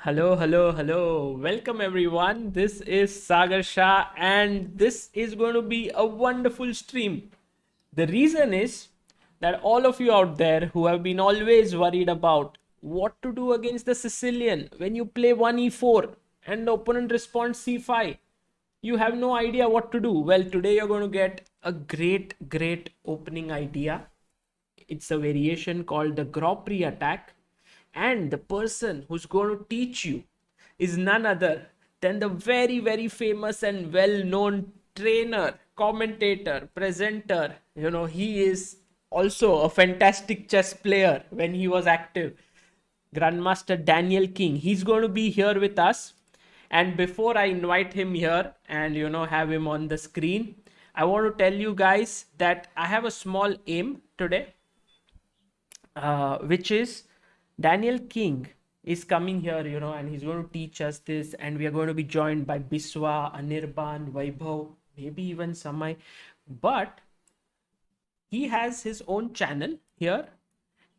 Hello, hello, hello. Welcome everyone. This is Sagar Shah and this is going to be a wonderful stream. The reason is that all of you out there who have been always worried about what to do against the Sicilian when you play 1e4 and the opponent responds c5, you have no idea what to do. Well, today you're going to get a great opening idea. It's a variation called the Grand Prix Attack, and the person who's going to teach you is none other than the very famous and well known trainer, commentator, presenter. He is also a fantastic chess player when he was active. Grandmaster Daniel King. He's going to be here with us. And before I invite him here and have him on the screen, I want to tell you guys that I have a small aim today, which is Daniel King is coming here, and he's going to teach us this. And we are going to be joined by Biswa, Anirban, Vaibhav, maybe even Samay. But he has his own channel here,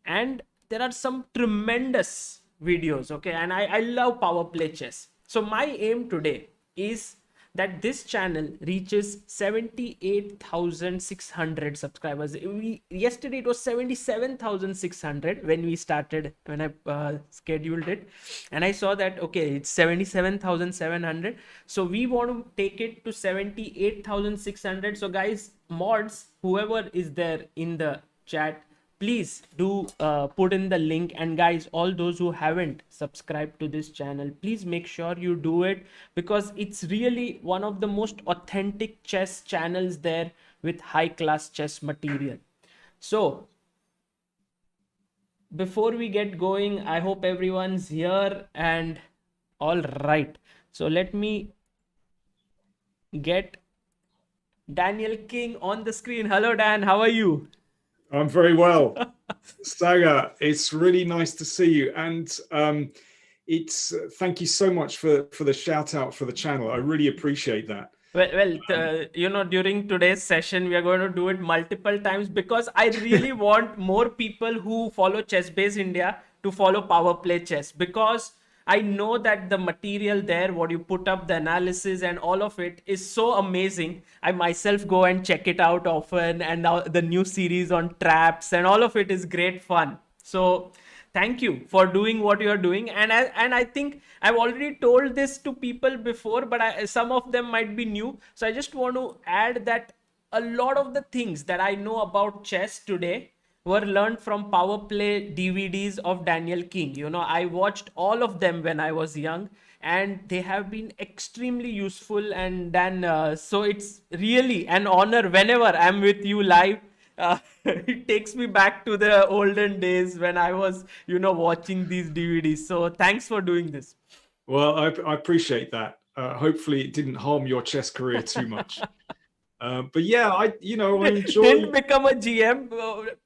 and there are some tremendous videos. Okay, and I love power play chess. So my aim today is that this channel reaches 78,600 subscribers. Yesterday it was 77,600 when we started, when I scheduled it, and I saw that okay, it's 77,700. So we want to take it to 78,600. So guys, mods, whoever is there in the chat, please do put in the link. And guys, all those who haven't subscribed to this channel, please make sure you do it, because it's really one of the most authentic chess channels there with high class chess material. So before we get going, I hope everyone's here. And all right, so let me get Daniel King on the screen. Hello Dan, how are you? I'm very well. Saga, it's really nice to see you. And it's thank you so much for the shout out for the channel. I really appreciate that. Well, during today's session, we are going to do it multiple times because I really want more people who follow ChessBase India to follow Power Play Chess, because I know that the material there, what you put up, the analysis and all of it is so amazing. I myself go and check it out often, and now the new series on traps and all of it is great fun. So thank you for doing what you're doing. And I think I've already told this to people before, but some of them might be new. So I just want to add that a lot of the things that I know about chess today were learned from power play DVDs of Daniel King. I watched all of them when I was young, and they have been extremely useful. And then, so it's really an honor whenever I'm with you live. It takes me back to the olden days when I was, watching these DVDs. So thanks for doing this. Well, I appreciate that. Hopefully it didn't harm your chess career too much. But yeah, I enjoy. Didn't become a GM,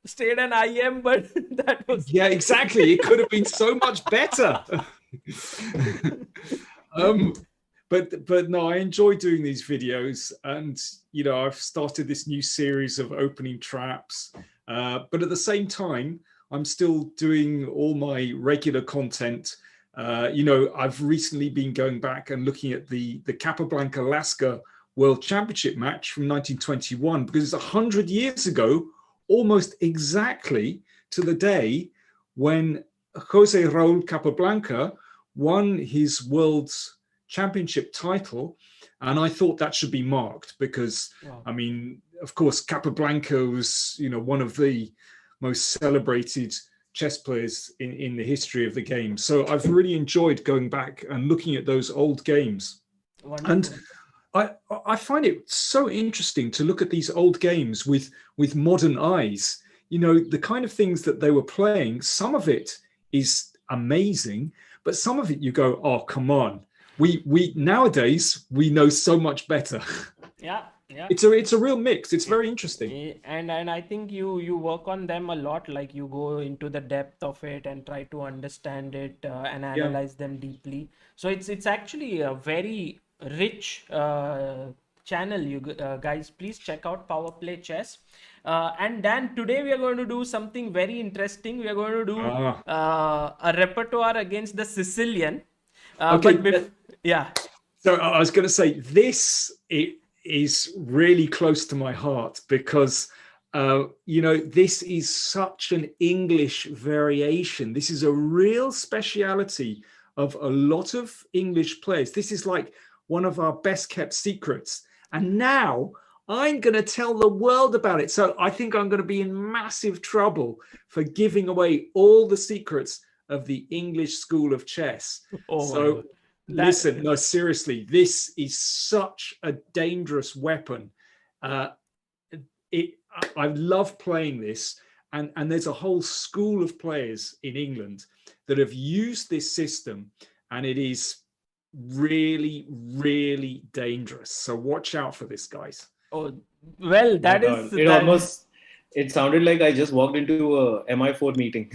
stayed an IM, but that was. Yeah, exactly. It could have been so much better. But no, I enjoy doing these videos, and I've started this new series of opening traps. But at the same time, I'm still doing all my regular content. I've recently been going back and looking at the Capablanca Alaska World Championship match from 1921, because it's 100 years ago, almost exactly to the day when Jose Raul Capablanca won his world's championship title. And I thought that should be marked because, wow. I mean, of course, Capablanca was, one of the most celebrated chess players in the history of the game. So I've really enjoyed going back and looking at those old games. Wonderful. And I find it so interesting to look at these old games with modern eyes. The kind of things that they were playing, some of it is amazing, but some of it you go, oh, come on. We nowadays, we know so much better. Yeah. It's a real mix. It's very interesting. And I think you work on them a lot, like you go into the depth of it and try to understand it and analyze them deeply. So it's actually a very rich channel. You guys, please check out Power Play Chess. And Dan, today we are going to do something very interesting. We are going to do a repertoire against the Sicilian. Okay. Yeah. So I was going to say it is really close to my heart because this is such an English variation. This is a real speciality of a lot of English players. This is like one of our best kept secrets. And now I'm going to tell the world about it. So I think I'm going to be in massive trouble for giving away all the secrets of the English school of chess. So listen, no, seriously, this is such a dangerous weapon. I love playing this. And there's a whole school of players in England that have used this system, and it is really, really dangerous. So watch out for this, guys. Oh, well, it sounded like I just walked into a MI4 meeting.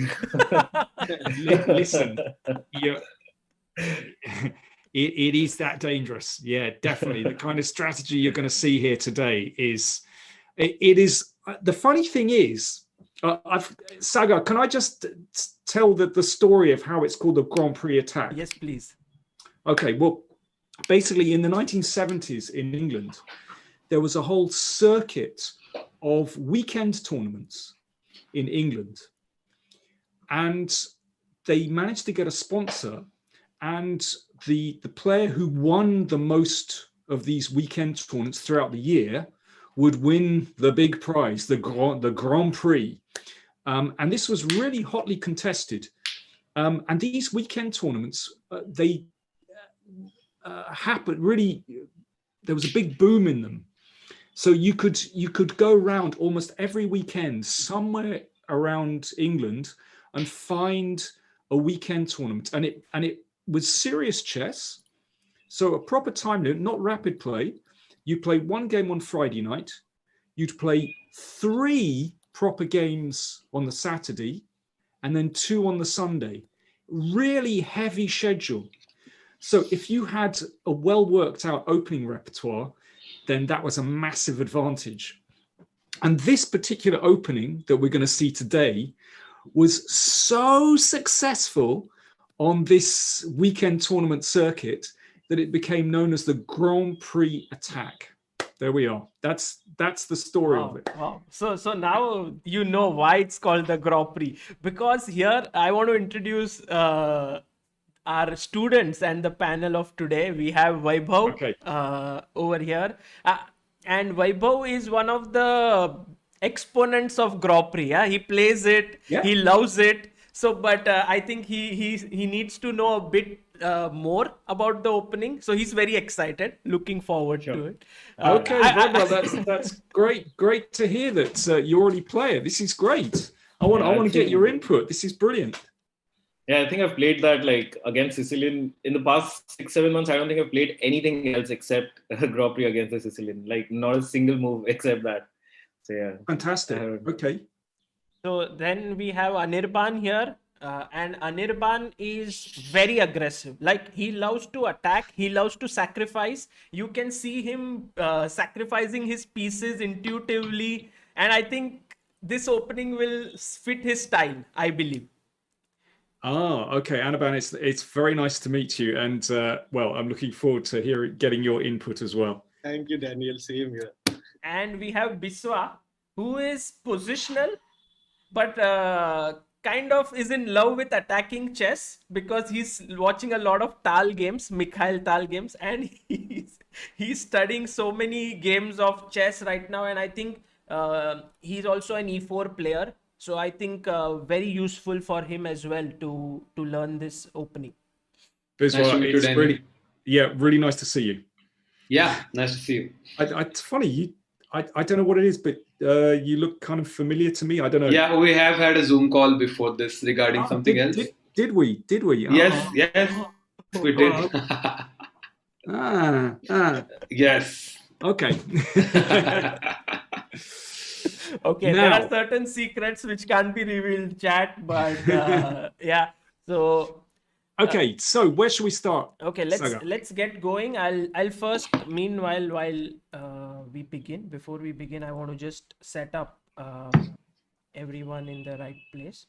Listen, it is that dangerous. Yeah, definitely. The kind of strategy you're going to see here today is, it is. The funny thing is, Sagar, can I just tell the story of how it's called the Grand Prix Attack? Yes, please. Okay, well, basically in the 1970s in England, there was a whole circuit of weekend tournaments in England. And they managed to get a sponsor, and the player who won the most of these weekend tournaments throughout the year would win the big prize, the Grand Prix. And this was really hotly contested. And these weekend tournaments, they happened really, there was a big boom in them. So you could go around almost every weekend somewhere around England and find a weekend tournament. And it was serious chess. So a proper time limit, not rapid play. You play one game on Friday night. You'd play 3 proper games on the Saturday and then 2 on the Sunday. Really heavy schedule. So if you had a well worked out opening repertoire, then that was a massive advantage. And this particular opening that we're going to see today was so successful on this weekend tournament circuit that it became known as the Grand Prix Attack. There we are. That's the story of it. Wow. So now you know why it's called the Grand Prix, because here I want to introduce our students and the panel of today. We have Vaibhav over here, and Vaibhav is one of the exponents of Grand Prix. Yeah? He plays it, he loves it. So, but I think he needs to know a bit more about the opening. So he's very excited, looking forward to it. Okay, well, that's great to hear that you already play it. This is great. I want to get your input. This is brilliant. Yeah, I think I've played that like against Sicilian in the past 6-7 months. I don't think I've played anything else except Grand Prix against the Sicilian. Like not a single move except that. So yeah, fantastic. Okay. So then we have Anirban here, and Anirban is very aggressive. Like he loves to attack, he loves to sacrifice. You can see him sacrificing his pieces intuitively, and I think this opening will fit his style, I believe. Okay, Anirban, it's very nice to meet you, and well, I'm looking forward to getting your input as well. Thank you, Daniel. Same here. And we have Biswa, who is positional, but kind of is in love with attacking chess because he's watching a lot of Tal games, Mikhail Tal games, and he's studying so many games of chess right now, and I think he's also an E4 player. So I think very useful for him as well to learn this opening. Biswa, nice to meet you, really nice to see you. Yeah, nice to see you. It's funny, I don't know what it is, but you look kind of familiar to me. I don't know. Yeah, we have had a Zoom call before this regarding something else. Did we? Yes, we did. Yes. Okay. Okay, now, there are certain secrets which can't be revealed, chat, but yeah. So okay, so where should we start? Okay, let's get going. I'll first, meanwhile, while before we begin, I want to just set up everyone in the right place.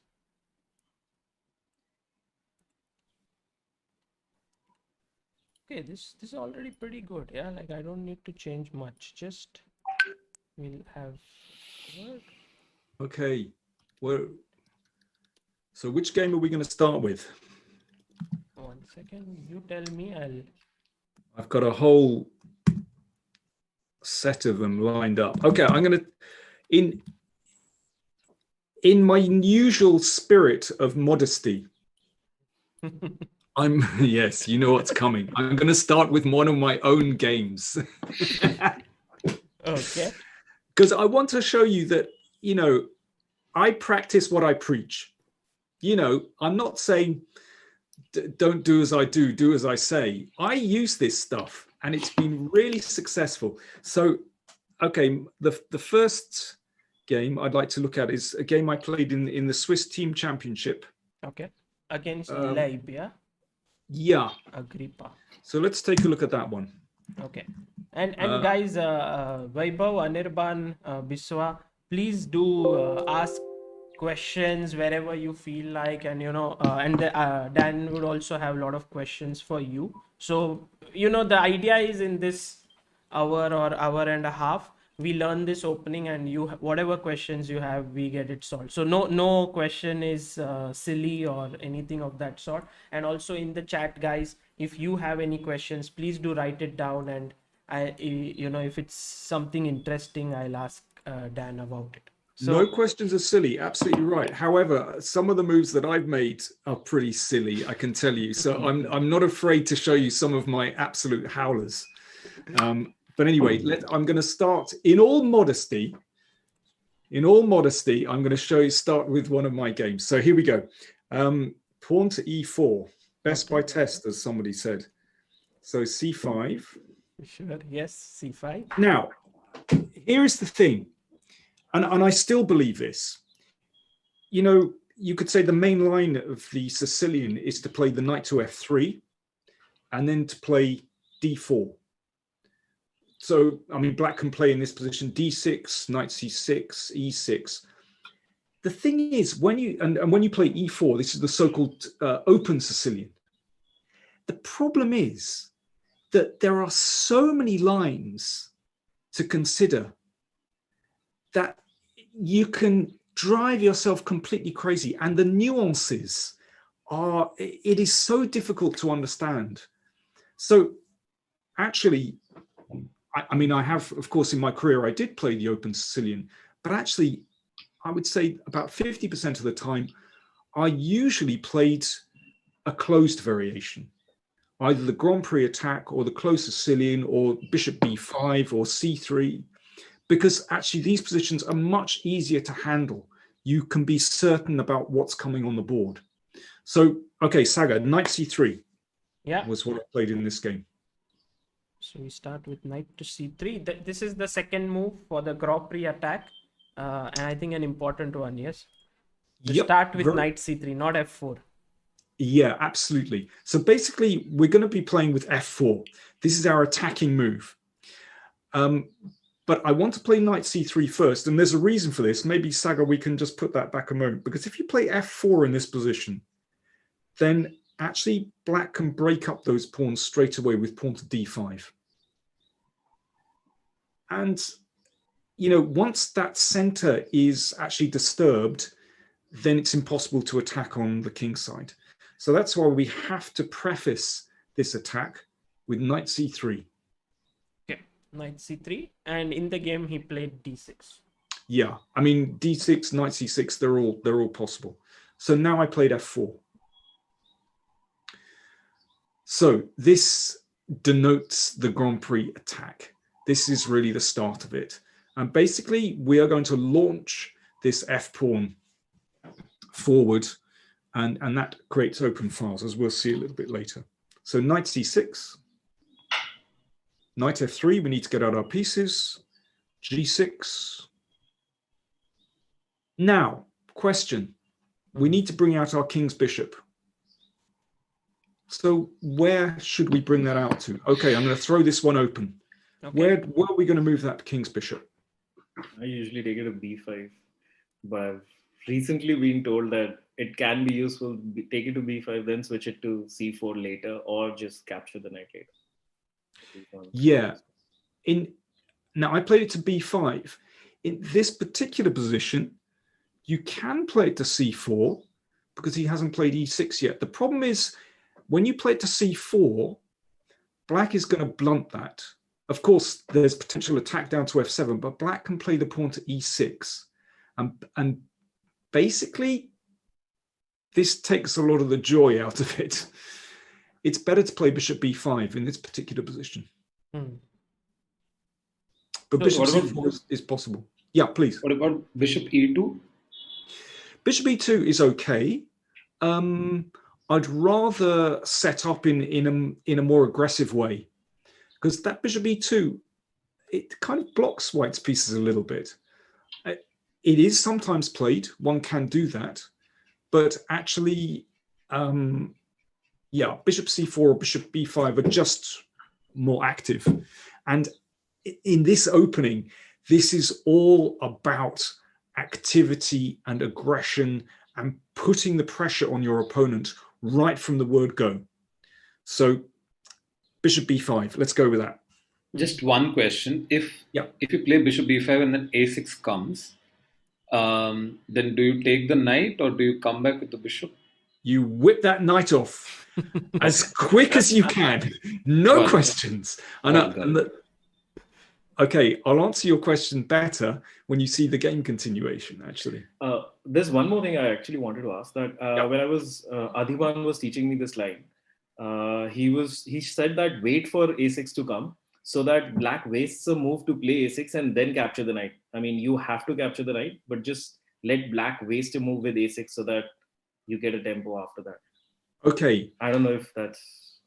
Okay, this is already pretty good. Yeah, like I don't need to change much. Just we'll have word. Okay. Well, so which game are we going to start with? 1 second. You tell me. I've got a whole set of them lined up. Okay, I'm going to in my usual spirit of modesty. Yes, you know what's coming. I'm going to start with one of my own games. Okay. Because I want to show you that, I practice what I preach. I'm not saying don't do as I do as I say. I use this stuff and it's been really successful. So, okay, the first game I'd like to look at is a game I played in the Swiss Team Championship. Okay. Against Leib, yeah? Yeah. Agrippa. So let's take a look at that one. Okay. And guys, Vaibhav, Anirban, Biswa, please do ask questions wherever you feel like, and Dan would also have a lot of questions for you. So the idea is in this hour or hour and a half we learn this opening, and whatever questions you have, we get it solved. So no question is silly or anything of that sort. And also in the chat, guys, if you have any questions, please do write it down, and if it's something interesting, I'll ask Dan about it. So, no questions are silly, absolutely right. However, some of the moves that I've made are pretty silly, I can tell you. So I'm not afraid to show you some of my absolute howlers. But anyway, I'm going to start in all modesty. I'm going to start with one of my games. So here we go. Pawn to e4, best by test, as somebody said. So c5. Sure, yes, c5. Now, here is the thing. And I still believe this. You could say the main line of the Sicilian is to play the knight to f3 and then to play d4. So, black can play in this position d6, knight c6, e6. The thing is, when you play e4, this is the so-called open Sicilian. The problem is that there are so many lines to consider that you can drive yourself completely crazy. And the nuances it is so difficult to understand. So actually, I have, of course, in my career, I did play the open Sicilian, but actually, I would say about 50% of the time, I usually played a closed variation, either the Grand Prix Attack or the closed Sicilian or bishop b5 or c3. Because actually these positions are much easier to handle. You can be certain about what's coming on the board. So, okay, Sagar, knight c3 was what I played in this game. So we start with knight to c3. This is the second move for the Grand Prix Attack. And I think an important one, yes? Start with knight c3, not f4. Yeah, absolutely. So basically, we're going to be playing with f4. This is our attacking move. But I want to play knight c3 first, and there's a reason for this. Maybe, Sagar, we can just put that back a moment. Because if you play f4 in this position, then actually black can break up those pawns straight away with pawn to d5. And, once that center is actually disturbed, then it's impossible to attack on the king side. So that's why we have to preface this attack with knight c3. Knight c3, and in the game he played d6. Yeah, d6, knight c6, they're all possible. So now I played f4. So this denotes the Grand Prix attack. This is really the start of it. And basically, we are going to launch this f pawn forward, and that creates open files, as we'll see a little bit later. So knight c6. Knight f3, we need to get out our pieces. G6. Now, question. We need to bring out our king's bishop. So where should we bring that out to? Okay, I'm going to throw this one open. Okay. Where are we going to move that king's bishop? I usually take it to b5, but I've recently been told that it can be useful. Take it to b5, then switch it to c4 later, or just capture the knight later. Yeah. Now I played it to b5. In this particular position, you can play it to c4 because he hasn't played e6 yet. The problem is when you play it to c4, black is going to blunt that. Of course, there's potential attack down to f7, but black can play the pawn to e6. And basically, this takes a lot of the joy out of it. It's better to play bishop b5 in this particular position. But bishop c4 is possible. Yeah, please. What about bishop e2? Bishop e2 is okay. I'd rather set up in a more aggressive way, because that bishop e2, it kind of blocks white's pieces a little bit. It is sometimes played. One can do that, but actually, bishop c4 or bishop b5 are just more active. And in this opening, this is all about activity and aggression and putting the pressure on your opponent right from the word go. So bishop b5, let's go with that. Just one question. If you play bishop b5 and then a6 comes, then do you take the knight or do you come back with the bishop? You whip that knight off as quick as you can. No questions. Okay, I'll answer your question better when you see the game continuation, actually. There's one more thing I actually wanted to ask. That when I was, Adhiban was teaching me this line. He said that wait for a6 to come so that black wastes a move to play a6 and then capture the knight. I mean, you have to capture the knight, but just let black waste a move with a6 so that you get a tempo after that. Okay. I don't know if that's...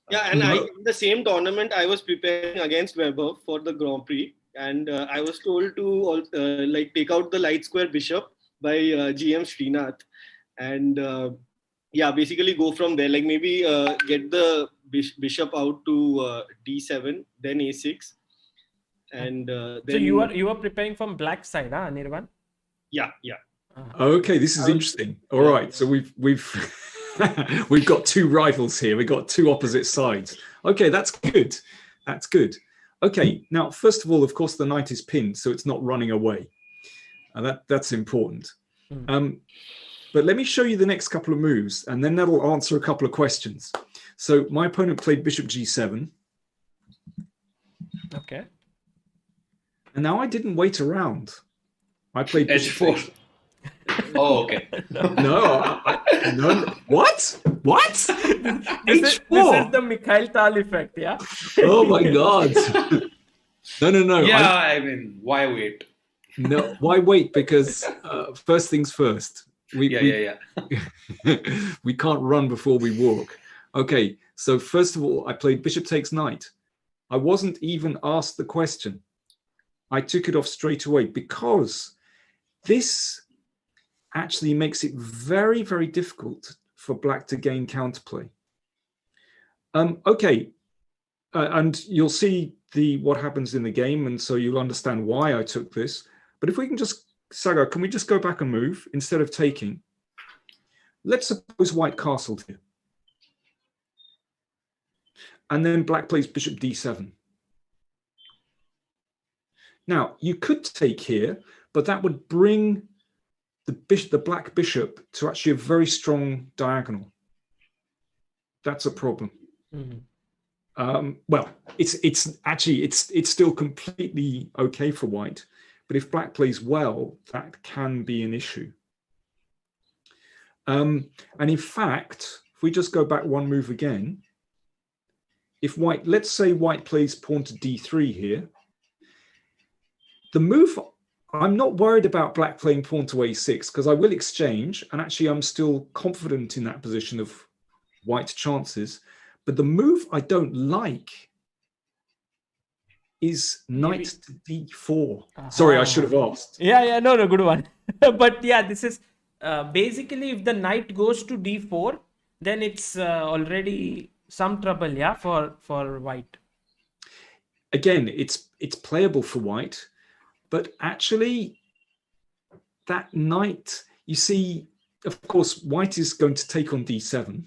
in the same tournament, I was preparing against Vaibhav for the Grand Prix, and I was told to take out the light square bishop by GM Srinath, and basically go from there. Like maybe get the bishop out to d7, then a6, and then. So you were preparing from black side, huh, Anirban? Yeah. Okay, this is interesting. All right, so we've we've got two rivals here. We've got two opposite sides. Okay, that's good. That's good. Okay, now, first of all, of course, the knight is pinned, so it's not running away. That's important. But let me show you the next couple of moves, and then that'll answer a couple of questions. So my opponent played bishop g7. Okay. And now I didn't wait around. I played bishop h4. Oh, okay. No. No. What? This is the Mikhail Tal effect, yeah? Oh my God. No. Yeah, I mean, why wait? No, why wait? Because first things first. We can't run before we walk. Okay, so first of all, I played bishop takes knight. I wasn't even asked the question. I took it off straight away because this actually makes it very, very difficult for black to gain counterplay. Okay, and you'll see what happens in the game, and so you'll understand why I took this. But if we can just, Sagar, can we just go back and move instead of taking? Let's suppose white castled here. And then black plays bishop d7. Now, you could take here, but that would bring the black bishop to actually a very strong diagonal. That's a problem. Well, it's still completely okay for white, but if black plays well, that can be an issue. And in fact, if we just go back one move again, if white, let's say white plays pawn to d3 here, the move, I'm not worried about black playing pawn to a6 because I will exchange, and actually I'm still confident in that position of white's chances. But the move I don't like is knight to d4. Sorry, I should have asked. Yeah, no, good one. But yeah, this is basically if the knight goes to d4, then it's already some trouble, yeah, for white. Again, it's playable for white. But actually, that knight, you see, of course, white is going to take on d7.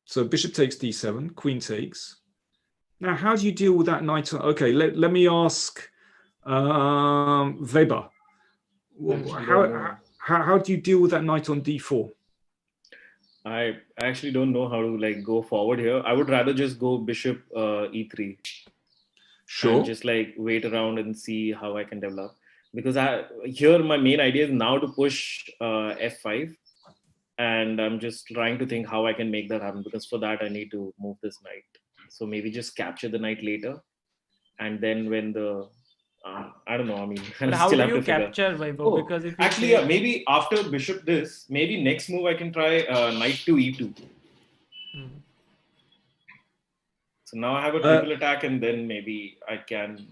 So bishop takes d7, queen takes. Now, how do you deal with that knight? Okay, let me ask Weber. How do you deal with that knight on d4? I actually don't know how to like go forward here. I would rather just go bishop e3. Sure. And just like wait around and see how I can develop. Because here my main idea is now to push f5. And I'm just trying to think how I can make that happen. Because for that, I need to move this knight. So maybe just capture the knight later. And then when the... I don't know. I mean, but how do you capture Vaibhav? Because if actually, maybe after bishop this, maybe next move I can try knight to e2. So now I have a triple attack, and then maybe I can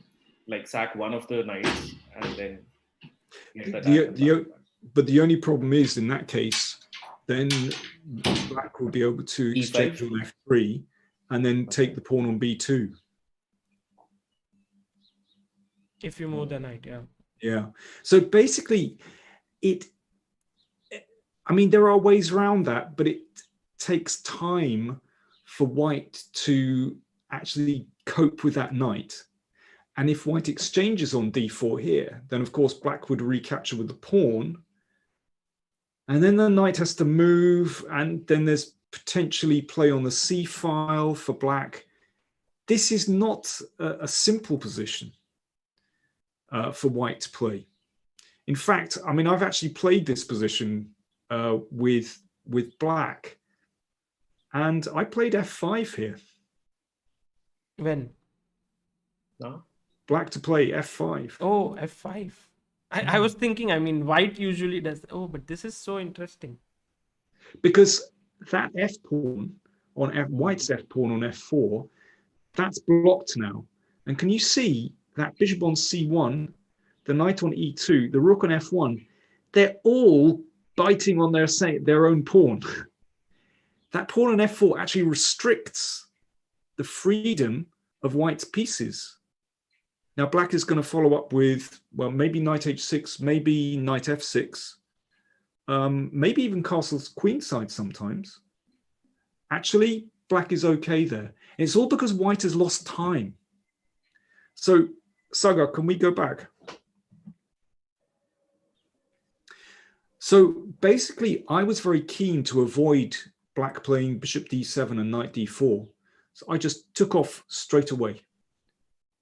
like sack one of the knights and then get that. But the only problem is in that case, then black will be able to exchange on f3 and then take the pawn on b2. If you move the knight, yeah. So basically, I mean, there are ways around that, but it takes time for white to actually cope with that knight. And if white exchanges on d4 here, then of course black would recapture with the pawn. And then the knight has to move, and then there's potentially play on the c file for black. This is not a simple position for white to play. In fact, I mean, I've actually played this position with black, and I played f5 here. When? No? Black to play f5. Oh, f5. I was thinking, I mean, white usually does. Oh, but this is so interesting. Because that f pawn on white's f pawn on f4, that's blocked now. And can you see that bishop on c1, the knight on e2, the rook on f1, they're all biting on their own pawn. That pawn on f4 actually restricts the freedom of white's pieces. Now black is going to follow up with, well, maybe knight h6, maybe knight f6, maybe even castle's queenside sometimes. Actually, black is okay there. And it's all because white has lost time. So, Sagar, can we go back? So basically, I was very keen to avoid black playing bishop d7 and knight d4. So I just took off straight away.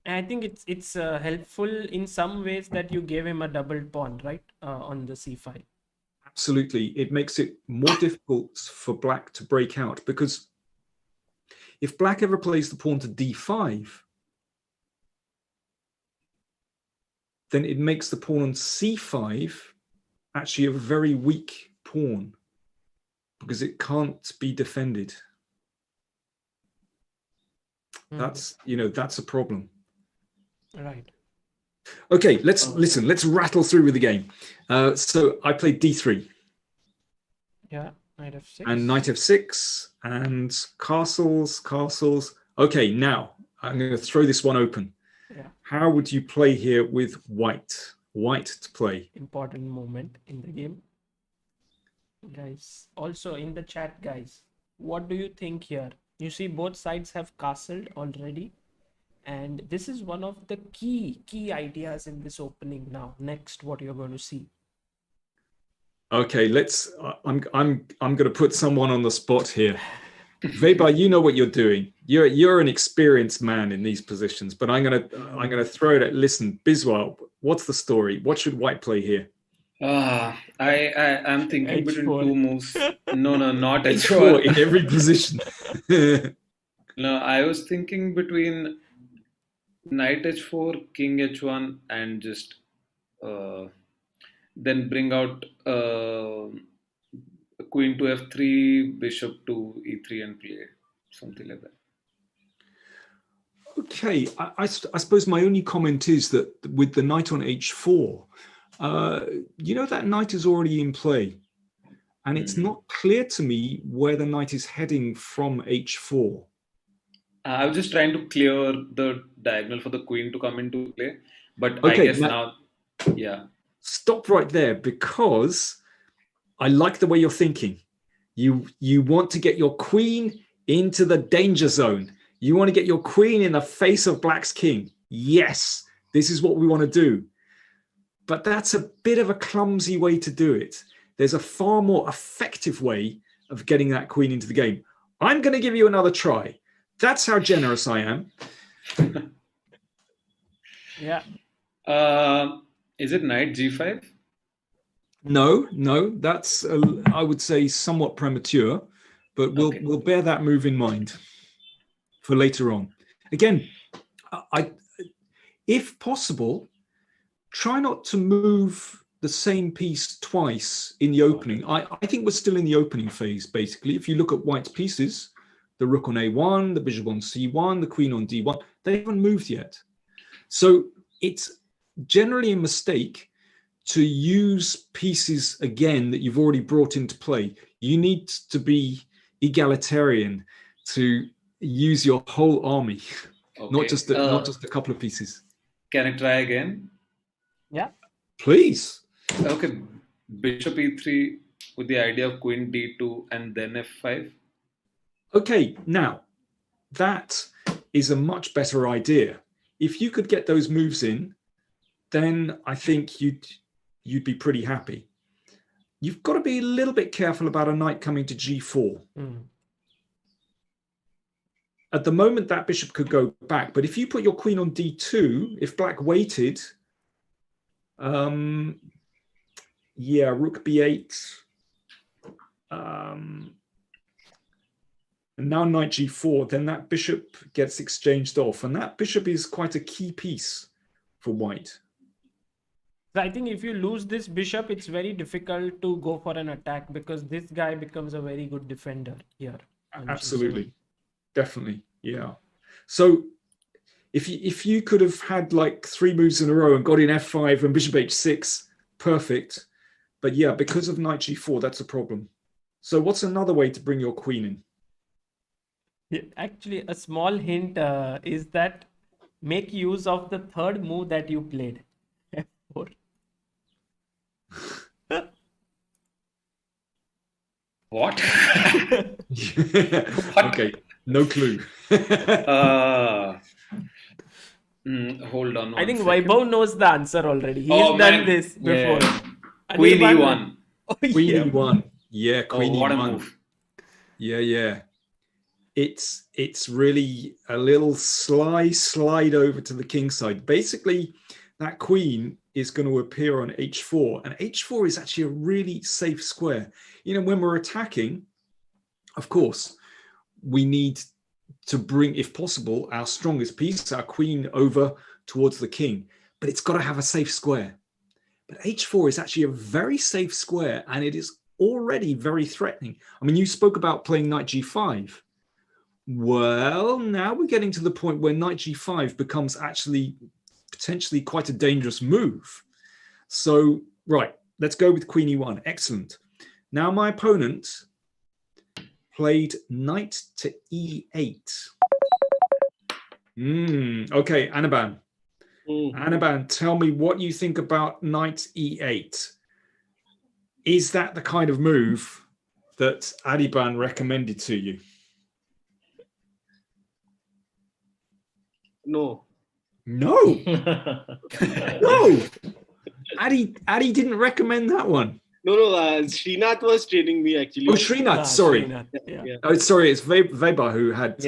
I think it's helpful in some ways that you gave him a doubled pawn, right, on the c file. Absolutely. It makes it more difficult for black to break out, because if black ever plays the pawn to d5, then it makes the pawn on c5 actually a very weak pawn, because it can't be defended. That's, that's a problem. Right. Okay, let's rattle through with the game. So I played d3. Yeah, knight f6. And knight f6 and castles. Okay, now I'm going to throw this one open. Yeah. How would you play here with white? White to play. Important moment in the game. Guys, also in the chat, guys, what do you think here? You see both sides have castled already. And this is one of the key ideas in this opening now. Next, what you're going to see. Okay, I'm going to put someone on the spot here. Vaibhav, you know what you're doing. You're an experienced man in these positions, but I'm going to throw it at. Listen, Biswa, what's the story? What should white play here? I'm thinking H4. between two moves. No, not H4 H4. in every position. No, I was thinking between knight h4, king h1, and just then bring out queen to f3, bishop to e3, and play something like that. Okay, I suppose my only comment is that with the knight on h4, that knight is already in play. And it's not clear to me where the knight is heading from h4. I was just trying to clear the diagonal for the queen to come into play. But Okay, I guess now, yeah. stop right there, because I like the way you're thinking. You want to get your queen into the danger zone. You want to get your queen in the face of black's king. Yes, this is what we want to do. But that's a bit of a clumsy way to do it. There's a far more effective way of getting that queen into the game. I'm going to give you another try. That's how generous I am. Yeah. Is it knight g5? No, that's I would say somewhat premature, but we'll bear that move in mind for later on. Again, if possible, try not to move the same piece twice in the opening. I think we're still in the opening phase, basically. If you look at white's pieces, the rook on a1, the bishop on c1, the queen on d1, they haven't moved yet. So it's generally a mistake to use pieces again that you've already brought into play. You need to be egalitarian to use your whole army, not just a couple of pieces. Can I try again? Yeah. Please. Okay, bishop e3 with the idea of queen d2 and then f5. Okay, now that is a much better idea. If you could get those moves in, then I think you'd be pretty happy. You've got to be a little bit careful about a knight coming to g4. At the moment, that bishop could go back, but if you put your queen on d2, if black waited, rook b8, and now knight g4, then that bishop gets exchanged off, and that bishop is quite a key piece for white. I think if you lose this bishop, it's very difficult to go for an attack, because this guy becomes a very good defender here. Absolutely. Definitely. Yeah. So if you could have had like 3 moves in a row and got in f5 and bishop h6, perfect. But yeah, because of knight g4, that's a problem. So what's another way to bring your queen in? Actually, a small hint is that make use of the third move that you played. F4. What? Okay, no clue. Hold on. I think second. Vaibhav knows the answer already. He's done this before. Yeah. Queen e1. Queen e1. Yeah, queen what e1. a move. Yeah. It's really a little slide over to the king side. Basically, that queen is going to appear on h4, and h4 is actually a really safe square. You know, when we're attacking, of course, we need to bring, if possible, our strongest piece, our queen, over towards the king, but it's got to have a safe square. But h4 is actually a very safe square, and it is already very threatening. I mean, you spoke about playing knight g5. Well, now we're getting to the point where knight g5 becomes actually potentially quite a dangerous move. So, right, let's go with queen e1. Excellent. Now my opponent played knight to e8. Okay, Anirban. Anirban, tell me what you think about knight e8. Is that the kind of move that Anirban recommended to you? No. No. Adi didn't recommend that one. No. Srinath was training me actually. Oh, Srinath. Sorry. Srinath, yeah. Oh, sorry. It's Vaibhav who had.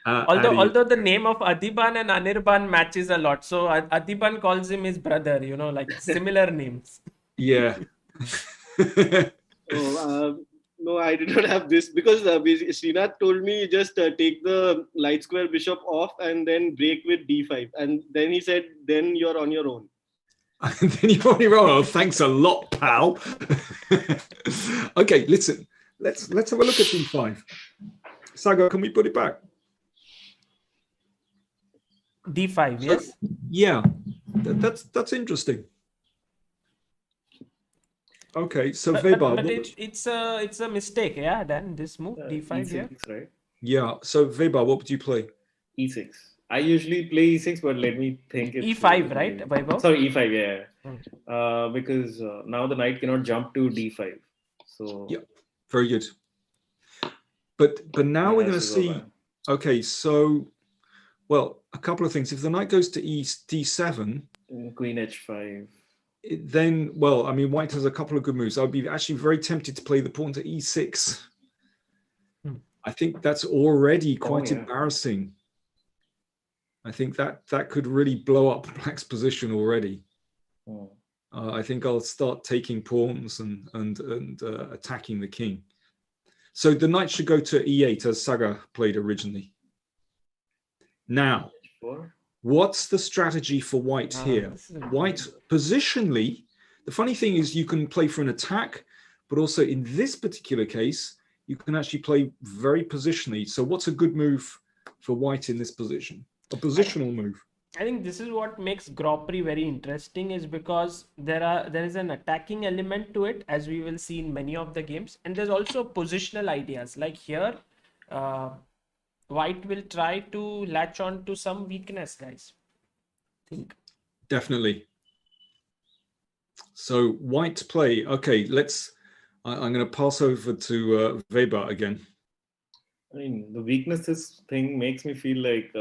Although the name of Adiban and Anirban matches a lot, so Adiban calls him his brother. You know, like similar names. Yeah. No, I did not have this, because Srinath told me just take the light square bishop off and then break with d5, and then he said, then you're on your own. Then you're on your own. Oh, thanks a lot, pal. Okay, listen. Let's have a look at d5. Sagar, can we put it back? D5, yes. Yeah, that's interesting. Okay, so Vaibhav. But it's a mistake, yeah. Then this move d5, yeah. E6, right? Yeah, so Vaibhav, what would you play? E6. I usually play e6, but let me think. It's E5, right, Vaibhav? Sorry, e5, yeah. Because now the knight cannot jump to d5. So yeah, very good. But now we're going to see. Okay, so well, a couple of things. If the knight goes to d7, queen h5. Then, well, I mean, white has a couple of good moves. I'd be actually very tempted to play the pawn to e6. I think that's already quite embarrassing. I think that could really blow up black's position already. I think I'll start taking pawns and attacking the king. So the knight should go to e8 as Sagar played originally. Now, what's the strategy for white here? White positionally, the funny thing is you can play for an attack, but also in this particular case, you can actually play very positionally. So what's a good move for white in this position? A positional move. I think this is what makes Grandprix very interesting, is because there is an attacking element to it, as we will see in many of the games, and there's also positional ideas. Like here, white will try to latch on to some weakness, guys. I think definitely. So white play. Okay, I'm going to pass over to Weber again. I mean, the weaknesses thing makes me feel like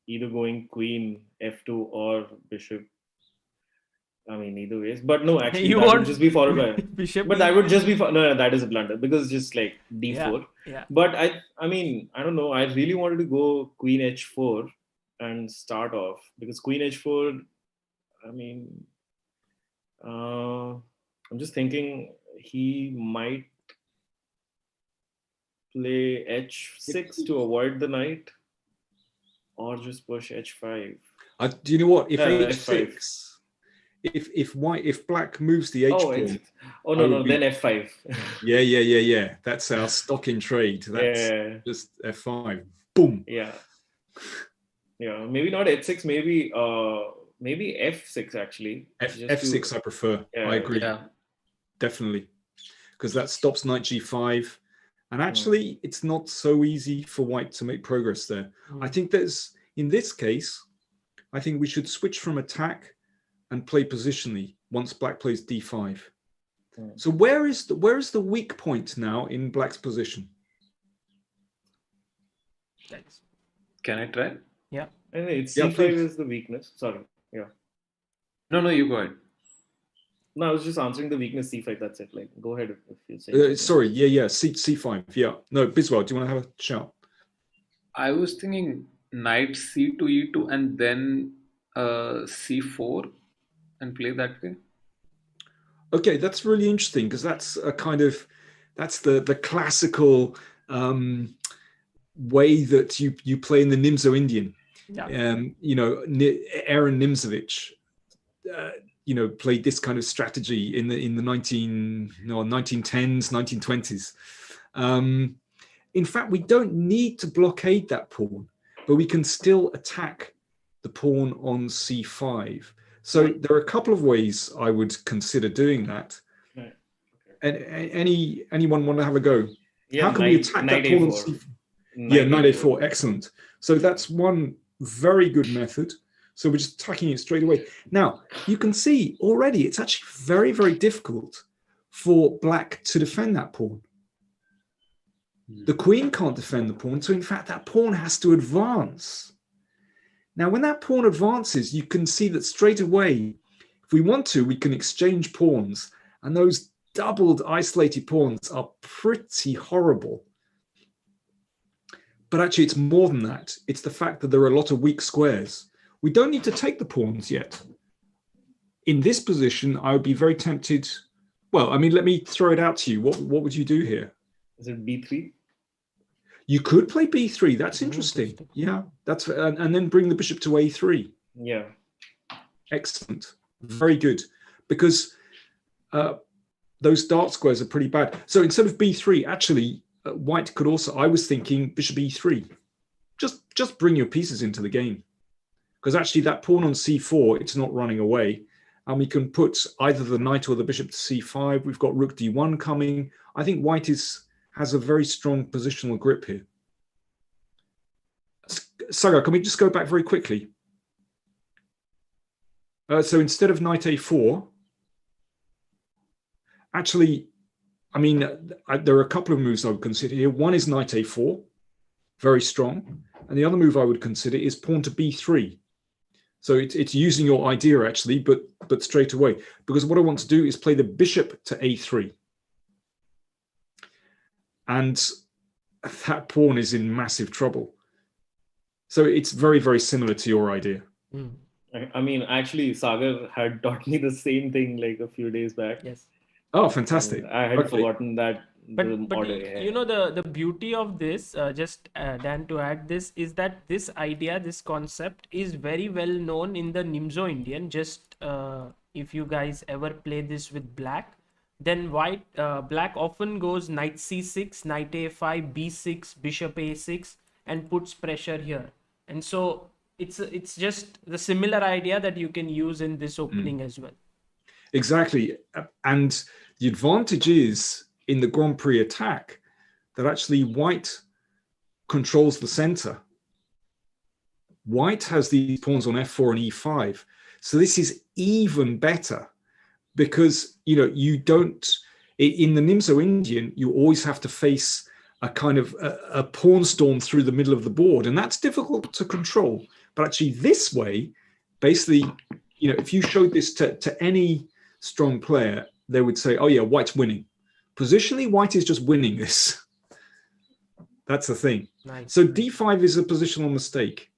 either going queen f2 or bishop. I mean, either ways. But no, actually, that would just be followed by bishop. But that would just be no, that is a blunder because it's just like d4. Yeah. But I mean, I don't know. I really wanted to go queen h4 and start off because queen h4. I mean, I'm just thinking he might play h6 to avoid the knight, or just push h5. Do you know what? If h6, if black moves the h pawn, then f5. Yeah. That's our stock in trade. That's just f5. Boom. Yeah. Maybe not h6. Maybe f6 actually. F6 I prefer. I agree. Yeah. Definitely, because that stops knight g5. And actually, it's not so easy for white to make progress there. I think in this case, I think we should switch from attack and play positionally once black plays d5. So where is the weak point now in black's position? Thanks. Can I try? Yeah. It's c5 is the weakness. Sorry. Yeah. No, you go ahead. No, I was just answering the weakness c5. That's it. Like, go ahead if you say. Sorry. Yeah. C5. Yeah. No, Biswa, do you want to have a shout? I was thinking knight c2 e2 and then c4 and play that way. Okay, that's really interesting because that's the classical way that you play in the Nimzo Indian. Yeah. Aaron Nimzovich. Played this kind of strategy in the 1910s, 1920s. In fact, we don't need to blockade that pawn, but we can still attack the pawn on c5. So there are a couple of ways I would consider doing that. Right. Okay. And anyone want to have a go? Yeah, how can we attack that pawn on c4? Yeah, knight a4. Excellent. So that's one very good method. So we're just attacking it straight away. Now, you can see already it's actually very, very difficult for black to defend that pawn. The queen can't defend the pawn. So in fact, that pawn has to advance. Now, when that pawn advances, you can see that straight away, if we want to, we can exchange pawns. And those doubled isolated pawns are pretty horrible. But actually, it's more than that. It's the fact that there are a lot of weak squares. We don't need to take the pawns yet. In this position, I would be very tempted. Well, I mean, let me throw it out to you. What would you do here? Is it b3? You could play b3. That's interesting. Yeah, that's and then bring the bishop to a3. Yeah. Excellent. Very good. Because those dart squares are pretty bad. So instead of b3, actually, white could also. I was thinking bishop e3. Just bring your pieces into the game. Because actually that pawn on c4, it's not running away. And we can put either the knight or the bishop to c5. We've got rook d1 coming. I think white has a very strong positional grip here. Sagar, can we just go back very quickly? So instead of knight a4, actually, I mean, there are a couple of moves I would consider here. One is knight a4, very strong. And the other move I would consider is pawn to b3. So it's using your idea, actually, but straight away. Because what I want to do is play the bishop to a3. And that pawn is in massive trouble. So it's very, very similar to your idea. Mm. I mean, actually, Sagar had taught me the same thing like a few days back. Yes. Oh, fantastic. And I had forgotten that. But order, you know, the beauty of this, Dan, to add this, is that this idea, this concept is very well known in the Nimzo Indian. Just if you guys ever play this with black, then black often goes knight c6, knight a5, b6, bishop a6, and puts pressure here. And so it's just the similar idea that you can use in this opening as well. Exactly. And the advantage is in the Grand Prix attack that actually white controls the center. White has these pawns on f4 and e5. So this is even better because, you know, you don't, in the Nimzo Indian, you always have to face a kind of a pawn storm through the middle of the board. And that's difficult to control. But actually this way, basically, you know, if you showed this to any strong player, they would say, oh yeah, white's winning. Positionally, white is just winning this. That's the thing. Nice. So d5 is a positional mistake.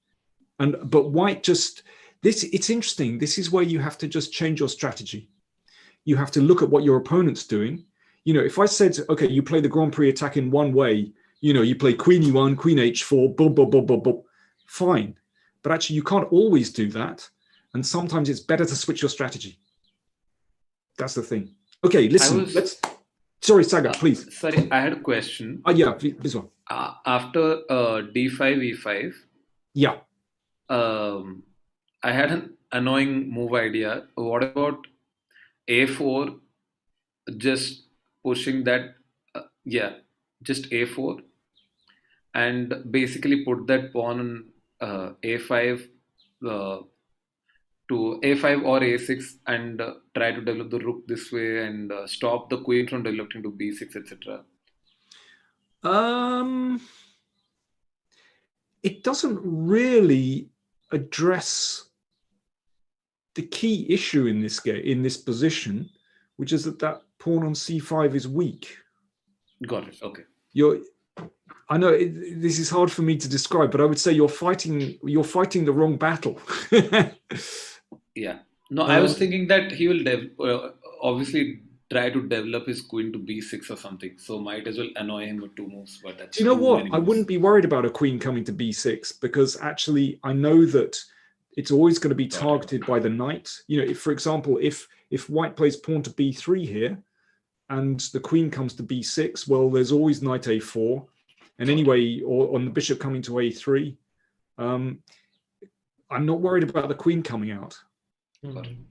But white just, it's interesting. This is where you have to just change your strategy. You have to look at what your opponent's doing. You know, if I said, okay, you play the Grand Prix attack in one way, you know, you play queen e1, queen h4, boom, boom, boom, boom, boom, fine. But actually, you can't always do that. And sometimes it's better to switch your strategy. That's the thing. Okay, listen, sorry, Sagar, please. Sorry, I had a question. Yeah, Biswa. After d5, e5, yeah, I had an annoying move idea. What about a4, just pushing that, just a4, and basically put that pawn on a5 to a5 or a6 and try to develop the rook this way and stop the queen from developing to b6, etc. It doesn't really address the key issue in this game, in this position, which is that pawn on c5 is weak. Got it. Okay. I know this is hard for me to describe, but I would say you're fighting the wrong battle. Yeah. No, I was thinking that he will obviously try to develop his queen to b6 or something. So might as well annoy him with two moves. But that's, you know what? I wouldn't be worried about a queen coming to b6 because actually I know that it's always going to be targeted by the knight. You know, if, for example, if white plays pawn to b3 here and the queen comes to b6, well, there's always knight a4. And anyway, or on the bishop coming to a3, I'm not worried about the queen coming out. Mm-hmm.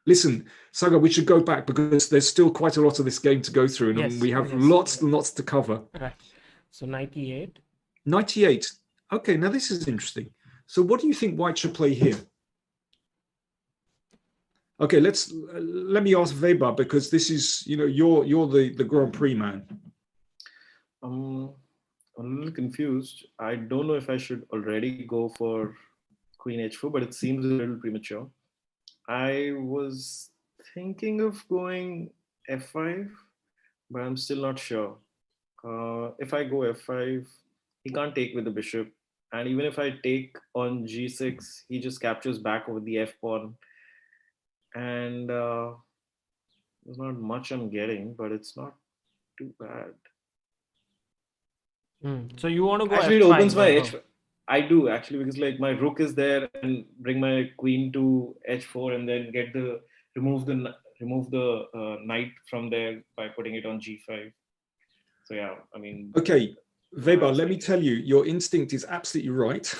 Listen, Sagar, we should go back because there's still quite a lot of this game to go through, and we have lots and lots to cover. Right. So 98. 98. Okay, now this is interesting. So what do you think white should play here? Okay, let me ask Vaibhav because this is, you know, you're the Grand Prix man. I'm a little confused. I don't know if I should already go for queen h4, but it seems a little premature. I was thinking of going f5, but I'm still not sure. If I go f5, he can't take with the bishop. And even if I take on g6, he just captures back over the f pawn. And there's not much I'm getting, but it's not too bad. So you want to go actually f5, it opens my h5. I do actually, because like my rook is there and bring my queen to h4 and then remove the knight from there by putting it on g5. So yeah, I mean. Okay, Vaibhav, let me tell you, your instinct is absolutely right.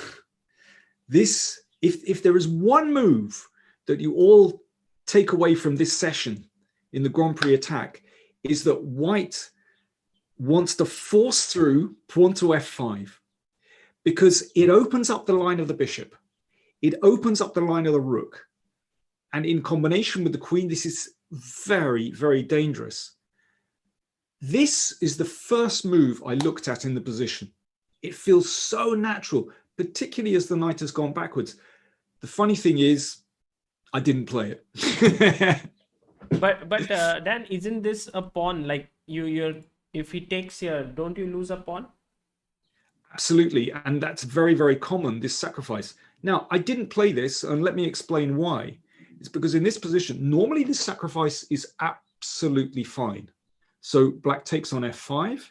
This, if there is one move that you all take away from this session in the Grand Prix attack, is that white wants to force through pawn to f5. because it opens up the line of the bishop. It opens up the line of the rook. And in combination with the queen, this is very, very dangerous. This is the first move I looked at in the position. It feels so natural, particularly as the knight has gone backwards. The funny thing is, I didn't play it. But Dan, isn't this a pawn? Like you're if he takes here, don't you lose a pawn? Absolutely, and that's very, very common, this sacrifice. Now, I didn't play this, and let me explain why. It's because in this position, normally this sacrifice is absolutely fine. So black takes on f5,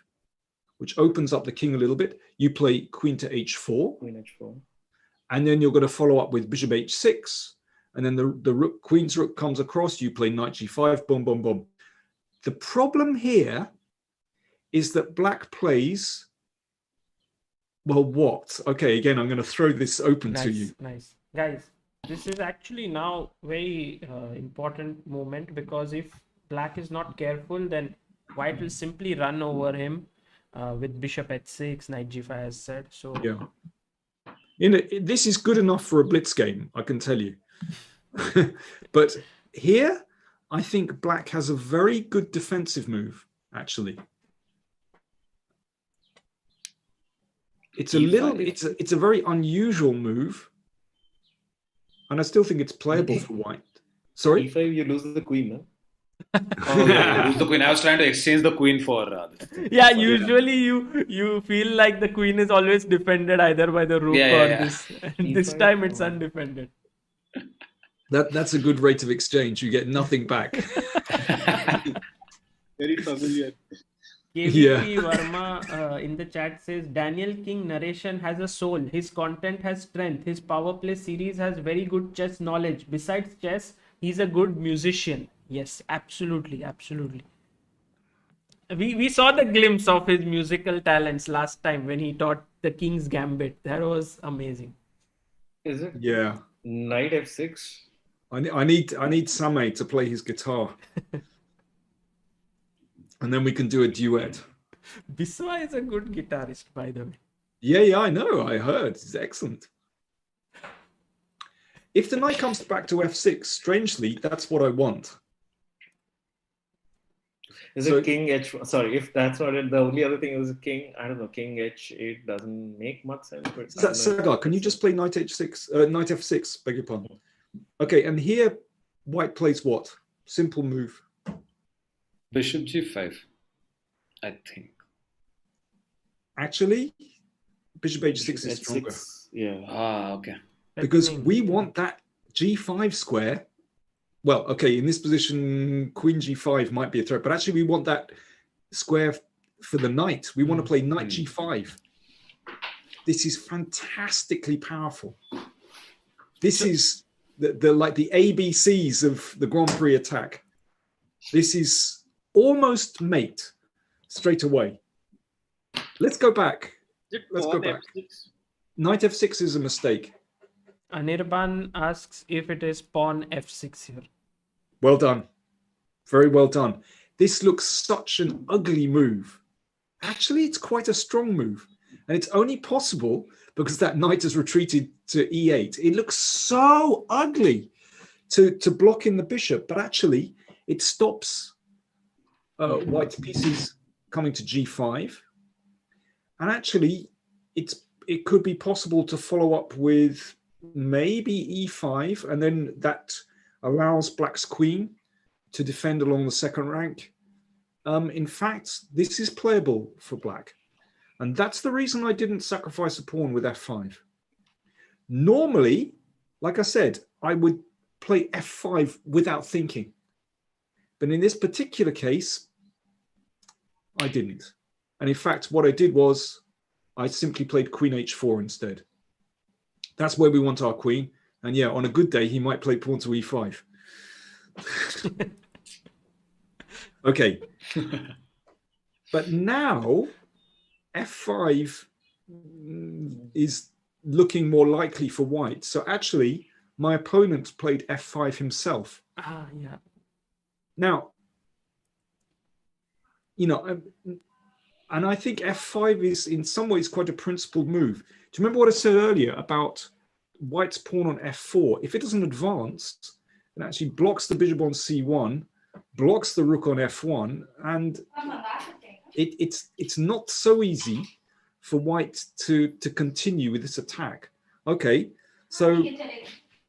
which opens up the king a little bit. You play queen to h4. Queen h4. And then you're going to follow up with bishop h6. And then the rook, queen's rook comes across. You play knight g5, boom, boom, boom. The problem here is that black plays, well, what? Okay, again, I'm going to throw this open to you. Nice. Guys, this is actually now very important moment, because if black is not careful, then white will simply run over him with bishop h6, knight g5 as said. So yeah, this is good enough for a blitz game, I can tell you. But here, I think black has a very good defensive move, actually. It's a little, it's a very unusual move, and I still think it's playable for white. Sorry? e5, you lose the queen, no? Oh, yeah, lose the queen. I was trying to exchange the queen for yeah, usually you feel like the queen is always defended either by the rook or this. And this time it's undefended. That's a good rate of exchange. You get nothing back. Very familiar. KVP Verma in the chat says, Daniel King narration has a soul. His content has strength. His power play series has very good chess knowledge. Besides chess, he's a good musician. Yes, absolutely, absolutely. We saw the glimpse of his musical talents last time when he taught the King's Gambit. That was amazing. Is it? Yeah. Knight f6. I need Same to play his guitar. And then we can do a duet. Biswa is a good guitarist, by the way. Yeah, I know. I heard. It's excellent. If the knight comes back to f6, strangely, that's what I want. Is it king h? Sorry, if that's not it, the only other thing is king. I don't know. King h8 doesn't make much sense. But Is that Sagar? Can you just play knight h6? Knight f6. Beg your pardon. Okay, and here white plays what? Simple move. bishop g5, I think. Actually, bishop h6 is stronger. Yeah. Ah, okay. Because we want that g5 square. Well, okay, in this position, queen g5 might be a threat, but actually we want that square for the knight. We want to play knight g5. This is fantastically powerful. This is the like the ABCs of the Grand Prix attack. This is almost mate straight away. Let's go back. Let's go back. F6? Knight f6 is a mistake. Anirban asks if it is pawn f6 here. Well done. Very well done. This looks such an ugly move. Actually, it's quite a strong move. And it's only possible because that knight has retreated to e8. It looks so ugly to block in the bishop, but actually it stops white's pieces coming to g5. And actually, it could be possible to follow up with maybe e5, and then that allows black's queen to defend along the second rank. In fact, this is playable for black. And that's the reason I didn't sacrifice a pawn with f5. Normally, like I said, I would play f5 without thinking. But in this particular case, I didn't. And in fact, what I did was I simply played queen h4 instead. That's where we want our queen. And yeah, on a good day, he might play pawn to e5. Okay. But now f5 is looking more likely for white. So actually, my opponent played f5 himself. Ah, yeah. Now, you know, And I think f5 is in some ways quite a principled move. Do you remember what I said earlier about white's pawn on f4? If it doesn't advance, it actually blocks the bishop on c1, blocks the rook on f1, and it's not so easy for white to continue with this attack. Okay, so,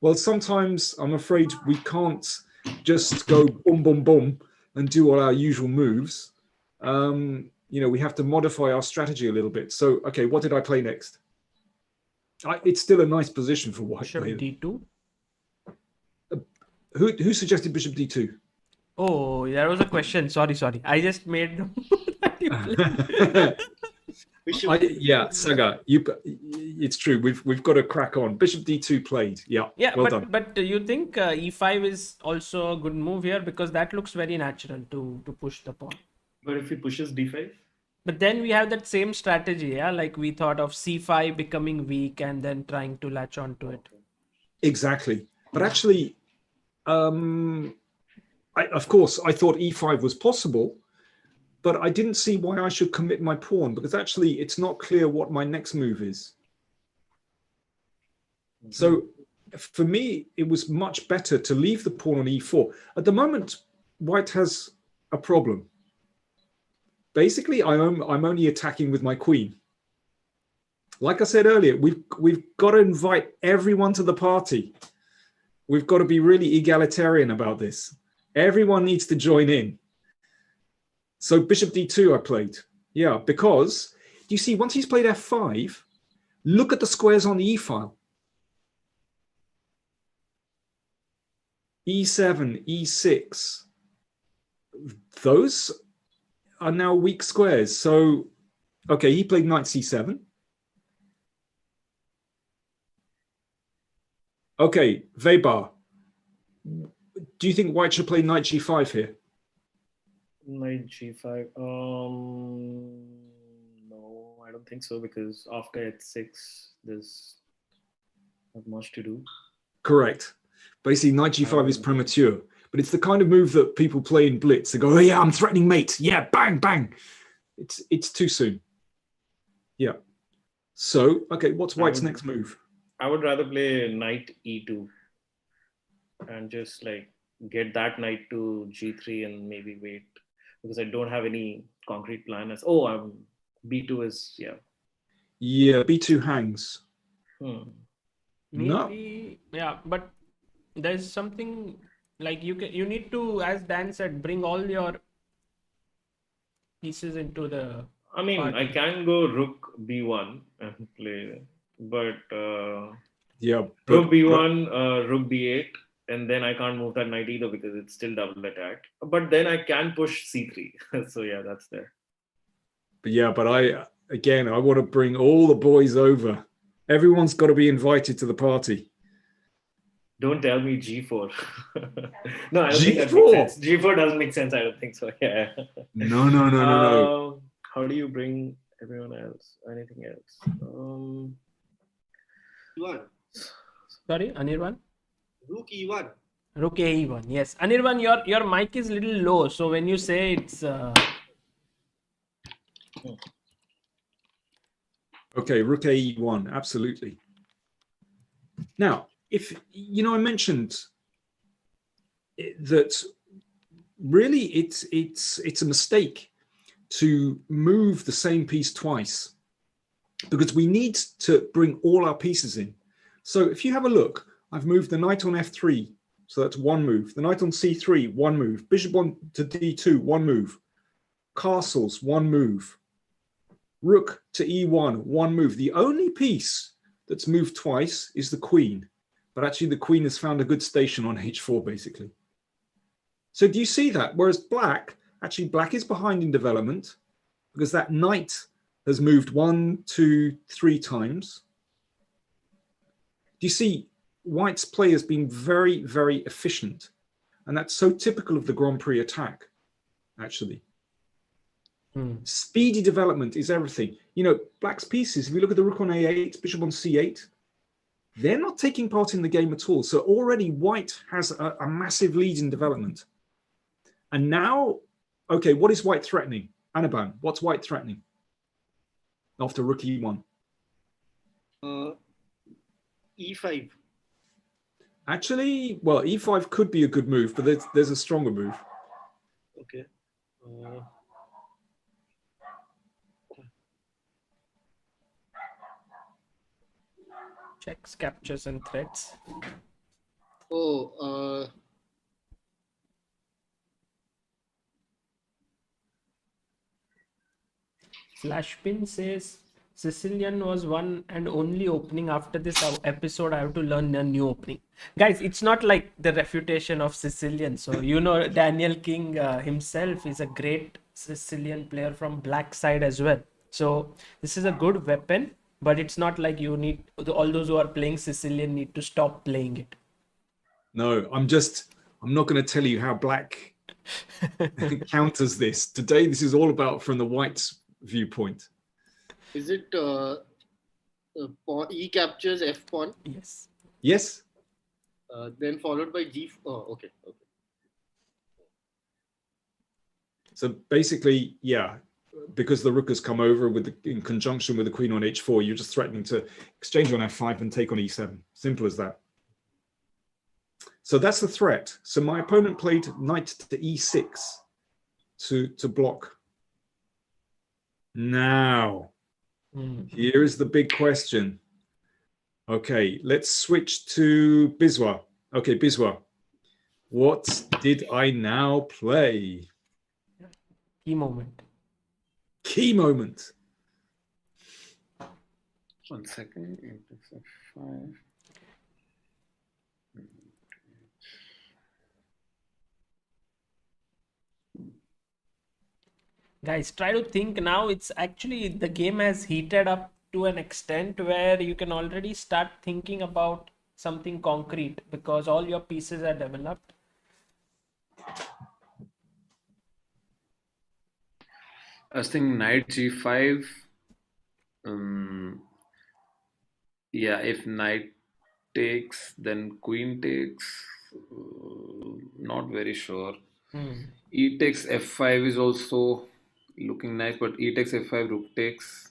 well, sometimes I'm afraid we can't just go boom, boom, boom and do all our usual moves. You know, we have to modify our strategy a little bit. So, okay, what did I play next? It's still a nice position for white. Bishop d2. Who suggested bishop d2? Oh, there was a question. Sorry. I just made. Yeah, Sagar, it's true. We've got to crack on. Bishop d2 played. Yeah. Yeah, well done. but do you think e5 is also a good move here, because that looks very natural to push the pawn. But if he pushes d5? But then we have that same strategy, yeah? Like we thought of c5 becoming weak and then trying to latch onto it. Exactly. But actually, of course, I thought e5 was possible, but I didn't see why I should commit my pawn, because actually it's not clear what my next move is. Mm-hmm. So for me, it was much better to leave the pawn on e4. At the moment, white has a problem. Basically, I'm only attacking with my queen. Like I said earlier, we've got to invite everyone to the party. We've got to be really egalitarian about this. Everyone needs to join in. So bishop d2 I played. Yeah, because you see, once he's played f5, look at the squares on the e-file. e7, e6. Those are now weak squares. So, okay, he played knight c7. Okay, Vaibhav, do you think white should play knight g5 here? Knight g5. No, I don't think so, because after h6, there's not much to do. Correct. Basically, knight g5 is premature, but it's the kind of move that people play in blitz. They go, oh yeah, I'm threatening mate. Yeah, bang, bang. It's too soon. Yeah. So, okay, what's white's next move? I would rather play knight e2 and just like get that knight to g3 and maybe wait, because I don't have any concrete plan as b2 is Yeah, b2 hangs. Maybe, No. Yeah, but there's something like you need to, as Dan said, bring all your pieces into the I mean, party. I can go rook b1 and play, but rook b1, rook b8, and then I can't move that knight either because it's still double attacked. But then I can push c3. So yeah, that's there. But I want to bring all the boys over. Everyone's got to be invited to the party. Don't tell me g4. No, I don't G4? think that makes sense. G4 doesn't make sense. I don't think so. Yeah. No. How do you bring everyone else? Anything else? E1. Sorry, Anirban? Rook e1. Rook e1. Yes, Anirban, your mic is a little low, so when you say it's Okay, rook e1, absolutely. Now, if I mentioned that really it's a mistake to move the same piece twice, because we need to bring all our pieces in. So if you have a look, I've moved the knight on f3, so that's one move. The knight on c3, one move. Bishop on to d2, one move. Castles, one move. Rook to e1, one move. The only piece that's moved twice is the queen, but actually the queen has found a good station on h4, basically. So do you see that? Whereas black is behind in development because that knight has moved 1, 2, 3 times. Do you see white's play has been very, very efficient, and that's so typical of the Grand Prix attack, actually. Speedy development is everything. Black's pieces, if you look at the rook on a8, bishop on c8, they're not taking part in the game at all. So already white has a massive lead in development. And now, okay, what is white threatening? Anirban, what's white threatening? after rook e1? E5. Actually, well, e5 could be a good move, but there's a stronger move. Okay. Checks, captures, and threats. Flashpin says Sicilian was one and only opening. After this episode, I have to learn a new opening. Guys, it's not like the refutation of Sicilian. So, you know, Daniel King himself is a great Sicilian player from black side as well. So, this is a good weapon, but it's not like you need, all those who are playing Sicilian need to stop playing it. No, I'm not going to tell you how black counters this. Today, this is all about from the white viewpoint. Is it E captures F pawn? Yes. Yes. Then followed by G. Oh, okay. So basically, yeah, because the rook has come over in conjunction with the queen on h4, you're just threatening to exchange on f5 and take on e7. Simple as that. So that's the threat. So my opponent played knight to e6 to block. Now, here is the big question. Okay, let's switch to Biswa. Okay, Biswa, what did I now play? Key moment. Key moment. 1 second. F5. Guys, try to think now. It's actually, the game has heated up to an extent where you can already start thinking about something concrete because all your pieces are developed. I was thinking knight g5. Yeah, if knight takes, then queen takes. Not very sure. E takes f5 is also looking nice, but e takes f5, rook takes.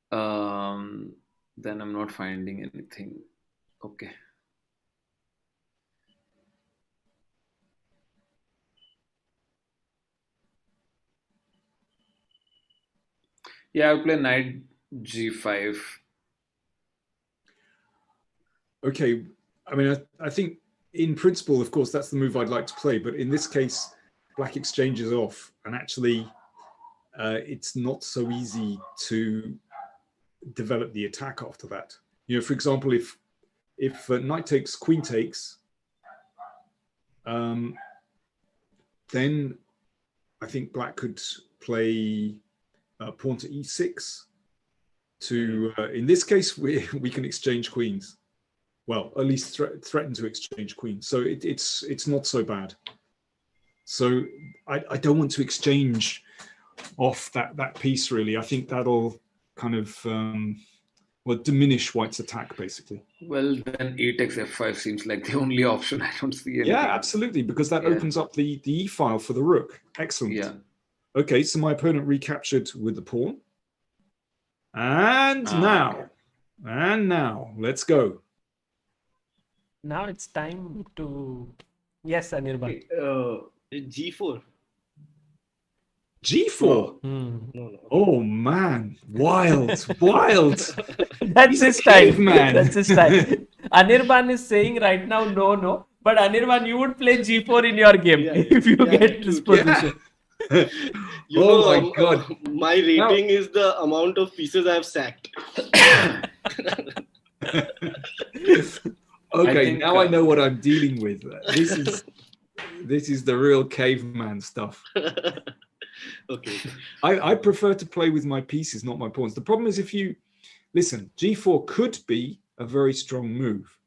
Then I'm not finding anything. Okay. Yeah, I'll play knight g5. Okay, I mean, I think in principle, of course, that's the move I'd like to play. But in this case, black exchanges off, and actually, it's not so easy to develop the attack after that. You know, for example, if knight takes, queen takes, then I think black could play pawn to e6 to, in this case, we can exchange queens. Well, at least threaten to exchange queens. So it's not so bad. So I don't want to exchange off that piece, really. I think that'll kind of diminish white's attack, basically. Well, then e takes f5 seems like the only option. I don't see anything. Yeah, absolutely, because that opens up the e file for the rook. Excellent. Yeah. Okay, so my opponent recaptured with the pawn. And now, let's go. Now it's time to... Yes, Anirban. G4. G4? No. Oh, man. Wild. That's his style. Man. That's his style. Anirban is saying right now, no. But Anirban, you would play G4 in your game if you get this position. My God. My rating is the amount of pieces I've sacked. Okay, now I know what I'm dealing with. This is the real caveman stuff. Okay. I prefer to play with my pieces, not my pawns. The problem is listen, G4 could be a very strong move,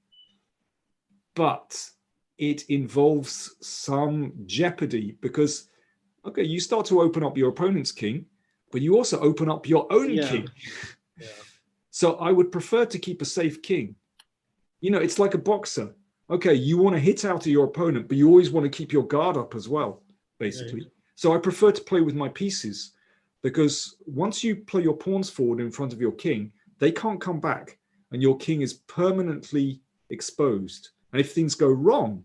but it involves some jeopardy because, okay, you start to open up your opponent's king, but you also open up your own king. Yeah. So I would prefer to keep a safe king. You know, it's like a boxer. Okay, you want to hit out at your opponent, but you always want to keep your guard up as well, basically. Right. So I prefer to play with my pieces. because once you play your pawns forward in front of your king, they can't come back, and your king is permanently exposed. And if things go wrong,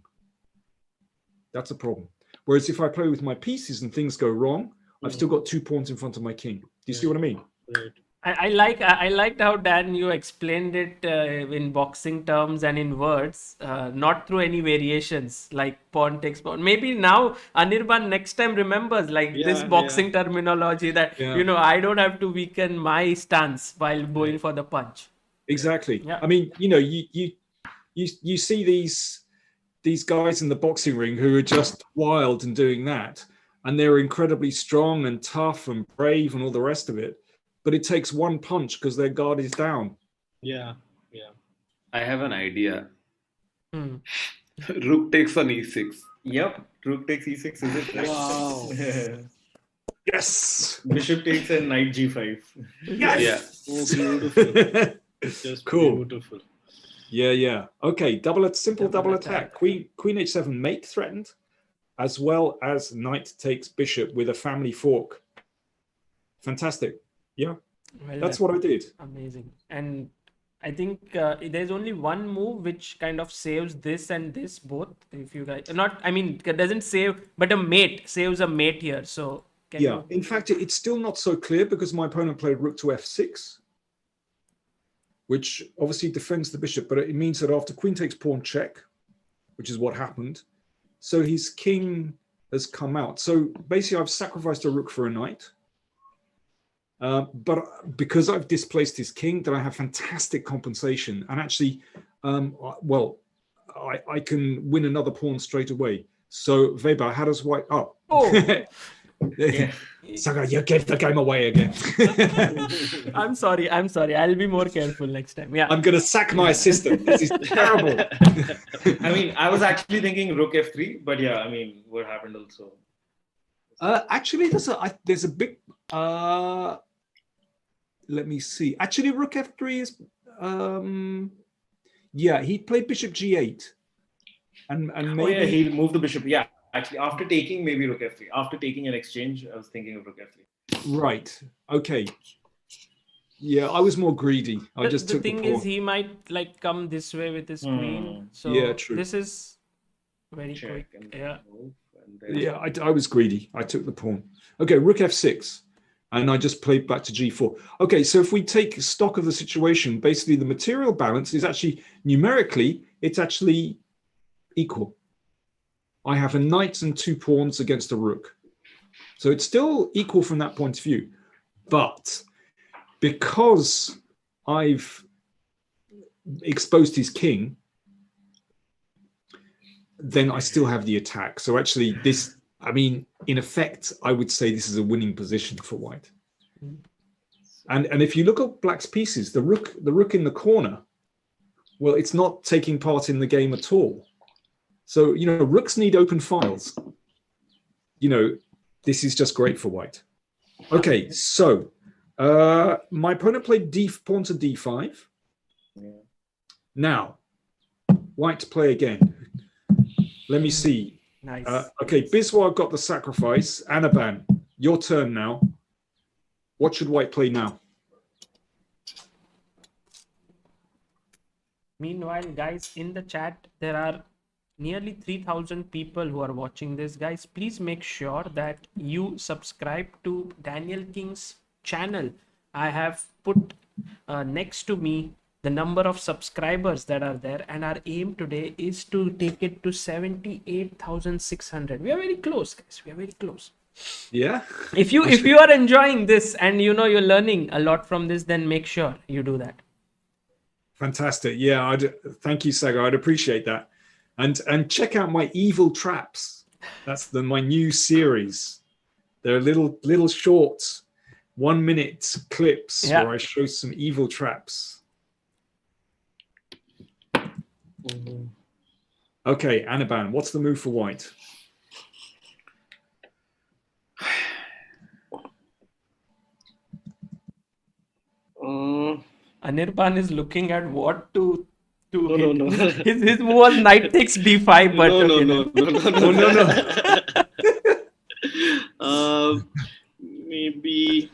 that's a problem. Whereas if I play with my pieces and things go wrong, I've still got 2 pawns in front of my king. Do you see what I mean? Right. I liked how, Dan, you explained it in boxing terms and in words, not through any variations like pawn takes pawn. Maybe now Anirban next time remembers this boxing terminology that I don't have to weaken my stance while going for the punch. Exactly. Yeah. I mean, you see these guys in the boxing ring who are just wild and doing that, and they're incredibly strong and tough and brave and all the rest of it. But it takes one punch because their guard is down. Yeah. I have an idea. Hmm. Rook takes on e6. Yep. Rook takes e6, is it? Right? Wow. Yes. Bishop takes and knight g5. Yes. Oh, beautiful. Just Cool. beautiful. Yeah. Okay, simple double attack. Queen h7 mate threatened, as well as knight takes bishop with a family fork. Fantastic. Yeah, Well that's done. what I did. Amazing. And I think there's only one move which kind of saves this and this both. If you guys it doesn't save, but a mate saves a mate here. So In fact, it's still not so clear because my opponent played rook to f6, which obviously defends the bishop, but it means that after queen takes pawn check, which is what happened, so his king has come out. So basically I've sacrificed a rook for a knight. But because I've displaced his king, then I have fantastic compensation. And actually, I can win another pawn straight away. So Vaibhav, how does white... Oh. Sagar, you gave the game away again. I'm sorry. I'll be more careful next time. Yeah. I'm going to sack my assistant. This is terrible. I mean, I was actually thinking rook f3, but what happened also? Actually, there's a big... let me see. Actually, rook f3 is... he played bishop g8. And maybe... he moved the bishop. Yeah, actually, after taking maybe rook f3. After taking an exchange, I was thinking of rook f3. Right. Okay. Yeah, I was more greedy. I just took the pawn. The thing is, he might come this way with his queen. So yeah, true. This is very Check quick. and then Yeah. move, and then... Yeah, I was greedy. I took the pawn. Okay, rook f6. And I just played back to g4. Okay, so if we take stock of the situation, basically the material balance is actually, numerically, it's actually equal. I have a knight and 2 pawns against a rook. So it's still equal from that point of view. But because I've exposed his king, then I still have the attack. So actually this... in effect, I would say this is a winning position for white. And if you look at black's pieces, the rook in the corner, well, it's not taking part in the game at all. So, rooks need open files. This is just great for white. Okay, so my opponent played pawn to d5. Now, white play again. Let me see. Nice. Okay, Biswa got the sacrifice. Anirban, your turn now. What should white play now? Meanwhile, guys, in the chat, there are nearly 3,000 people who are watching this. Guys, please make sure that you subscribe to Daniel King's channel. I have put next to me the number of subscribers that are there, and our aim today is to take it to 78,600. We are very close, guys. We are very close. Yeah. If you are enjoying this and you're learning a lot from this, then make sure you do that. Fantastic. Yeah, thank you, Sagar. I'd appreciate that. And check out my evil traps. That's my new series. They're little short 1-minute clips where I show some evil traps. Okay, Anirban, what's the move for white? Anirban is looking at what to No. His move was knight takes d5, but No. Maybe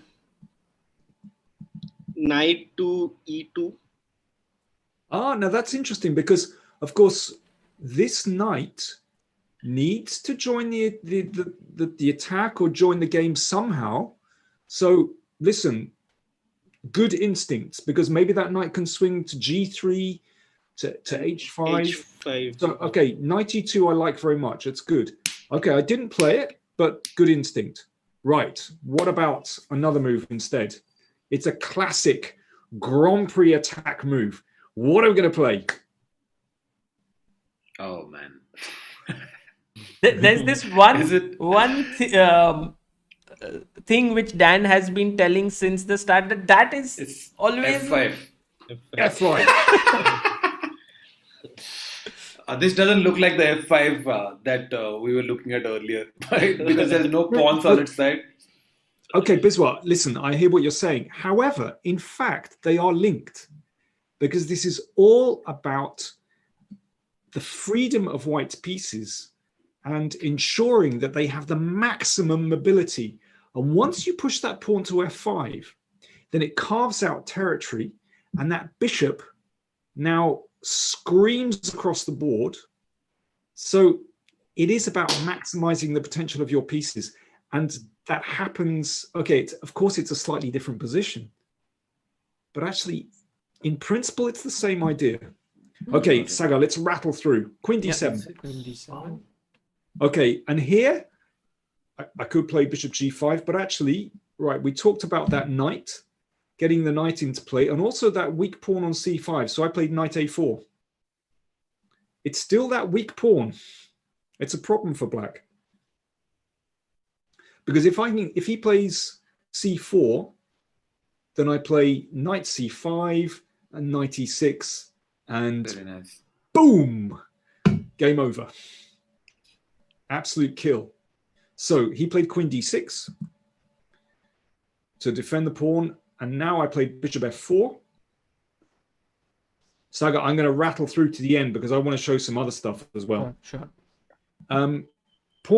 now that's interesting because, of course, this knight needs to join the attack or join the game somehow. So listen, good instincts, because maybe that knight can swing to g3, to h5. H5. So, okay, knight e2 I like very much. It's good. Okay, I didn't play it, but good instinct. Right, what about another move instead? It's a classic Grand Prix attack move. What are we going to play? Oh man. There's this thing which Dan has been telling since the start, that is It's always F5. F5. This doesn't look like the F5 that we were looking at earlier, right? Because there's no pawns on its side. Okay, Biswa, listen, I hear what you're saying. However, in fact, they are linked because this is all about the freedom of white pieces and ensuring that they have the maximum mobility. And once you push that pawn to F5, then it carves out territory, and that bishop now screams across the board. So it is about maximizing the potential of your pieces. And that happens, okay, of course, it's a slightly different position. But actually, in principle, it's the same idea. Okay, Sagar, let's rattle through. Queen d7. Queen d7. Okay, and here, I could play bishop g5, but actually, right, we talked about that knight, getting the knight into play, and also that weak pawn on c5. So I played knight a4. It's still that weak pawn. It's a problem for black. Because if he plays c4, then I play knight c5 and knight e6, and Very nice. boom, game over. Absolute kill. So he played queen d6 to defend the pawn, and now I played bishop f4. Saga, I'm going to rattle through to the end because I want to show some other stuff as well. Sure. Pawn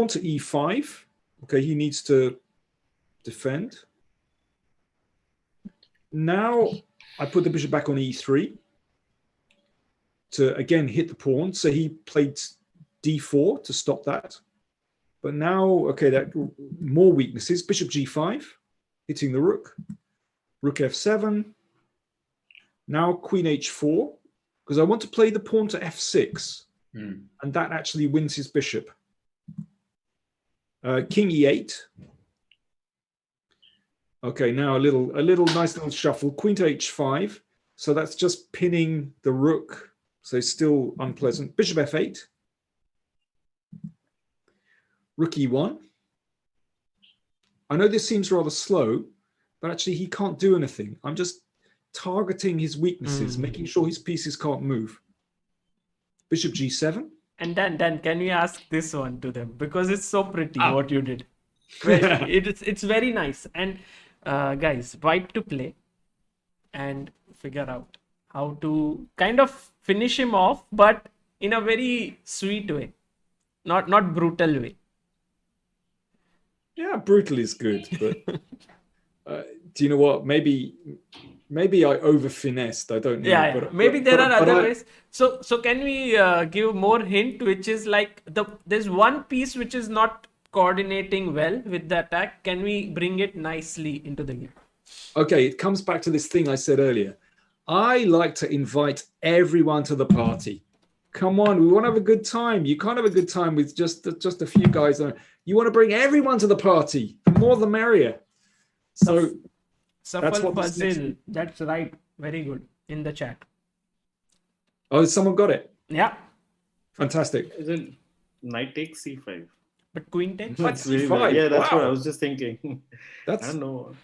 to e5. Okay, he needs to defend. Now I put the bishop back on e3 to again hit the pawn. So he played d4 to stop that. But now, okay, that more weaknesses. Bishop g5, hitting the rook. Rook f7. Now queen h4, because I want to play the pawn to f6. And that actually wins his bishop. King e8. Okay, now a nice little shuffle. Queen to h5. So that's just pinning the rook. So still unpleasant. Bishop f8. Rook e1. I know this seems rather slow, but actually he can't do anything. I'm just targeting his weaknesses, making sure his pieces can't move. Bishop g7. And Dan, can we ask this one to them? Because it's so pretty what you did. It's very nice. And guys, white to play and figure out how to kind of finish him off, but in a very sweet way, not brutal way. Yeah, brutal is good, but do you know what? Maybe I over finessed. I don't know. Yeah, but, maybe but, there but, are but other I, ways. So can we give more hint, which is like there's one piece which is not coordinating well with the attack. Can we bring it nicely into the game? Okay, it comes back to this thing I said earlier. I like to invite everyone to the party. Come on, we want to have a good time. You can't have a good time with just a few guys. You want to bring everyone to the party. The more the merrier. So that's Safal what this Fazil. That's right. Very good in the chat. Oh, someone got it. Yeah. Fantastic. Is it knight takes c5? But queen takes. That's really c5? nice. Yeah, that's what Wow. I was just thinking. I don't know.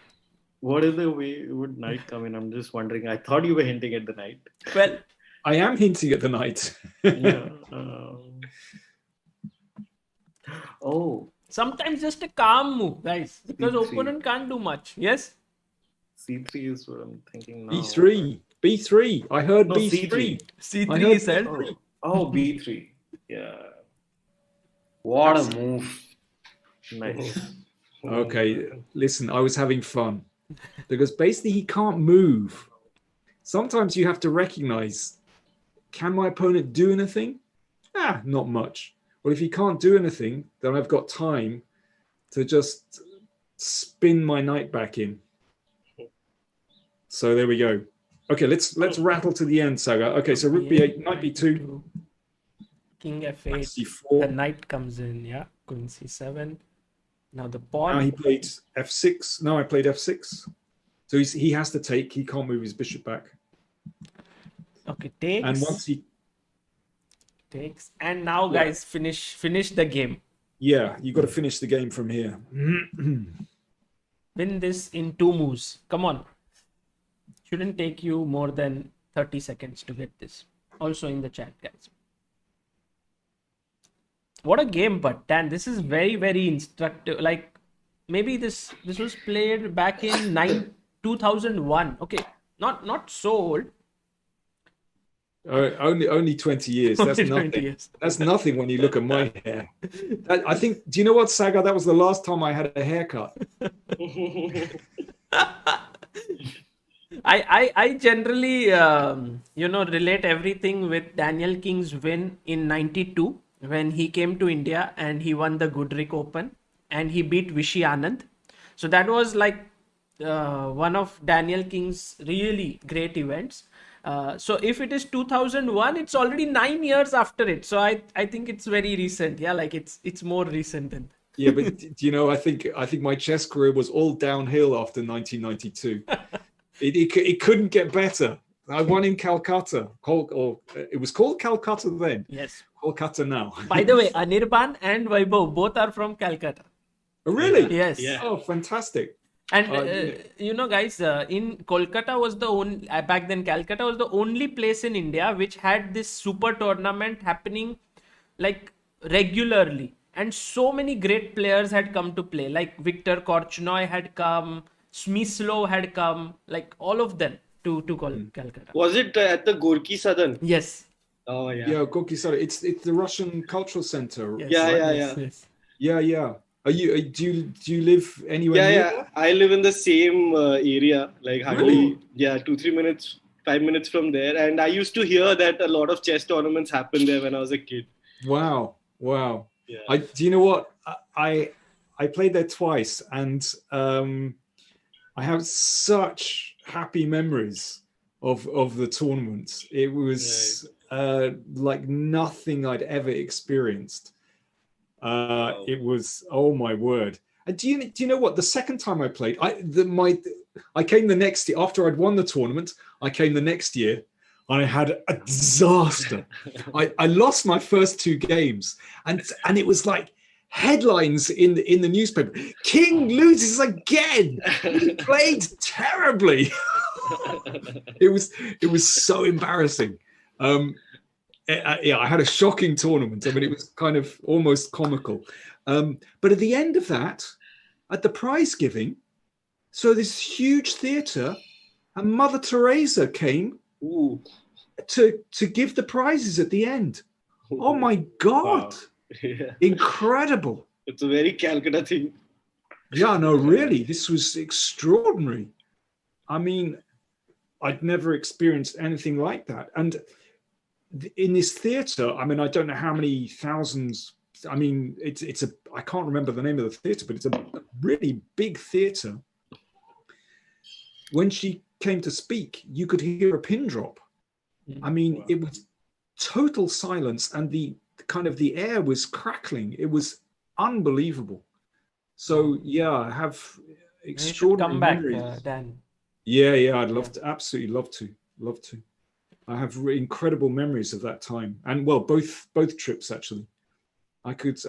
What is the way would knight come in? I'm just wondering. I thought you were hinting at the knight. Well, I am hinting at the knight. Yeah. Oh, sometimes just a calm move, guys, because C3. opponent can't do much. Yes. c3 is what I'm thinking now. B3. I heard No, B3. C3. I C3 heard is said. Oh, b3. Yeah. What a move. Nice. Okay, listen, I was having fun because basically he can't move. Sometimes you have to recognize can my opponent do anything? Not much. Well, if he can't do anything, then I've got time to just spin my knight back in. So there we go. Okay, let's rattle to the end, Sagar. Okay, so rook b8, knight b2, king f8. c4. The knight comes in. Yeah, queen c7. Now the pawn. Now he played f6. Now I played f6. So he has to take. He can't move his bishop back. Okay, takes. And once he takes, and now guys, finish the game. Yeah, you got to finish the game from here. Win this in 2 moves. Come on. Shouldn't take you more than 30 seconds to get this. Also in the chat, guys. What a game, but Dan, this is very, very instructive. Like, maybe this was played back in 2001. Okay, not so old. Only 20 years. That's Only nothing. 20 years. That's nothing when you look at my hair. I think. Do you know what, Sagar? That was the last time I had a haircut. I generally relate everything with Daniel King's win in '92 when he came to India and he won the Goodrick Open and he beat Vishy Anand. So that was like one of Daniel King's really great events. So if it is 2001, it's already 9 years after it. So I think it's very recent. Yeah, like it's more recent than. Yeah, but I think my chess career was all downhill after 1992. It couldn't get better. I won in Calcutta. It was called Calcutta then. Yes. Kolkata now. By the way, Anirban and Vaibhav both are from Calcutta. Oh, really? Yes. Yeah. Oh, fantastic. And guys, in Kolkata was the only back then. Calcutta was the only place in India which had this super tournament happening like regularly, and so many great players had come to play. Like Victor Korchnoi had come, Smyslov had come, like all of them to Calcutta. Was it at the Gorky Sadan? Yes. Oh yeah. Yeah, Gorky Sadan. It's the Russian Cultural Center. Yes. Yeah. Yeah, yeah. Do you live anywhere near Yeah. there? I live in the same area, like hardly, Really? 2-3 minutes, 5 minutes from there. And I used to hear that a lot of chess tournaments happened there when I was a kid. Wow. Yeah. Do you know what? I played there twice, and I have such happy memories of the tournament. It was like nothing I'd ever experienced. Wow. It was, oh my word. And do you know what? The second time I played, I came the next year after I'd won the tournament. I came the next year and I had a disaster. I lost my first 2 games, and it was like headlines in the newspaper. King loses again. He played terribly. It was so embarrassing. I had a shocking tournament. I mean, it was kind of almost comical. But at the end of that, at the prize giving, so this huge theatre, and Mother Teresa came Ooh. to give the prizes at the end. Oh my God. Wow. Yeah. Incredible. It's a very Calcutta thing. Yeah, no, really, this was extraordinary. I mean, I'd never experienced anything like that. And in this theatre, I mean, I don't know how many thousands. I mean, it's a. I can't remember the name of the theatre, but it's a really big theatre. When she came to speak, you could hear a pin drop. I mean, it was total silence, and the air was crackling. It was unbelievable. So yeah, I have extraordinary Come back, memories. Dan. Yeah, I'd love to. Absolutely love to. I have incredible memories of that time, and well, both trips actually. I could.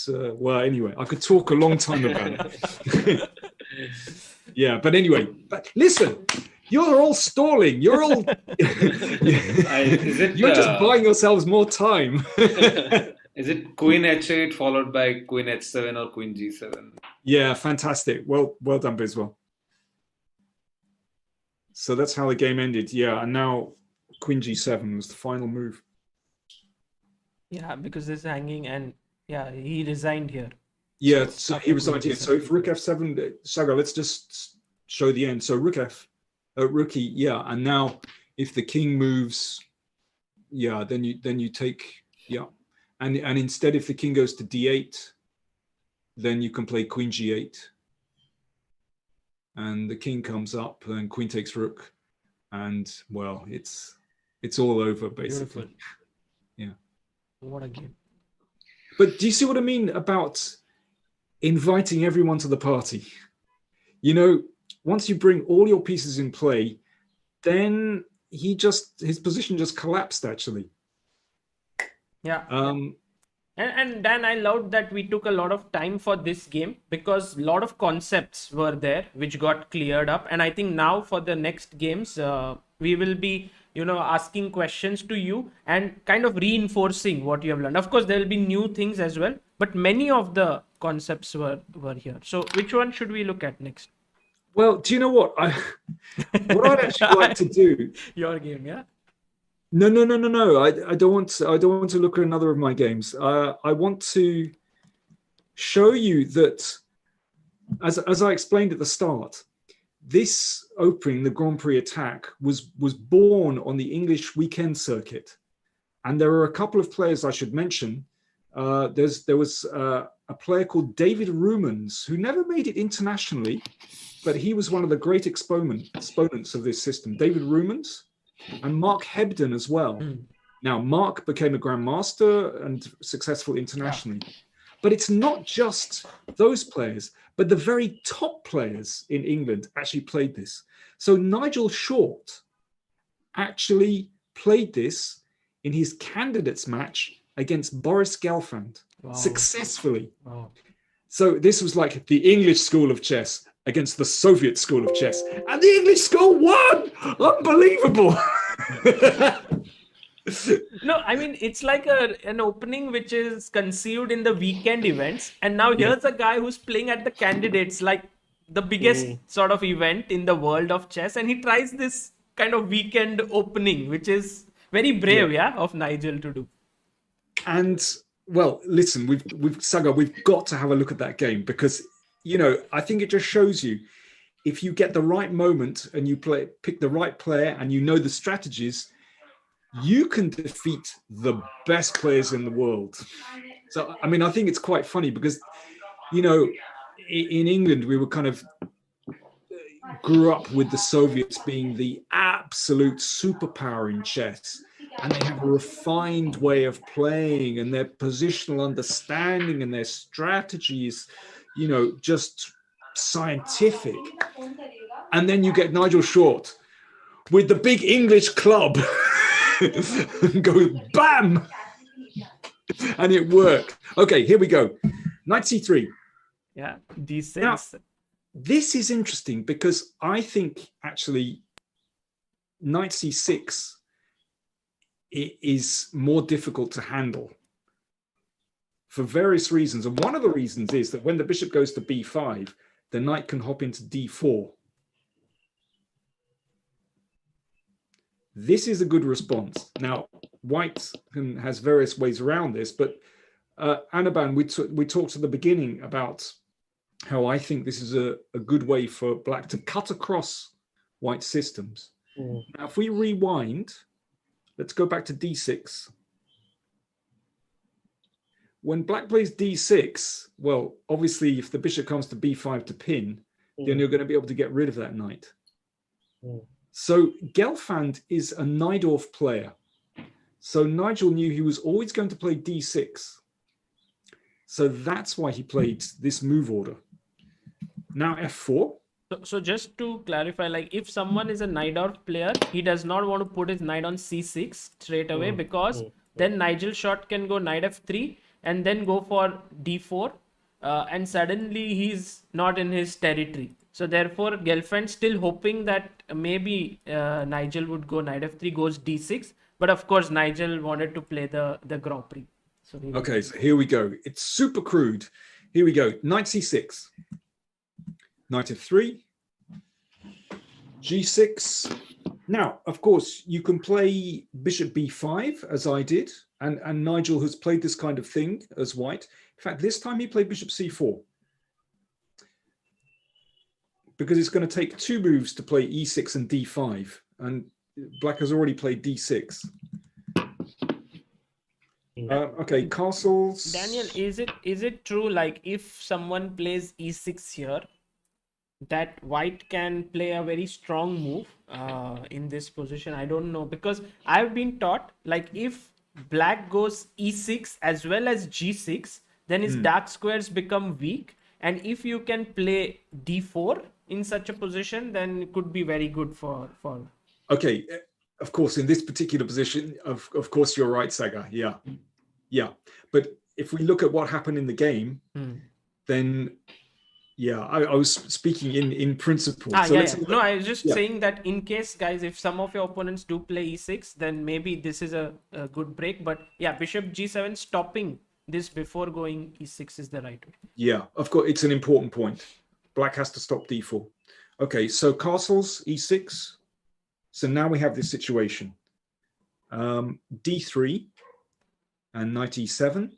Well, anyway, I could talk a long time about it. Yeah, but anyway, but listen, you're all stalling. You're all. You're just buying yourselves more time. Is it Queen H8 followed by Queen H7 or Queen G7? Yeah, fantastic. Well done, Biswa. So that's how the game ended. Yeah, and now Queen G7 was the final move. Yeah, because this hanging, and yeah, he resigned here. Yeah, so he resigned here. So if Rook F7, Sagar, let's just show the end. So Rook E, yeah, and now if the king moves yeah, then you take, yeah. And instead, if the king goes to d8, then you can play queen g8. And the king comes up, and queen takes rook. And, well, it's all over, basically. Beautiful. Yeah. What a game. But do you see what I mean about inviting everyone to the party? You know, once you bring all your pieces in play, then his position just collapsed, actually. Yeah. And Dan, I loved that we took a lot of time for this game because a lot of concepts were there which got cleared up. And I think now for the next games, we will be, asking questions to you and kind of reinforcing what you have learned. Of course, there will be new things as well, but many of the concepts were here. So which one should we look at next? Well, do you know what? What I'd actually like to do. Your game, yeah? No. I don't want to look at another of my games. I want to show you that, as I explained at the start, this opening, the Grand Prix Attack, was born on the English weekend circuit, and there are a couple of players I should mention. There was a player called David Rumans who never made it internationally, but he was one of the great exponents of this system. David Rumans. And Mark Hebden as well. Now, Mark became a grandmaster and successful internationally. Yeah. But it's not just those players, but the very top players in England actually played this. So Nigel Short actually played this in his candidates match against Boris Gelfand successfully. Wow. So this was like the English school of chess against the Soviet school of chess. And the English school won! Unbelievable! No, I mean, it's like an opening which is conceived in the weekend events. And now here's a guy who's playing at the candidates, like the biggest sort of event in the world of chess. And he tries this kind of weekend opening, which is very brave, of Nigel to do. And, well, listen, Sagar, we've got to have a look at that game because, I think it just shows you, if you get the right moment and you pick the right player and you know the strategies, you can defeat the best players in the world. So, I mean, I think it's quite funny because, in England, we were kind of grew up with the Soviets being the absolute superpower in chess. And they have a refined way of playing, and their positional understanding and their strategies, just scientific. And then you get Nigel Short with the big English club and go bam, and it worked. Okay, here we go. Knight c3. Yeah, d6. Now, this is interesting because I think actually Knight c6 is more difficult to handle for various reasons. And one of the reasons is that when the bishop goes to b5, the knight can hop into d4. This is a good response. Now, white has various ways around this, but Anirban, we talked at the beginning about how I think this is a good way for black to cut across white systems. Now, if we rewind, let's go back to d6. When black plays d6, well, obviously, if the bishop comes to b5 to pin, then you're going to be able to get rid of that knight. So Gelfand is a Najdorf player. So Nigel knew he was always going to play d6. So that's why he played this move order. Now f4. So just to clarify, like if someone is a Najdorf player, he does not want to put his knight on c6 straight away because then Nigel Short can go knight f3 and then go for d4 and suddenly he's not in his territory. So therefore Gelfand still hoping that maybe Nigel would go knight f3, goes d6. But of course Nigel wanted to play the Grand Prix. So here we go. It's super crude. Here we go. Knight c6. Knight f3, g6. Now, of course, you can play bishop b5, as I did, and Nigel has played this kind of thing as white. In fact, this time he played bishop c4, because it's going to take two moves to play e6 and d5, and black has already played d6. Okay, castles. Daniel, is it true, like if someone plays e6 here, that white can play a very strong move in this position? I don't know, because I've been taught like if black goes e6 as well as g6, then his dark squares become weak, and if you can play d4 in such a position, then it could be very good for Okay, of course, in this particular position, of course, you're right, Sagar. Yeah. But if we look at what happened in the game, then yeah, I was speaking in principle. No, I was just saying that in case, guys, if some of your opponents do play e6, then maybe this is a good break. But yeah, bishop g7 stopping this before going e6 is the right way. Yeah, of course, it's an important point. Black has to stop d4. Okay, so castles, e6. So now we have this situation. d3 and knight e7.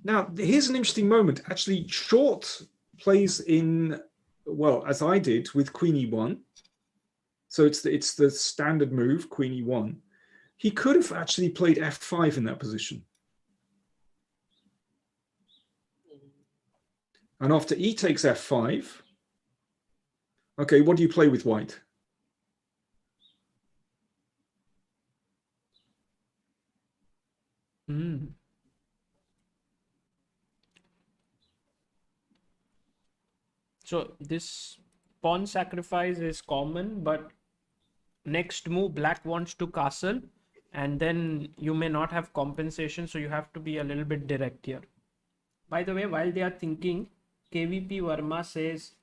Now, here's an interesting moment. Actually, Short plays in, well, as I did, with queen e1. So it's the standard move, queen e1. He could have actually played f5 in that position. And after e takes f5, okay, what do you play with white? So this pawn sacrifice is common, but next move black wants to castle, and then you may not have compensation, so you have to be a little bit direct here. By the way, while they are thinking, KVP Verma says,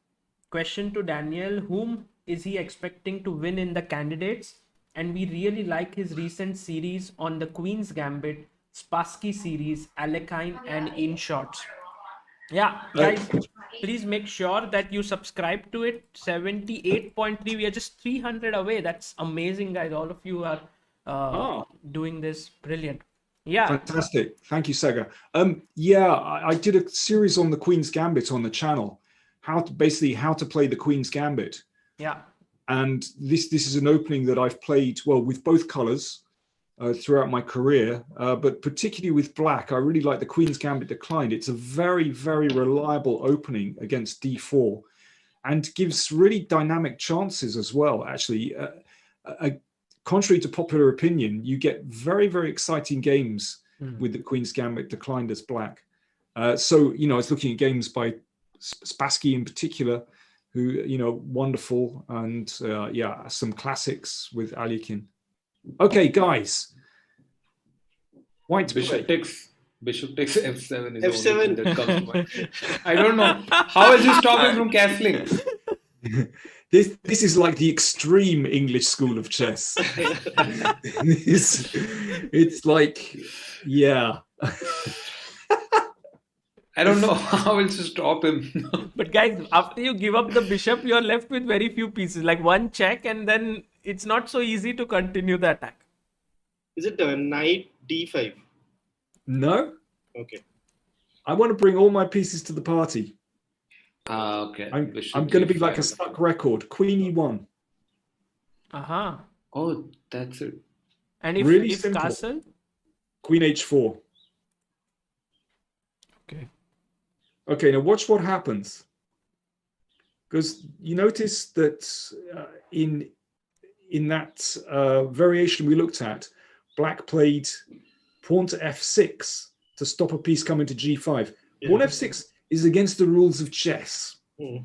question to Daniel, whom is he expecting to win in the candidates? And we really like his recent series on the Queen's Gambit, Spassky series, Alekhine, and In Shots. Yeah, guys, please make sure that you subscribe to it. 78.3, we are just 300 away. That's amazing, guys. All of you are doing this. Brilliant. Yeah. Fantastic. Thank you, Sagar. Yeah, I did a series on the Queen's Gambit on the channel, how to play the Queen's Gambit. Yeah. And this is an opening that I've played, well, with both colors throughout my career, but particularly with black. I really like the Queen's Gambit declined. It's a very, very reliable opening against d4 and gives really dynamic chances as well. Actually, contrary to popular opinion, you get very, very exciting games with the Queen's Gambit declined as black. So, I was looking at games by Spassky in particular, who, wonderful, and some classics with Alekhine. Okay, guys. White Bishop takes f7 is F7. the only thing that comes to mind. I don't know. How is he stopping from castling? This is like the extreme English school of chess. It's like, yeah. I don't know how else to stop him. But guys, after you give up the bishop, you're left with very few pieces, like one check, and then it's not so easy to continue the attack. Is it knight d5? No. Okay. I want to bring all my pieces to the party. Okay. I'm going to be like a stuck record. Queen e1. Oh, that's it. And if, Really if simple. castle? Queen h4. Okay. Okay, now watch what happens. Because you notice that in that variation we looked at, black played pawn to f6 to stop a piece coming to g5. Pawn f6 is against the rules of chess. And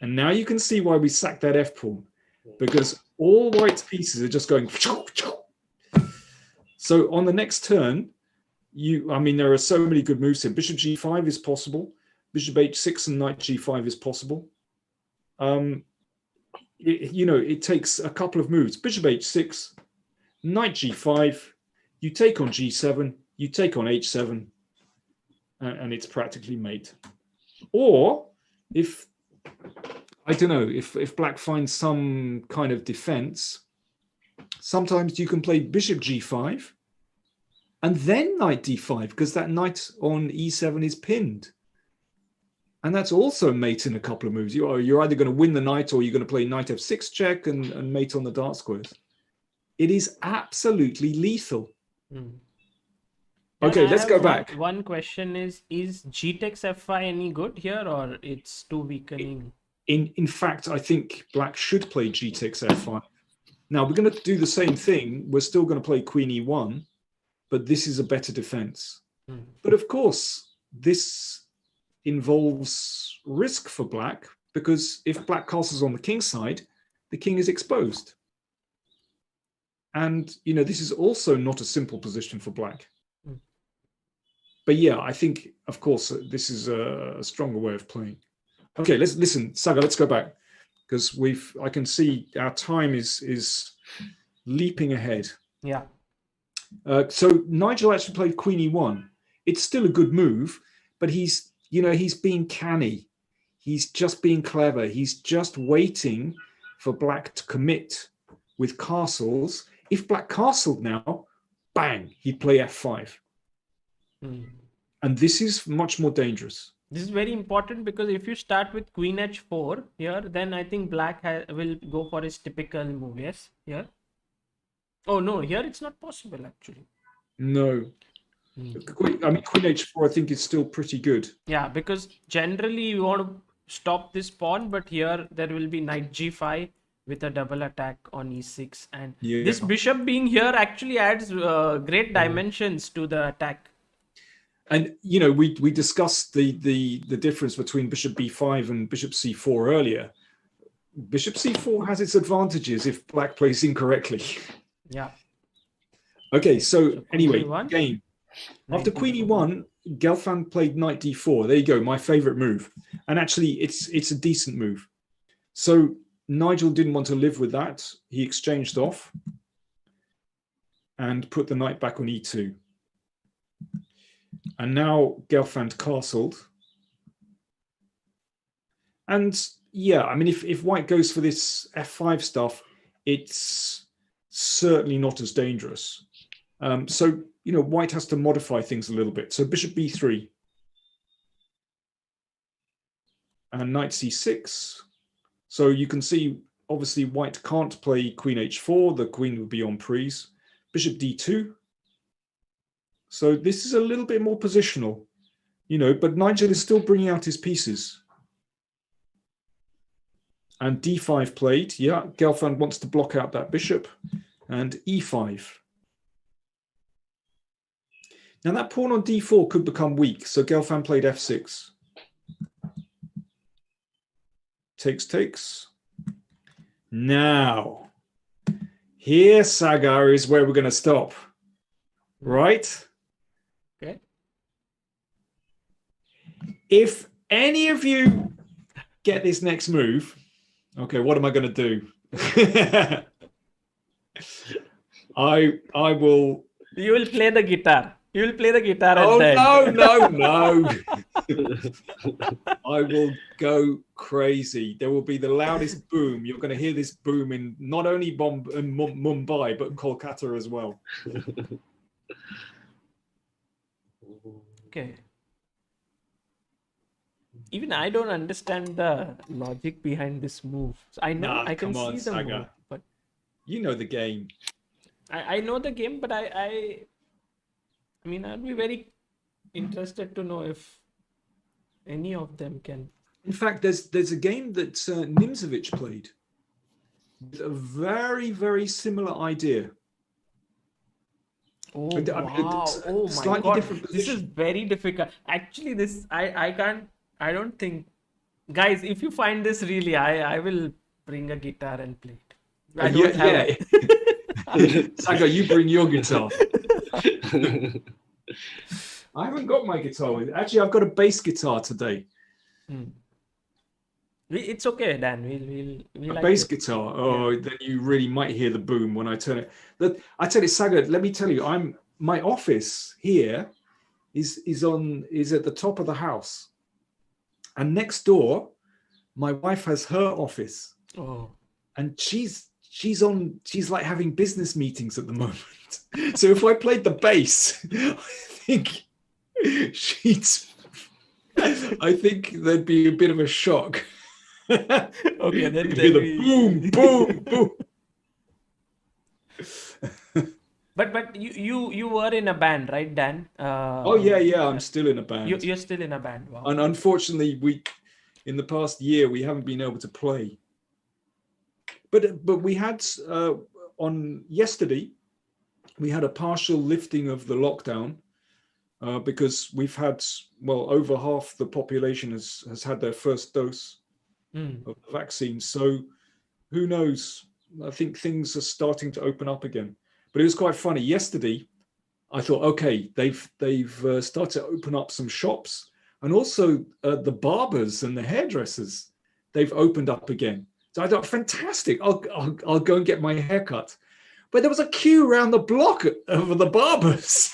now you can see why we sacked that f-pawn. Because all white's pieces are just going... So on the next turn, there are so many good moves here. Bishop g5 is possible. Bishop h6 and knight g5 is possible. It takes a couple of moves. Bishop h6, knight g5, you take on g7, you take on h7, and it's practically mate. Or if black finds some kind of defense, sometimes you can play bishop g5 and then knight d5, because that knight on e7 is pinned. And that's also mate in a couple of moves. You're either going to win the knight or you're going to play knight f6 check and mate on the dark squares. It is absolutely lethal. Hmm. Okay, And I let's go have back. One question is G-Tex F5 any good here, or it's too weakening? In fact, I think black should play G-Tex F5. Now, we're going to do the same thing. We're still going to play Queen E1, but this is a better defense. But of course, this involves risk for black, because if black castles on the king side, the king is exposed. And, you know, this is also not a simple position for black. But yeah, I think, of course, this is a stronger way of playing. Okay, let's listen, Sagar, let's go back, because I can see our time is leaping ahead. Yeah. So Nigel actually played Queen E1. It's still a good move, but he's being canny. He's just being clever. He's just waiting for black to commit with castles. If black castled now, bang, he'd play F5. And this is much more dangerous. This is very important, because if you start with Queen H4 here, then I think black will go for his typical move. Yes, here. Oh no, here it's not possible actually. No. I mean, Queen H4 I think is still pretty good. Yeah, because generally you want to stop this pawn, but here there will be Knight G5 with a double attack on E6, and this bishop being here actually adds great dimensions to the attack. And you know, we discussed the difference between Bishop B5 and Bishop C4 earlier. Bishop C4 has its advantages if black plays incorrectly. Yeah. Okay, so anyway, E1. game. After Queen E1, Gelfand played Knight D4. There you go, my favorite move. And actually, it's a decent move. So Nigel didn't want to live with that. He exchanged off and put the knight back on E2. And now Gelfand castled. And yeah, I mean, if white goes for this F5 stuff, it's certainly not as dangerous. So, you know, white has to modify things a little bit. So Bishop B3. And Knight C6. So you can see, obviously, white can't play Queen H4. The queen would be on prise. Bishop D2. So this is a little bit more positional, you know, but Nigel is still bringing out his pieces. And D5 played. Yeah, Gelfand wants to block out that bishop. And E5. Now that pawn on D4 could become weak. So Gelfand played F6. Takes. Now, here, Sagar, is where we're going to stop. Right? Okay. If any of you get this next move, okay, what am I going to do? I will. You will play the guitar. You will play the guitar at Oh, the end. no. I will go crazy. There will be the loudest boom. You're going to hear this boom in not only Mumbai, but Kolkata as well. Okay. Even I don't understand the logic behind this move. So I know I can see the Sagar. move, but You know the game. I know the game, but I mean, I'd be very interested to know if any of them can. In fact, there's a game that Nimzo played. A very, very similar idea. Oh But, wow! Oh my slightly god! different This is position. very difficult. Actually, this I can't. I don't think, guys. If you find this really, I will bring a guitar and play it. I don't have it. Sagar, you bring your guitar. I haven't got my guitar with. Actually, I've got a bass guitar today. It's okay, Dan. We'll A like bass it. guitar. Oh, then you really might hear the boom when I turn it. I tell you, Sagar, let me tell you, my office here is at the top of the house, and next door, my wife has her office, Oh. and she's like having business meetings at the moment. So if I played the bass, I think there'd be a bit of a shock. Okay, then You'd hear the boom, boom, boom. But you were in a band, right, Dan? Oh yeah, I'm still in a band. You're still in a band. Wow. And unfortunately, in the past year, we haven't been able to play. But we had on yesterday, we had a partial lifting of the lockdown because we've had over half the population has had their first dose of the vaccine. So who knows? I think things are starting to open up again. But it was quite funny. Yesterday, I thought, okay, they've started to open up some shops, and also the barbers and the hairdressers, they've opened up again. So I thought, fantastic! I'll go and get my haircut. But there was a queue around the block of the barbers.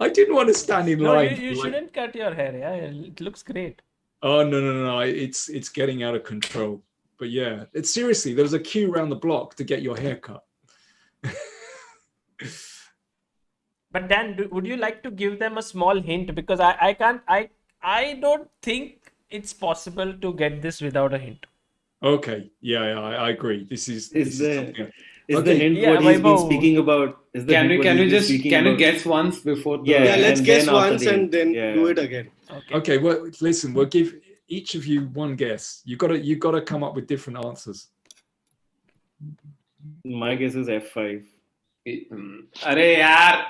I didn't want to stand in line. You shouldn't cut your hair. Yeah, it looks great. Oh no! It's getting out of control. But yeah, seriously, there was a queue around the block to get your haircut. But Dan, would you like to give them a small hint? Because I don't think it's possible to get this without a hint. Okay, yeah, I agree. This is something. Is the hint what he's been speaking about? Can you guess once before? Let's guess once and then do it again. Okay. Well, listen, we'll give each of you one guess. You got to come up with different answers. My guess is F5. Arey yaar.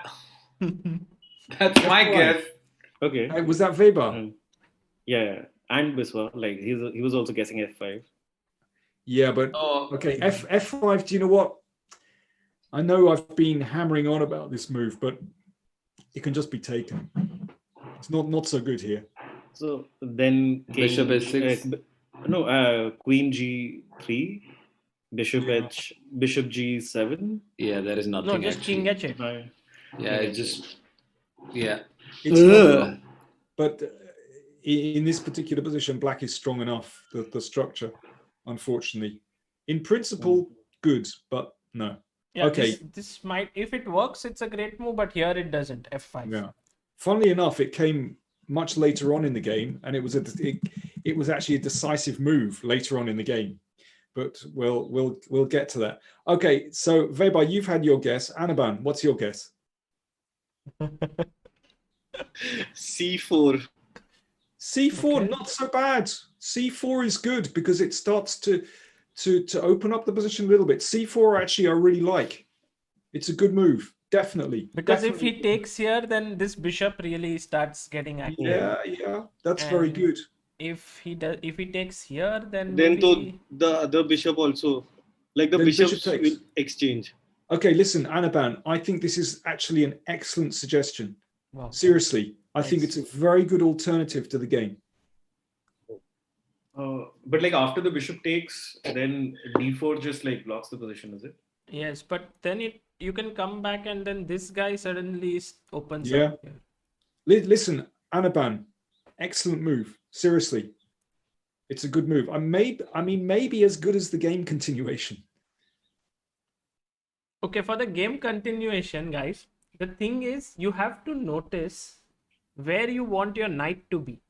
That's my guess. Okay. Was that Vaibhav? Yeah, and Biswa. Like he was also guessing F5. Yeah, but okay. F5. Do you know what? I know I've been hammering on about this move, but it can just be taken. It's not so good here. So then Bishop H6. Queen G3, Bishop H, Bishop G7. Yeah, there is nothing. No, just King H8. Yeah, it just But in this particular position, black is strong enough. The structure, unfortunately, in principle, good, but no. Yeah, okay. This might, if it works, it's a great move, but here it doesn't. F5. Yeah. Funnily enough, it came much later on in the game, and it was actually a decisive move later on in the game. But we'll get to that. Okay, so Vaibhav, you've had your guess. Anirban, what's your guess? C4. C4, okay. Not so bad. C4 is good because it starts to open up the position a little bit. C4 actually I really like. It's a good move, definitely. Because if he takes here, then this bishop really starts getting active. Yeah, that's very good. If he takes here, then the other bishop also, like the bishops will exchange. Okay, listen, Anirban, I think this is actually an excellent suggestion. Wow. Seriously, I think it's a very good alternative to the game. But like after the bishop takes, then d4 just like blocks the position, is it? Yes, but then you can come back and then this guy suddenly opens up. Here. Listen, Anirban, excellent move. Seriously, it's a good move. Maybe as good as the game continuation. Okay, for the game continuation, guys, the thing is you have to notice where you want your knight to be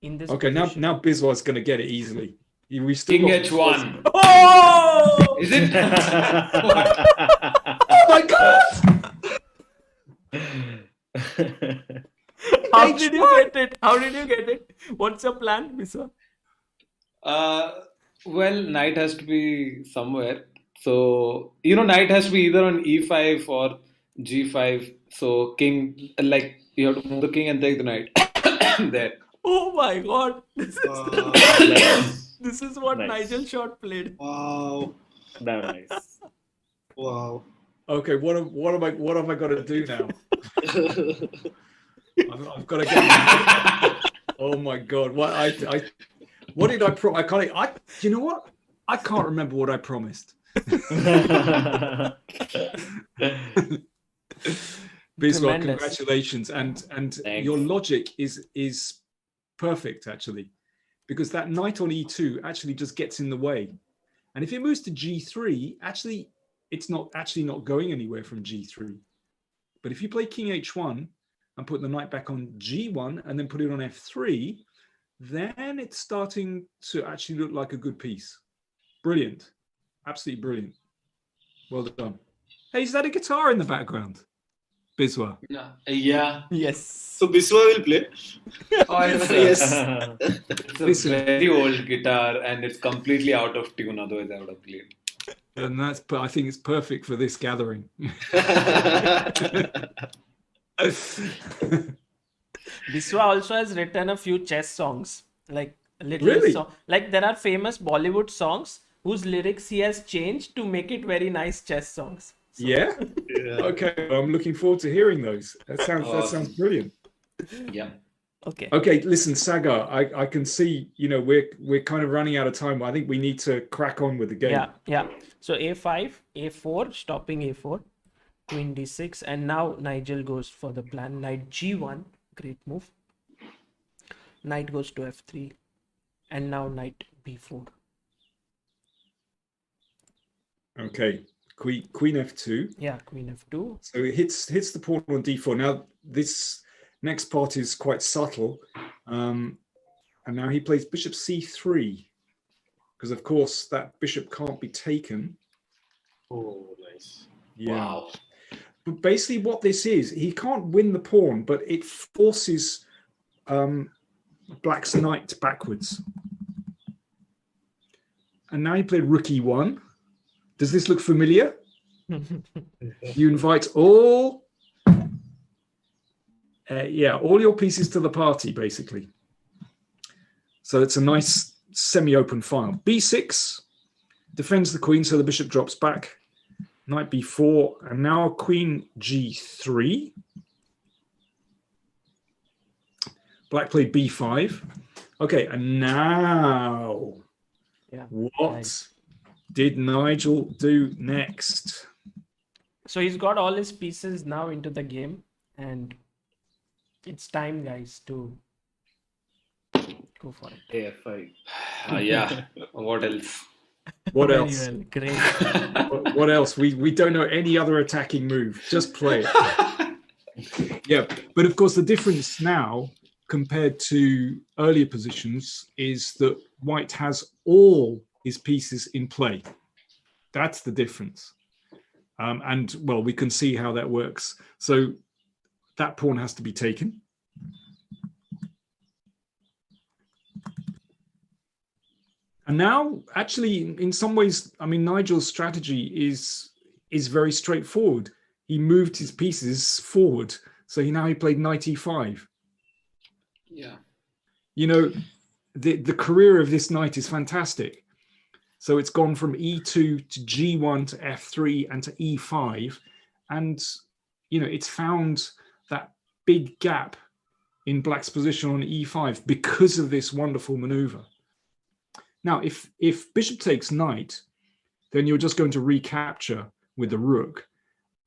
in this position. now Biswa's going to get it easily. We still King H1. Oh! Is it? Oh my god! How did you get it? What's your plan, Biswa? Well, knight has to be somewhere. So, knight has to be either on E5 or G5. So, king, like, you have to move the king and take the knight. There. Oh my god. This is what Nigel shot played. Wow. That's nice. Wow. Okay, what have I got to do now? I've got to get. Oh my god! What did I promise? You know what? I can't remember what I promised. Biswa, congratulations, and your logic is perfect actually, because that knight on E2 actually just gets in the way, and if it moves to G3, actually it's not going anywhere from G3. But if you play King H1 and put the knight back on G1 and then put it on F3, then it's starting to actually look like a good piece. Brilliant. Absolutely brilliant. Well done. Hey, is that a guitar in the background? Biswa. Yeah. Yes. So Biswa will play. Oh, it's, Yes. it's a Listen. very old guitar and it's completely out of tune. Otherwise, I would have played. And I think it's perfect for this gathering. Biswa also has written a few chess songs, like little Really? song. Like there are famous Bollywood songs whose lyrics he has changed to make it very nice chess songs. So, Yeah. Okay. Well, I'm looking forward to hearing those. That Awesome. sounds brilliant. Yeah. okay. Okay. Listen, Sagar. I can see. We're kind of running out of time. I think we need to crack on with the game. Yeah. So A5, A4, stopping A4, Queen D6, and now Nigel goes for the plan. Knight G1, great move. Knight goes to F3, and now Knight B4. Okay. Queen F2. Yeah, Queen F2. So it hits the pawn on D4. Now this next part is quite subtle, and now he plays Bishop C3, because of course that bishop can't be taken. Oh, nice. Yeah. Wow. But basically, what this is, he can't win the pawn, but it forces Black's knight backwards. And now he played Rook E1. Does this look familiar? You invite all your pieces to the party, basically. So it's a nice semi-open file. B6 defends the queen, so the bishop drops back. Knight B4, and now Queen G3. Black played B5. Okay, and now what nice. did Nigel do next? So he's got all his pieces now into the game, and it's time, guys, to go for it. AF5. Yeah. What else? What Very else? well, great. What else? We don't know any other attacking move. Just play it. Yeah, but of course the difference now compared to earlier positions is that White has all his pieces in play. That's the difference. And well, we can see how that works. So that pawn has to be taken. And now, actually, in some ways, I mean, Nigel's strategy is very straightforward. He moved his pieces forward, so he played Knight E5. Yeah. You know, the career of this knight is fantastic. So it's gone from E2 to G1 to F3 and to E5, and you know, it's found that big gap in Black's position on E5 because of this wonderful maneuver. Now, if bishop takes knight, then you're just going to recapture with the rook.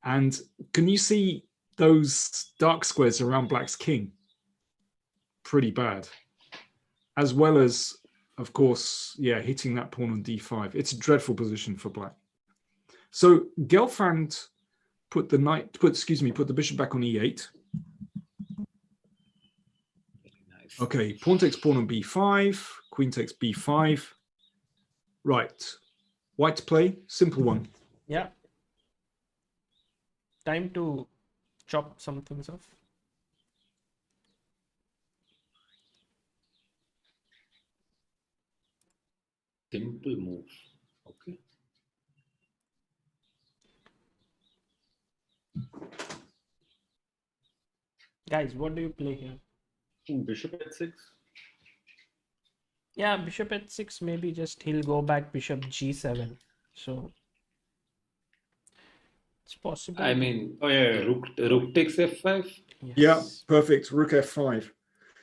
And can you see those dark squares around Black's king? Pretty bad. As well as, of course, hitting that pawn on D5. It's a dreadful position for Black. So Gelfand put the bishop back on E8. Nice. Okay, pawn takes pawn on B5, queen takes B5. Right, White to play, simple one. Yeah. Time to chop some things off. Simple move. Okay. Guys, what do you play here? Bishop H6. Yeah, bishop H6, maybe just he'll go back bishop G7. So it's possible. I mean, Oh yeah. rook takes F5. Yes. Yeah, perfect. Rook F5.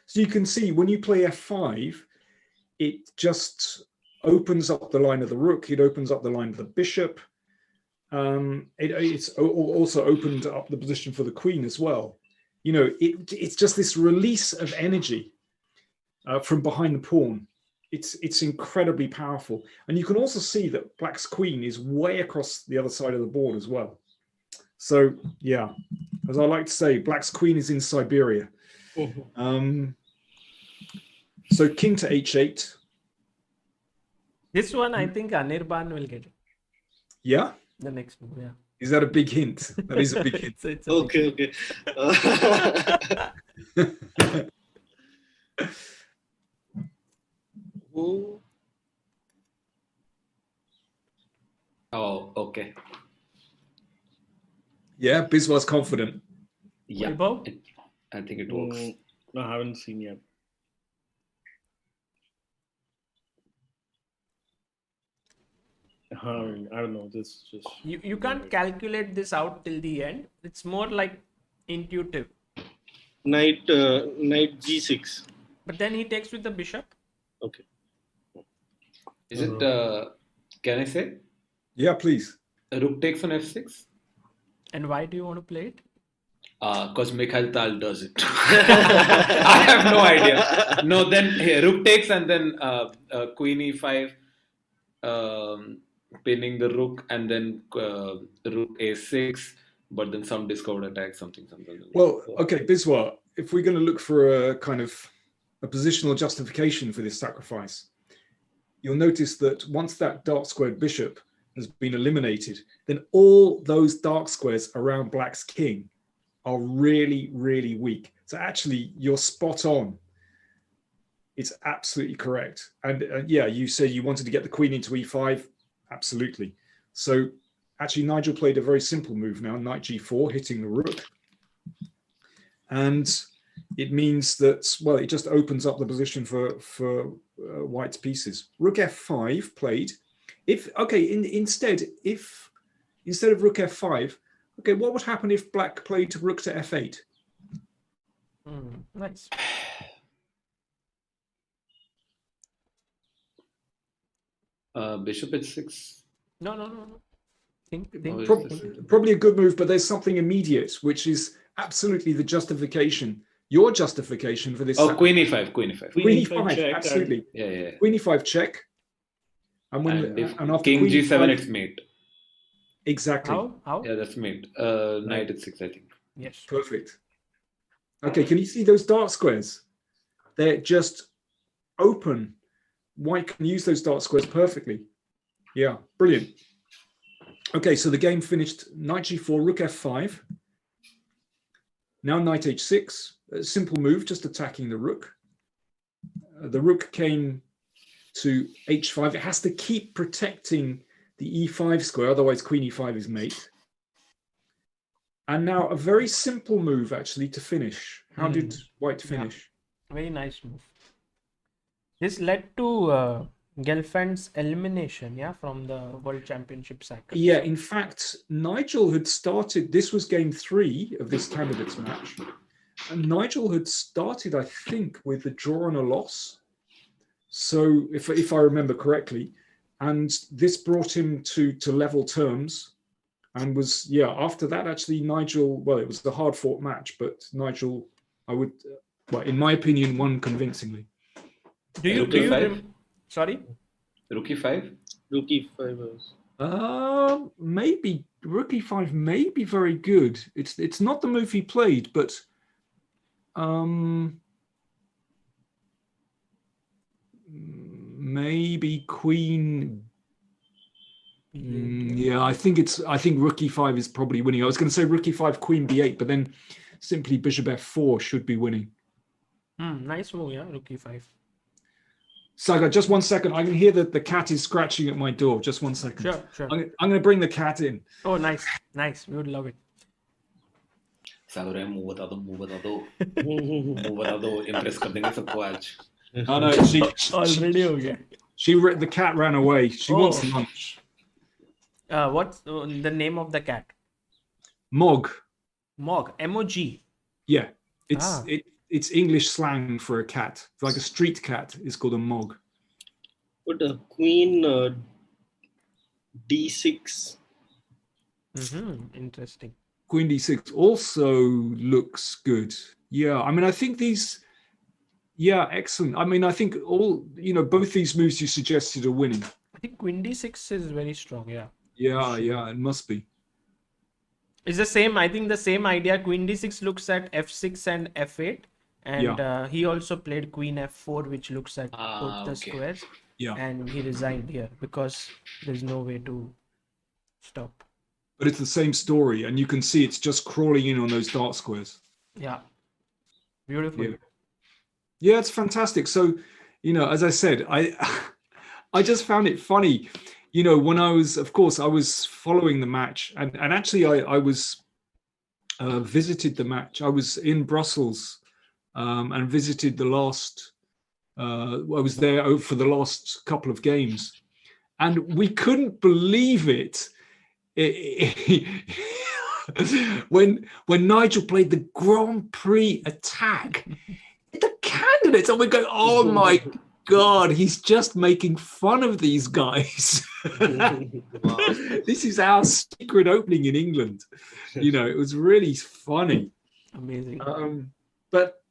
So you can see when you play F5, it just opens up the line of the rook. It opens up the line of the bishop. It's also opened up the position for the queen as well. You know, it's just this release of energy from behind the pawn. It's incredibly powerful. And you can also see that Black's queen is way across the other side of the board as well. So, yeah, as I like to say, Black's queen is in Siberia. So king to H8. This one, I think Anirban will get it. Yeah? The next move, yeah. Is that a big hint? That is a big hint. It's a big Okay. Who? Oh, okay. Yeah, Biswa's confident. Yeah, Vaibhav? I think it works. No, I haven't seen yet. I don't know. Just You can't calculate this out till the end. It's more like intuitive. Knight G6. But then he takes with the bishop. Okay. Is it? Can I say? Yeah, please. Rook takes on f6. And why do you want to play it? Because Mikhail Tal does it. I have no idea. No, then here, rook takes and then queen e5, pinning the rook, and then rook a6, but then some discovered attack, something. Well, okay, Biswa, if we're going to look for a kind of a positional justification for this sacrifice, you'll notice that once that dark squared bishop has been eliminated, then all those dark squares around black's king are really, really weak. So actually, you're spot on. It's absolutely correct. And yeah, you said you wanted to get the queen into e5. Absolutely. So actually, Nigel played a very simple move now, knight g4, hitting the rook. And it means that, well, it just opens up the position for white's pieces. Rook f5 played. Instead of rook f5, okay, what would happen if black played rook to f8? Nice. Bishop h6. No. Think. Probably a good move, but there's something immediate, which is absolutely the justification, your justification for this. Oh, queen e5. Queen e5, check, absolutely. Yeah. Queen e5 check. And if after king queen g7, e5, it's mate. exactly. How? Yeah, that's mate. Knight h6, I think. Yes. Perfect. Okay, can you see those dark squares? They're just open. White can use those dark squares perfectly. Yeah, brilliant. Okay, so the game finished knight g4, rook f5. Now knight h6. A simple move, just attacking the rook. The rook came to h5. It has to keep protecting the e5 square, otherwise queen e5 is mate. And now a very simple move, actually, to finish. How did white finish? Yeah. Very nice move. This led to Gelfand's elimination, from the World Championship cycle. Yeah, in fact, Nigel had started, this was game 3 of this candidates match. And Nigel had started, I think, with a draw and a loss. So if I remember correctly, and this brought him to level terms. And was, after that, actually, Nigel, well, it was the hard fought match, but Nigel, in my opinion, won convincingly. Sorry? Rook e5? Rook e5. Maybe rook e5 may be very good. It's not the move he played, but maybe queen. I think rook e5 is probably winning. I was going to say rook e5, queen b8, but then simply bishop f4 should be winning. Nice move, rook e5. Sagar, just 1 second. I can hear that the cat is scratching at my door. Just 1 second. Sure. I'm going to bring the cat in. Oh, nice. We would love it. Sagar, move bata do. Move bata do. Impress kar denge sabko aaj. Oh no, Already ho gaya. The cat ran away. She wants lunch. What's the name of the cat? Mog. M-O-G. Yeah, it's English slang for a cat. It's like a street cat is called a mog. Put a queen d6. Interesting. Queen d6 also looks good. Yeah, I mean, I think these. Yeah, excellent. I mean, I think both these moves you suggested are winning. I think queen d6 is very strong. Yeah. Yeah, it must be. It's the same. I think the same idea. Queen d6 looks at f6 and f8, and he also played queen f4, which looks at both the squares. Yeah. And he resigned here because there's no way to stop. but it's the same story, and you can see it's just crawling in on those dark squares. Yeah. Beautiful. Yeah, it's fantastic. So, as I said, I just found it funny, when I was following the match, and actually I was visited the match. I was in Brussels and visited the last. I was there for the last couple of games, and we couldn't believe it. When Nigel played the Grand Prix Attack, the candidates, and we're going, oh my God, he's just making fun of these guys. This is our secret opening in England. It was really funny. Amazing. But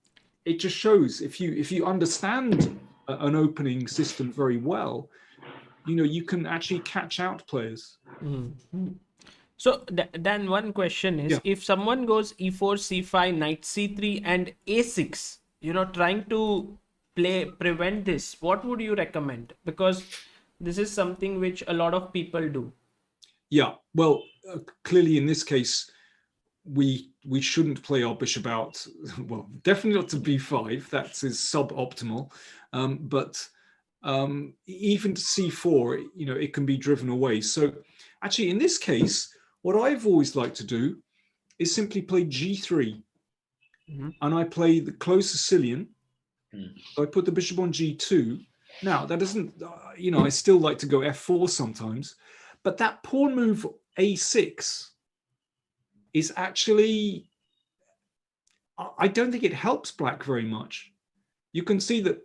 it just shows if you understand an opening system very well, you can actually catch out players. Mm-hmm. So then one question is, if someone goes e4, c5, knight c3 and a6, trying to prevent this, what would you recommend? Because this is something which a lot of people do. Yeah, well, clearly in this case, we shouldn't play our bishop out. Well, definitely not to b5. That is suboptimal. But even to c4, it can be driven away. So actually, in this case, what I've always liked to do is simply play g3. Mm-hmm. And I play the close Sicilian. So I put the bishop on g2. Now, that doesn't, I still like to go f4 sometimes. But that pawn move a6 is actually, I don't think it helps black very much. You can see that,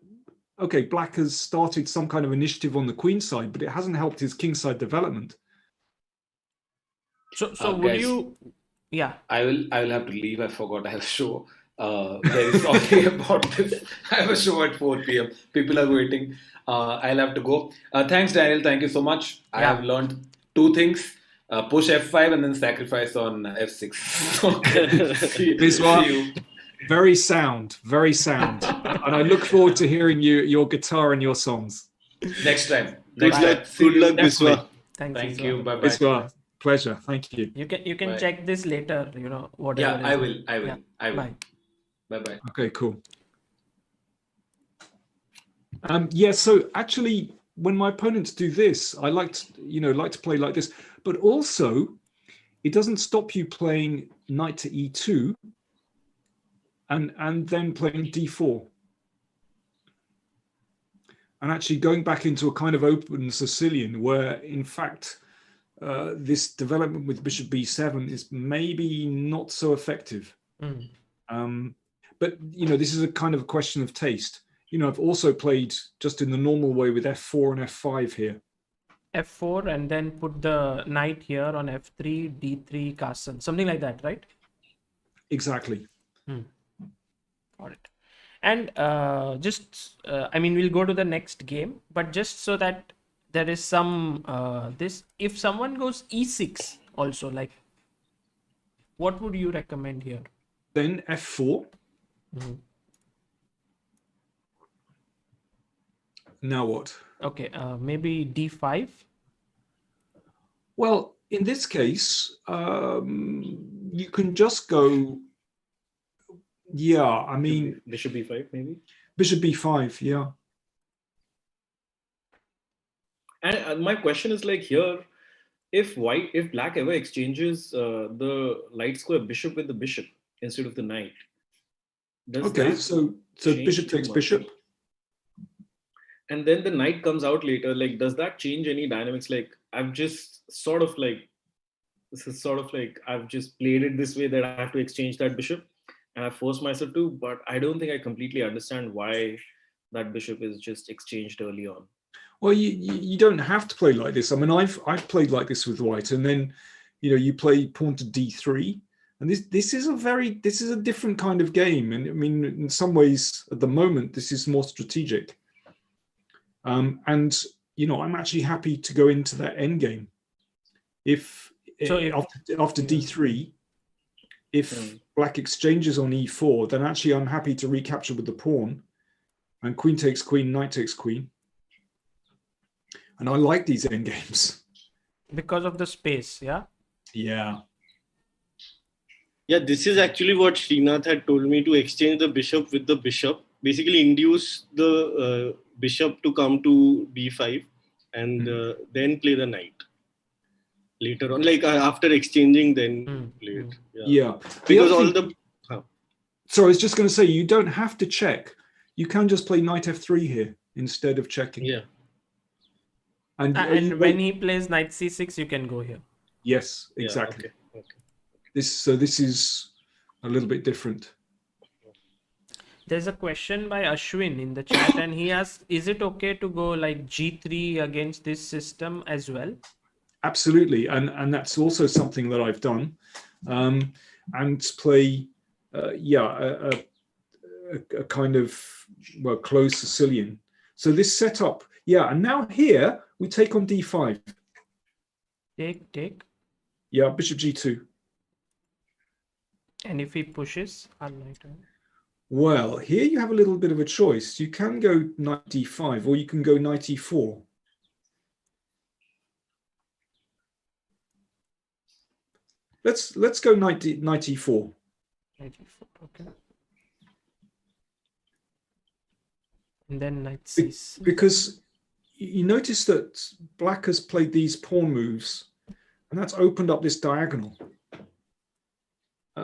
okay, black has started some kind of initiative on the queen side, but it hasn't helped his king side development. So would guys, you? Yeah. I will have to leave. I forgot I have a show. Very sorry about this. I have a show at 4 p.m. People are waiting. I'll have to go. Thanks, Daniel. Thank you so much. I have learned 2 things. Push f5 and then sacrifice on f6. Okay. See you. Very sound. And I look forward to hearing your guitar and your songs. Next time. Good luck, Biswa. Thank you. Bye-bye. Biswa, pleasure. Thank you. You can check this later, whatever. Yeah, I will. I will. Bye. Bye-bye. Okay, cool. So actually, when my opponents do this, I like to play like this, but also it doesn't stop you playing knight to e2 and then playing d4. And actually going back into a kind of open Sicilian where, in fact, this development with bishop b7 is maybe not so effective. But, this is a kind of a question of taste. I've also played just in the normal way with f4 and f5 here. F4 and then put the knight here on f3, d3, castle. Something like that, right? Exactly. Got it. And we'll go to the next game, but just so that there is some, if someone goes e6 also, like, what would you recommend here? Then f4. Now what? Okay, maybe d5. Well, in this case, you can just go. Yeah, bishop b5 maybe. Bishop b5, yeah. And my question is like here, if black ever exchanges the light square bishop with the bishop instead of the knight. So bishop takes bishop. And then the knight comes out later. Like, does that change any dynamics? Like, I've just I've just played it this way that I have to exchange that bishop, and I force myself to. But I don't think I completely understand why that bishop is just exchanged early on. Well, you don't have to play like this. I've played like this with white, and then you play pawn to d3, and this is a different kind of game. And in some ways, at the moment, this is more strategic. I'm actually happy to go into that endgame. After d3, if black exchanges on e4, then actually I'm happy to recapture with the pawn, and queen takes queen, knight takes queen. And I like these endgames because of the space, yeah. Yeah. Yeah, this is actually what Srinath had told me, to exchange the bishop with the bishop. Basically, induce the bishop to come to b5 and then play the knight later on. Like after exchanging, then play it. Yeah. Because all the. So I was just going to say, you don't have to check. You can just play knight f3 here instead of checking. Yeah. And when he plays knight c6, you can go here. Yes, exactly. Yeah, okay. This is a little bit different. There's a question by Ashwin in the chat, and he asks, is it okay to go like g3 against this system as well? Absolutely, and that's also something that I've done, and play, a kind of, well, closed Sicilian. So this setup, and now here we take on d5. Take. Yeah, bishop g2. And if he pushes, I'll knight. Well, here you have a little bit of a choice. You can go knight d5, or you can go knight e4. Let's go knight e4. Knight e4, okay. And then knight c6. Because you notice that black has played these pawn moves, and that's opened up this diagonal.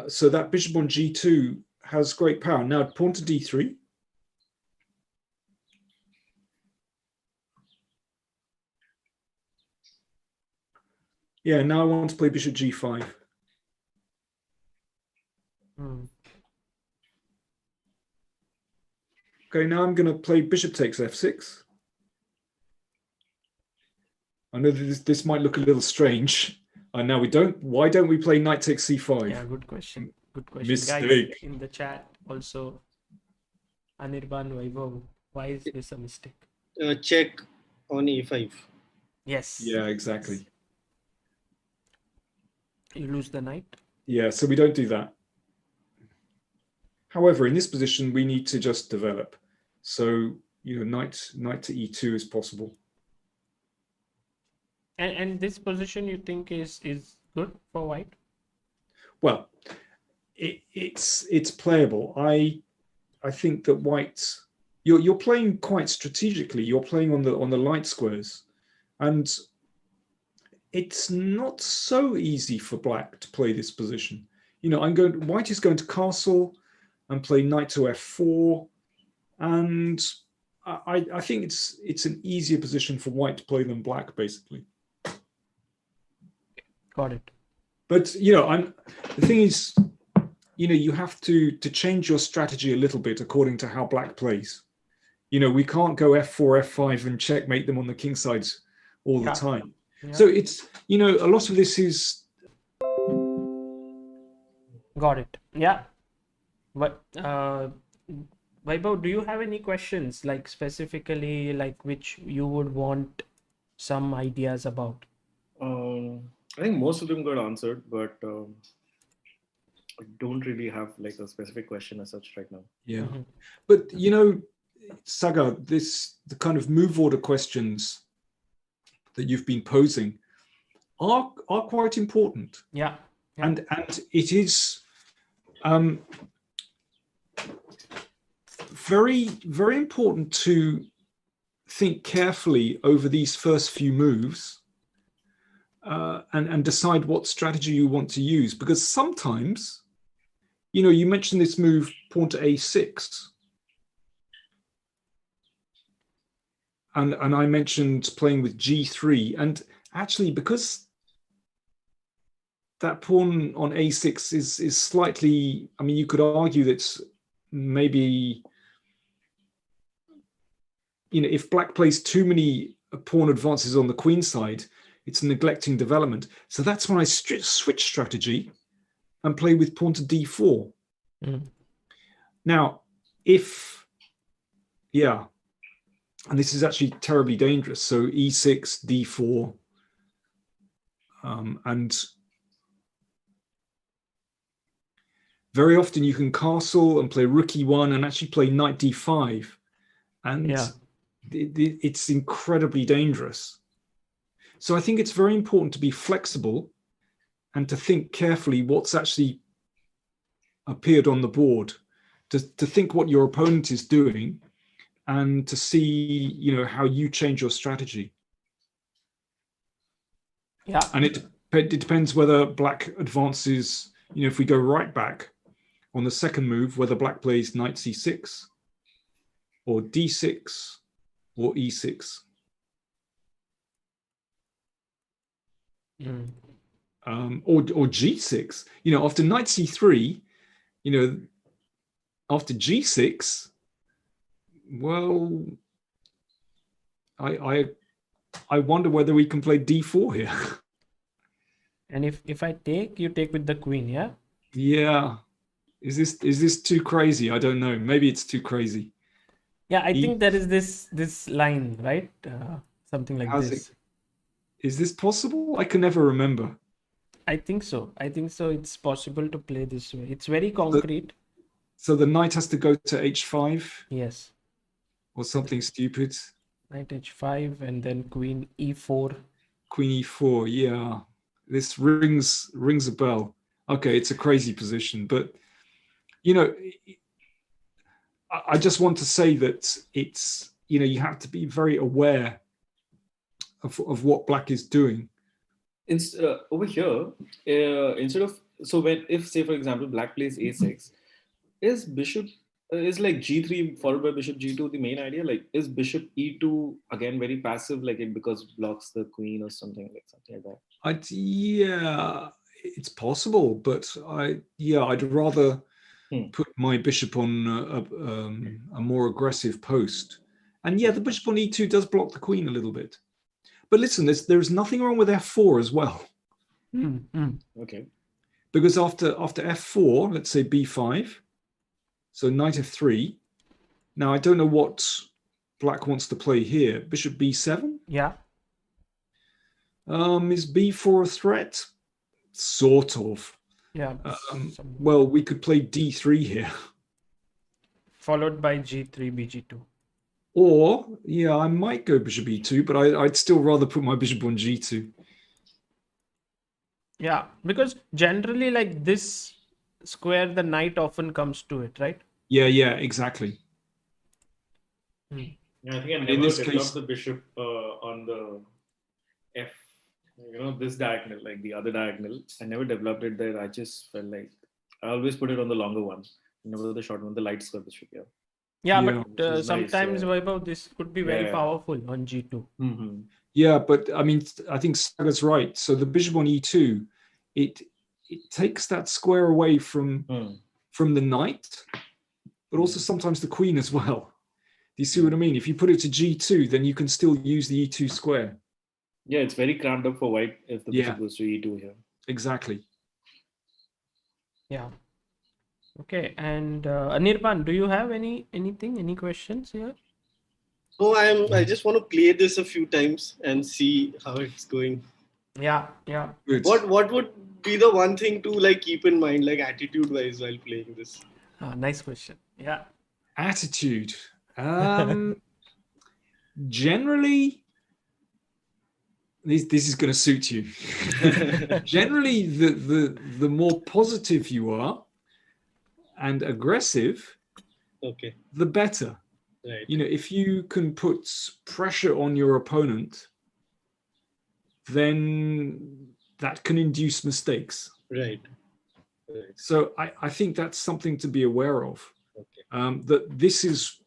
So that bishop on g2 has great power. Now pawn to d3. Yeah, now I want to play bishop g5. Okay, now I'm going to play bishop takes f6. I know that this might look a little strange. And now we don't. Why don't we play knight takes c5? Yeah, good question. Good question. Mistake. Guys in the chat also, Anirban, Vaibhav, why is this a mistake? Check on a5. Yes. Yeah, exactly. You lose the knight. Yeah, so we don't do that. However, in this position, we need to just develop. So, knight to e2 is possible. And this position you think is good for white? Well, it's playable. I think that white, you're playing quite strategically. You're playing on the light squares, and it's not so easy for black to play this position. White is going to castle and play knight to f4, and I think it's an easier position for white to play than black, basically. Got it. But the thing is, you have to change your strategy a little bit according to how black plays. We can't go f4, f5 and checkmate them on the king sides all the time. Yeah. So it's a lot of this is. Got it. Yeah. But Vaibhav, do you have any questions, like specifically, like which you would want some ideas about? I think most of them got answered, but I don't really have like a specific question as such right now. Yeah, but Sagar, the kind of move order questions that you've been posing are quite important. Yeah. And it is very, very important to think carefully over these first few moves. And decide what strategy you want to use, because sometimes, you mentioned this move, pawn to a6, and I mentioned playing with g3, and actually because that pawn on a6 is slightly, you could argue that maybe, if black plays too many pawn advances on the queen side, it's neglecting development. So that's when I switch strategy and play with pawn to d4. Now, and this is actually terribly dangerous. So e6, d4, and very often you can castle and play rook e1 and actually play knight d5. And it's incredibly dangerous. So I think it's very important to be flexible and to think carefully what's actually appeared on the board, to think what your opponent is doing, and to see, how you change your strategy. Yeah. And it depends whether black advances, if we go right back on the second move, whether black plays knight c6 or d6 or e6. Or g6. After knight c3, after g6, well, I wonder whether we can play d4 here. And if I take, you take with the queen, yeah? Yeah. Is this too crazy? I don't know. Maybe it's too crazy. Yeah, I think there is this line, right? Something like this. Is this possible? I can never remember. I think so. It's possible to play this way. It's very concrete. So the knight has to go to h5? Yes. Or something stupid? Knight h5 and then queen e4. Queen e4, yeah. This rings a bell. Okay, it's a crazy position, but I just want to say that it's, you have to be very aware of what black is doing. Over here, instead of, if say for example black plays a6, is like g3 followed by bishop g2 the main idea? Like, is bishop e2 again very passive, like it because blocks the queen or something like that? Yeah, it's possible, but I'd rather put my bishop on a more aggressive post. And yeah, the bishop on e2 does block the queen a little bit. But listen, there's nothing wrong with f4 as well. Okay. Because after f4, let's say b5, so knight f3. Now, I don't know what black wants to play here. Bishop b7? Yeah. Is b4 a threat? Sort of. Yeah. Well, we could play d3 here. Followed by g3, bg2. Or, yeah, I might go bishop e2, but I'd still rather put my bishop on g2. Yeah, because generally like this square, the knight often comes to it, right? Yeah, exactly. Yeah, I think I In never this developed case- the bishop on the F, this diagonal, like the other diagonal. I never developed it there. I just felt like I always put it on the longer one, never the short one, the light square bishop. Yeah. Yeah, Yeah. but Which is nice, sometimes, yeah. Vaibhav, this could be very Yeah. powerful on g2. Mm-hmm. Yeah, but I mean, I think Sagar's right. So the bishop on e2, it takes that square away from the knight, but also sometimes the queen as well. Do you see what I mean? If you put it to g2, then you can still use the e2 square. Yeah, it's very cramped up for white if the bishop Yeah. goes to e2 here. Exactly. Yeah. Okay, and Anirban, do you have any questions here? Oh, I just want to play this a few times and see how it's going. Yeah. Good. What would be the one thing to like keep in mind, like attitude wise, while playing this? Nice question. Yeah. Attitude. Generally, this is going to suit you. Generally, the more positive you are and aggressive, Okay, the better. right. If you can put pressure on your opponent, then that can induce mistakes. Right. So I think that's something to be aware of. Okay. That this is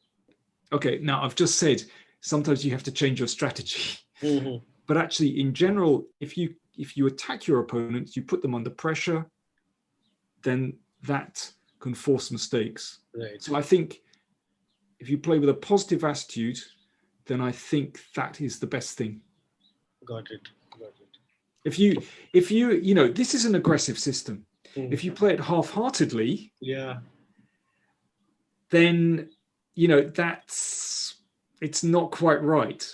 okay. Now, I've just said sometimes you have to change your strategy, Mm-hmm. but actually, in general, if you attack your opponent, you put them under pressure, then that can force mistakes. Right. So I think if you play with a positive attitude, then I think that is the best thing. Got it. If you this is an aggressive system. Mm. If you play it half-heartedly, Yeah. then it's not quite right.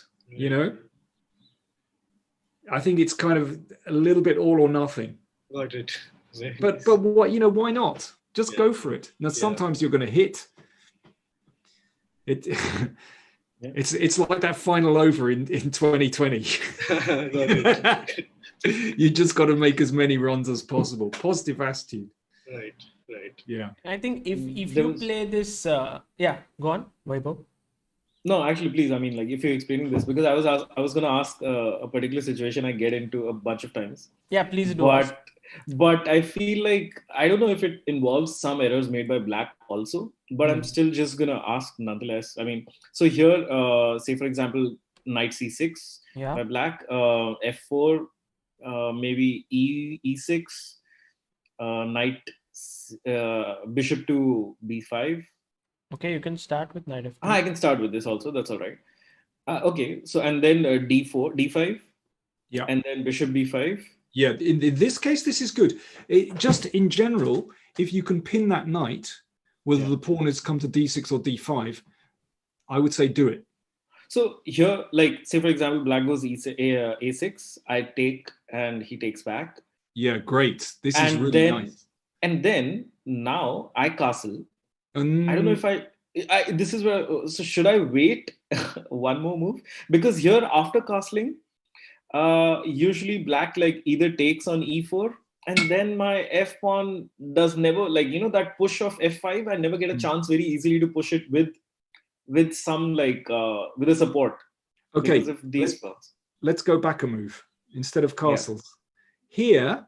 I think it's kind of a little bit all or nothing. Got it. Right. But what why not? Just Yeah. go for it. Now Yeah. sometimes you're going to hit it. It's like that final over in 2020. You just got to make as many runs as possible. Positive attitude. Right. Yeah. I think if There you was- play this, go on, Vaibhav. No, actually, please. I mean, like, if you're explaining this, because I was going to ask a particular situation I get into a bunch of times, Yeah, please do. Ask. but I feel like I don't know if it involves some errors made by Black also, but I'm still just gonna ask nonetheless. I mean, so here, say for example, Knight C6 Yeah. by Black, F4, maybe E6, Knight, Bishop to B5. Okay, you can start with Knight F2. I can start with this also. That's all right. Okay, so and then D4, D5, Yeah. and then Bishop B5. Yeah, in this case, this is good. Just in general, if you can pin that knight, whether the pawn has come to D6 or D5, I would say do it. So here, like, say for example, Black goes A6, I take and he takes back. Yeah, great. This is And really then, nice. And then now I castle. And I don't know if I this is where, so should I wait one more move? Because here after castling, usually Black like either takes on E4 and then my F pawn does never, like, you know, that push of F5, I never get a chance very easily to push it with some like with a support. Okay, Because of these pawns. let's go back a move instead of castles. Here,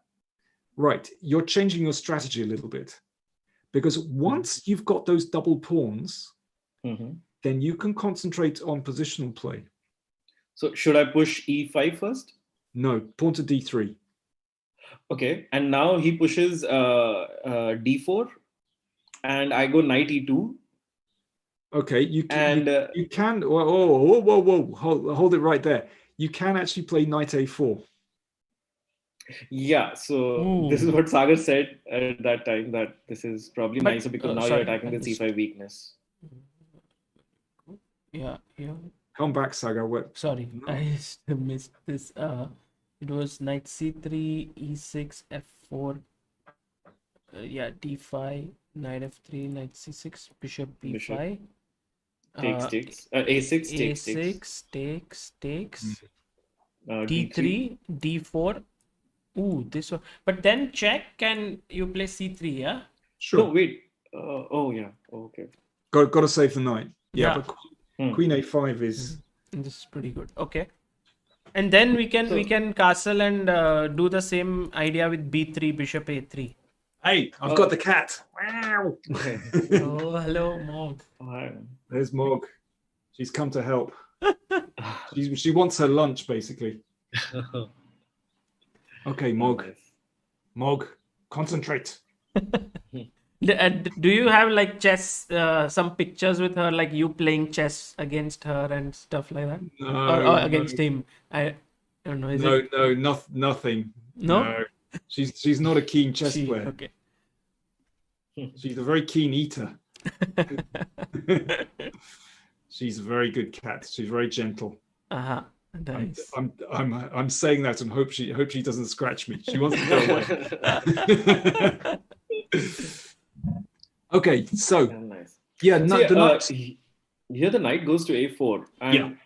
right, you're changing your strategy a little bit. Because once you've got those double pawns, then you can concentrate on positional play. So should I push E5 first? No, pawn to D3. Okay, and now he pushes D4, and I go Knight E2. Okay, you can. And You can. Whoa! Hold it right there. You can actually play Knight A4. yeah, so this is what Sagar said at that time, that this is probably nicer because now you're attacking the C5 weakness. Yeah. Come back, Sagar. Sorry, I missed this. It was Knight C3, E6, F4. D5, Knight F3, Knight C6, Bishop B5. Takes. A6 takes. D3. D3, D4. Ooh, this one. But then check, can you play C3, yeah? Sure. No, wait. Yeah. Okay. Got to save the knight. Yeah. Yeah. But Queen A5 is. This is pretty good. Okay. And then we can castle and do the same idea with B3, Bishop A3. Hey, I've got the cat. Wow. Oh, hello, Mog. There's Mog. She's come to help. She wants her lunch, basically. Okay, Mog. Mog, concentrate. Do you have like chess, some pictures with her, like you playing chess against her and stuff like that? No, or against him? I don't know. Nothing. No? She's not a keen chess player. Okay. She's a very keen eater. She's a very good cat. She's very gentle. Nice. I'm saying that and hope she doesn't scratch me. She wants to go away. Okay, so Nice. yeah, So, the knight. Here the knight goes to A4, and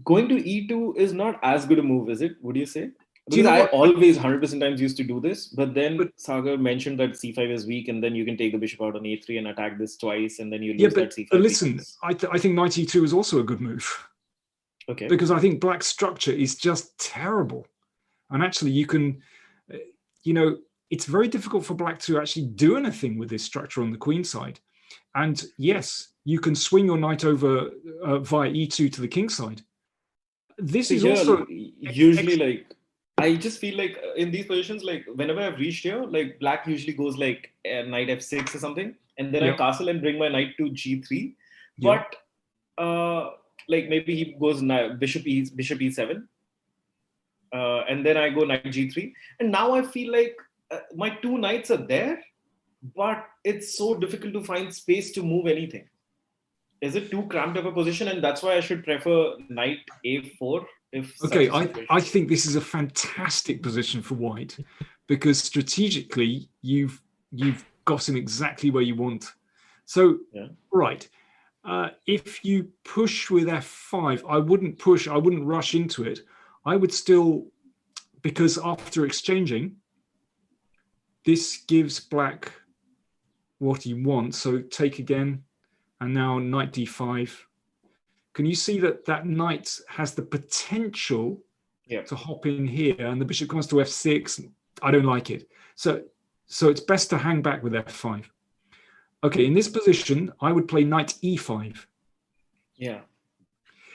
going to E2 is not as good a move, is it? Would you say? Because I always 100% times used to do this, but then Sagar mentioned that C5 is weak, and then you can take the bishop out on A3 and attack this twice, and then you lose that C5. But listen, I think Knight E2 is also a good move. Okay. Because I think Black's structure is just terrible, and actually you can, it's very difficult for Black to actually do anything with this structure on the queen side. And yes, you can swing your knight over via E2 to the king side. This is also usually like, I just feel like in these positions, like whenever I've reached here, like Black usually goes like knight F6 or something, and then I castle and bring my knight to G3. But like maybe he goes bishop E7, and then I go knight G3, and now I feel like my two knights are there, but it's so difficult to find space to move anything. Is it too cramped of a position, and that's why I should prefer knight A4? Okay, I think this is a fantastic position for White, because strategically you've got him exactly where you want. So right, if you push with f5, I wouldn't rush into it. I would still, because after exchanging, this gives black what he wants. So take again, and now knight d5. Can you see that knight has the potential to hop in here, and the bishop comes to f6? I don't like it. So it's best to hang back with f5. Okay, in this position, I would play knight e5. Yeah.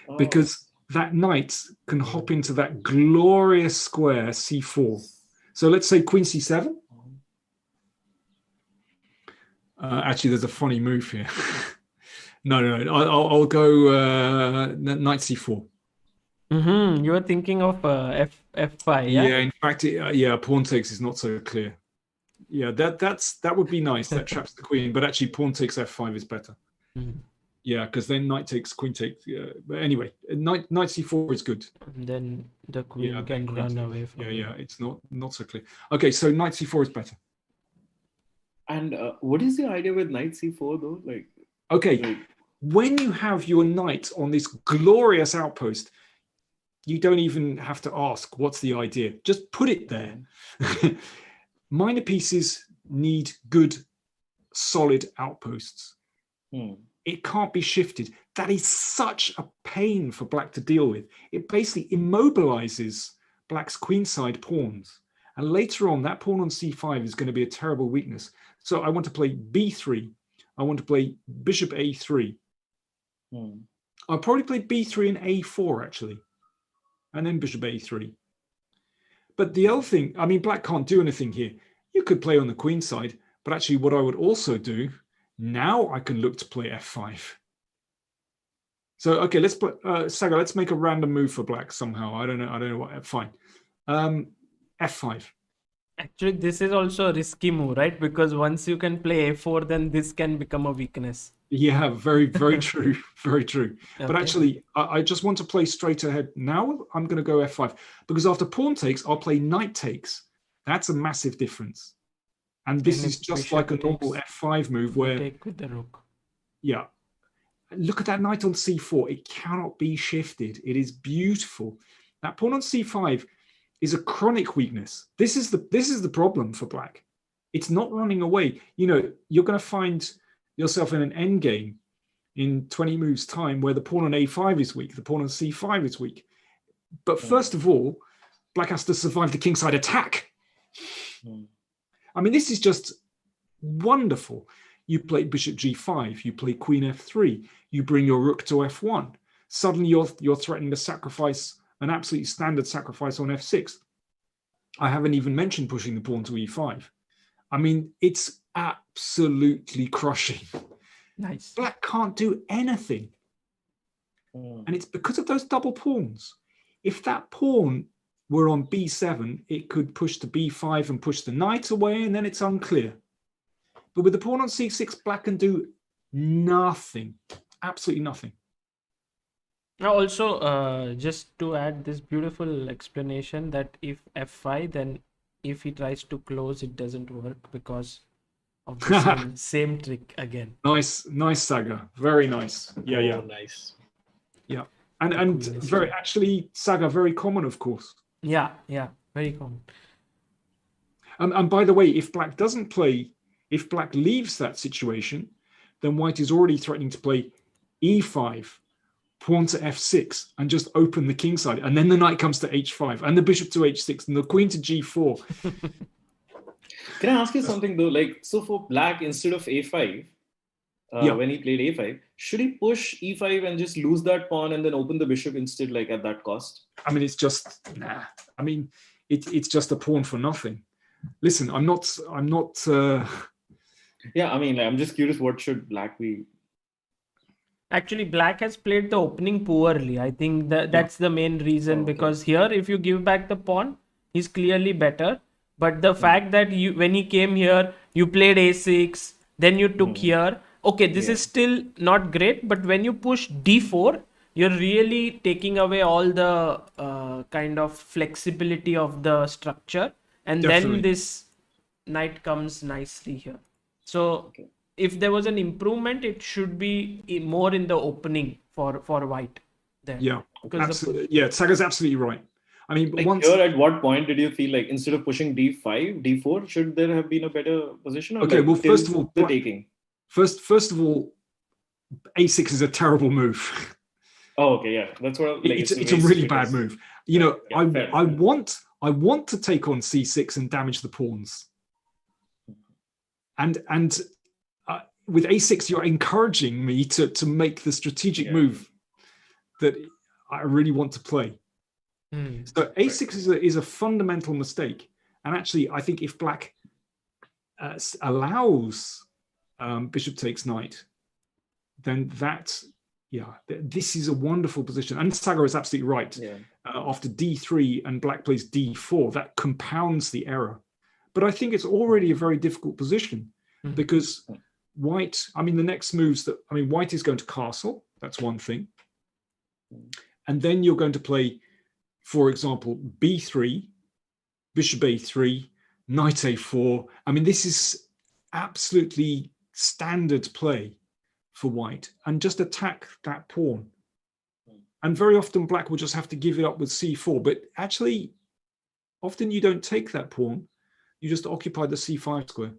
Oh. Because that knight can hop into that glorious square c4. So let's say queen c7. Actually, there's a funny move here. No. I'll go knight c4. Mm-hmm. You were thinking of f5, yeah? Yeah, in fact, pawn takes is not so clear. Yeah, that would be nice. That traps the queen, but actually pawn takes f5 is better. Mm-hmm. Yeah, because then knight takes, queen takes. But anyway, knight c4 is good. And then the queen can run away from it. Yeah, it's not so clear. Okay, so knight c4 is better. And what is the idea with knight c4 though? Okay, when you have your knight on this glorious outpost, you don't even have to ask what's the idea. Just put it there. Minor pieces need good, solid outposts. It can't be shifted. That is such a pain for black to deal with. It basically immobilizes black's queenside pawns. And later on, that pawn on c5 is going to be a terrible weakness. So I want to play b3. I want to play bishop a3. I'll probably play b3 and a4, actually. And then bishop a3. But the other thing, I mean, black can't do anything here. You could play on the queen side, but actually what I would also do, now I can look to play f5. So, okay, let's put, Sagar, let's make a random move for black somehow. I don't know what, fine. F5. Actually, this is also a risky move, right? Because once you can play a4, then this can become a weakness. Yeah, very true. Very true. Okay. But actually, I just want to play straight ahead. Now I'm going to go f5 because after pawn takes, I'll play knight takes. That's a massive difference. And this is just like a normal f5 move where... Take with the rook. Yeah. Look at that knight on c4. It cannot be shifted. It is beautiful. That pawn on c5 is a chronic weakness. This is the problem for black. It's not running away. You know, you're going to find yourself in an endgame in 20 moves time where the pawn on a5 is weak, the pawn on c5 is weak. But first of all, black has to survive the kingside attack. I mean, this is just wonderful. You play bishop g5, you play queen f3, you bring your rook to f1. Suddenly you're threatening to sacrifice an absolutely standard sacrifice on f6. I haven't even mentioned pushing the pawn to e5. I mean, it's absolutely crushing. Nice. Black can't do anything. And it's because of those double pawns. If that pawn were on b7, it could push to b5 and push the knight away, and then it's unclear. But with the pawn on c6, black can do nothing. Absolutely nothing. Now also, just to add this beautiful explanation that if f5, then if he tries to close, it doesn't work because of the same trick again. Nice, Sagar. Very nice. Yeah. Nice. Yeah. And very, actually, Sagar, very common, of course. Yeah, very common. And by the way, if black doesn't play, if black leaves that situation, then white is already threatening to play e5, pawn to f6, and just open the king side. And then the knight comes to h5, and the bishop to h6, and the queen to g4. Can I ask you something though? So for black, instead of a5, when he played a5, should he push e5 and just lose that pawn and then open the bishop instead, at that cost? I mean, it's just, nah. I mean, it's just a pawn for nothing. Listen, I'm not. Yeah, I mean, I'm just curious, what should black be? Actually, black has played the opening poorly. I think that's the main reason, because here, if you give back the pawn, he's clearly better. But the fact that when he came here, you played a6, then you took here. Okay, this is still not great, but when you push d4, you're really taking away all the kind of flexibility of the structure. And then this knight comes nicely here. So if there was an improvement, it should be more in the opening for white there. Yeah, Because absolutely. Yeah, Sagar's absolutely right. I mean, Like once. here, at what point did you feel like instead of pushing d5, d4, should there have been a better position? Or Okay, like well, till first of all, the taking. First of all, a6 is a terrible move. Oh, okay, yeah, that's what. Like, It's a waste really because- bad move. You know, Yeah, fair. I want to take on c6 and damage the pawns. And with a6, you're encouraging me to make the strategic move that I really want to play. So a6 is a fundamental mistake. And actually, I think if black allows bishop takes knight, then this is a wonderful position. And Sagar is absolutely right. Yeah. After d3 and black plays d4, that compounds the error. But I think it's already a very difficult position because white, I mean, the next moves white is going to castle. That's one thing. And then you're going to play, for example, b3, bishop a3, knight a4. I mean, this is absolutely standard play for white, and just attack that pawn. And very often black will just have to give it up with c4, but actually often you don't take that pawn, you just occupy the c5 square.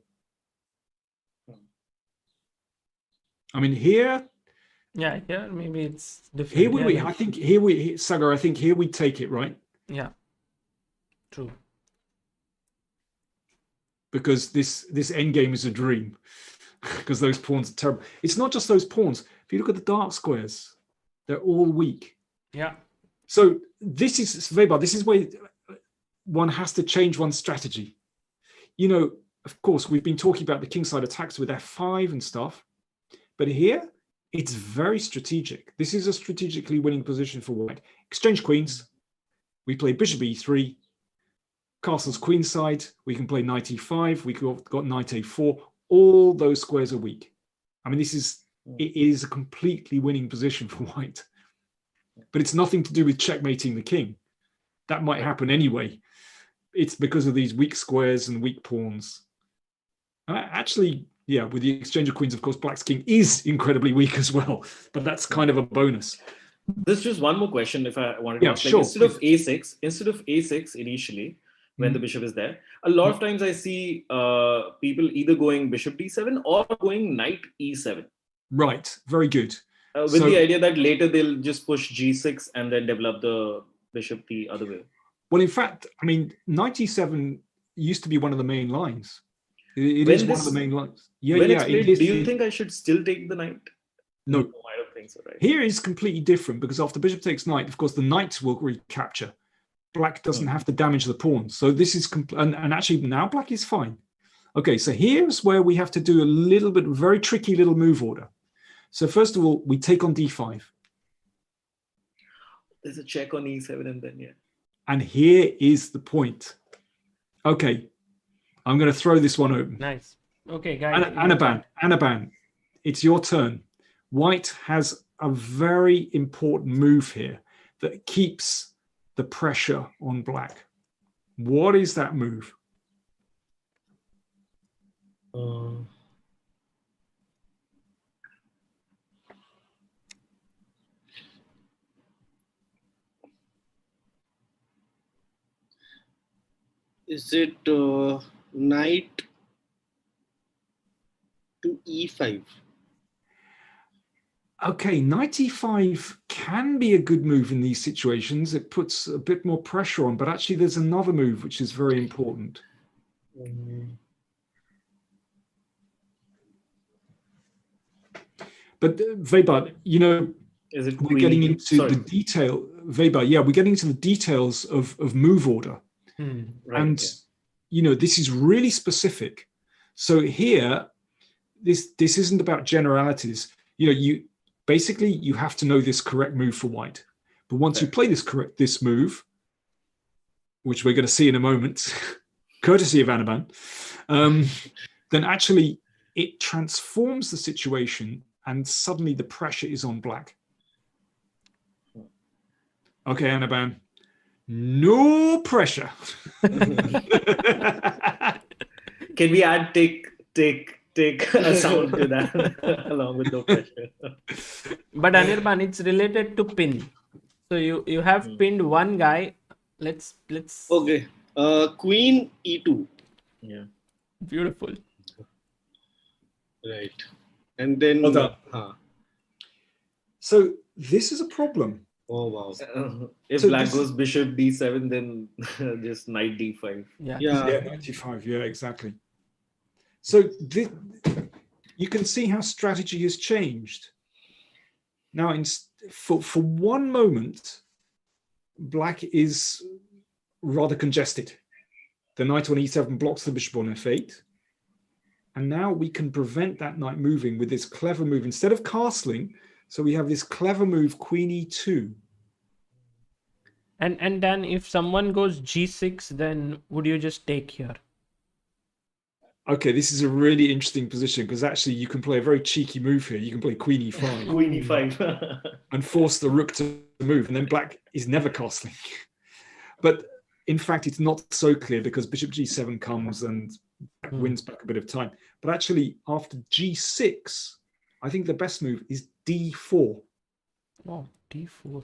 I mean, here maybe it's different. Sagar, I think here we take it, right? Yeah, true. Because this endgame is a dream. Because those pawns are terrible. It's not just those pawns. If you look at the dark squares, they're all weak. Yeah. So this is Vaibhav. This is where one has to change one's strategy. You know, of course, we've been talking about the kingside attacks with f5 and stuff, but here it's very strategic. This is a strategically winning position for white. Exchange queens. We play bishop e3. Castle's queenside. We can play knight e5. We got knight a4. All those squares are weak. I mean, it is a completely winning position for white. But it's nothing to do with checkmating the king. That might happen anyway. It's because of these weak squares and weak pawns. Actually, yeah, with the exchange of queens, of course, black's king is incredibly weak as well. But that's kind of a bonus. There's just one more question if I wanted to ask. Sure. Instead of a6 initially, when the bishop is there, a lot of times I see people either going bishop d7 or going knight e7. Right, very good. With the idea that later they'll just push g6 and then develop the bishop the other way. Well, in fact, I mean, knight e7 used to be one of the main lines. It is one of the main lines. Yeah, yeah. Do you think I should still take the knight? No, I don't think so, right? Here is completely different because after bishop takes knight, of course, the knight will recapture. Black doesn't have to damage the pawn. So this is, and actually now black is fine. Okay, so here's where we have to do a little bit, very tricky little move order. So first of all, we take on d5. There's a check on e7 and then, yeah. And here is the point. Okay, I'm going to throw this one open. Nice. Okay, guys. Anirban, it's your turn. White has a very important move here that keeps the pressure on black. What is that move? Is it knight to e5? Okay, knight e5 can be a good move in these situations. It puts a bit more pressure on, but actually there's another move which is very important. But Vaibhav, you know, we're getting into the detail. Vaibhav, yeah, we're getting into the details of move order. Right, and, you know, this is really specific. So here, this isn't about generalities. You know, you have to know this correct move for white. But once you play this move, which we're going to see in a moment, courtesy of Anirban, then actually it transforms the situation and suddenly the pressure is on black. Okay, Anirban, no pressure. Can we add take take a sound to that along with no pressure. But Anirban, it's related to pin. So you have pinned one guy. Let's Okay. Queen E2. Yeah. beautiful. Right. And then. Well done. Huh. So this is a problem. Oh wow. If So black this- goes bishop d7, then just knight d5. Yeah. Yeah, 95. Yeah, exactly. So you can see how strategy has changed. Now, for one moment, black is rather congested. The knight on e7 blocks the bishop on f8. And now we can prevent that knight moving with this clever move. Instead of castling, so we have this clever move, queen e2. And then if someone goes g6, then would you just take here? Okay, this is a really interesting position because actually you can play a very cheeky move here. You can play queen e5 Queen e5. and force the rook to move, and then black is never castling. But in fact, it's not so clear because bishop g7 comes and black wins back a bit of time. But actually, after g6, I think the best move is d4 Oh, d4.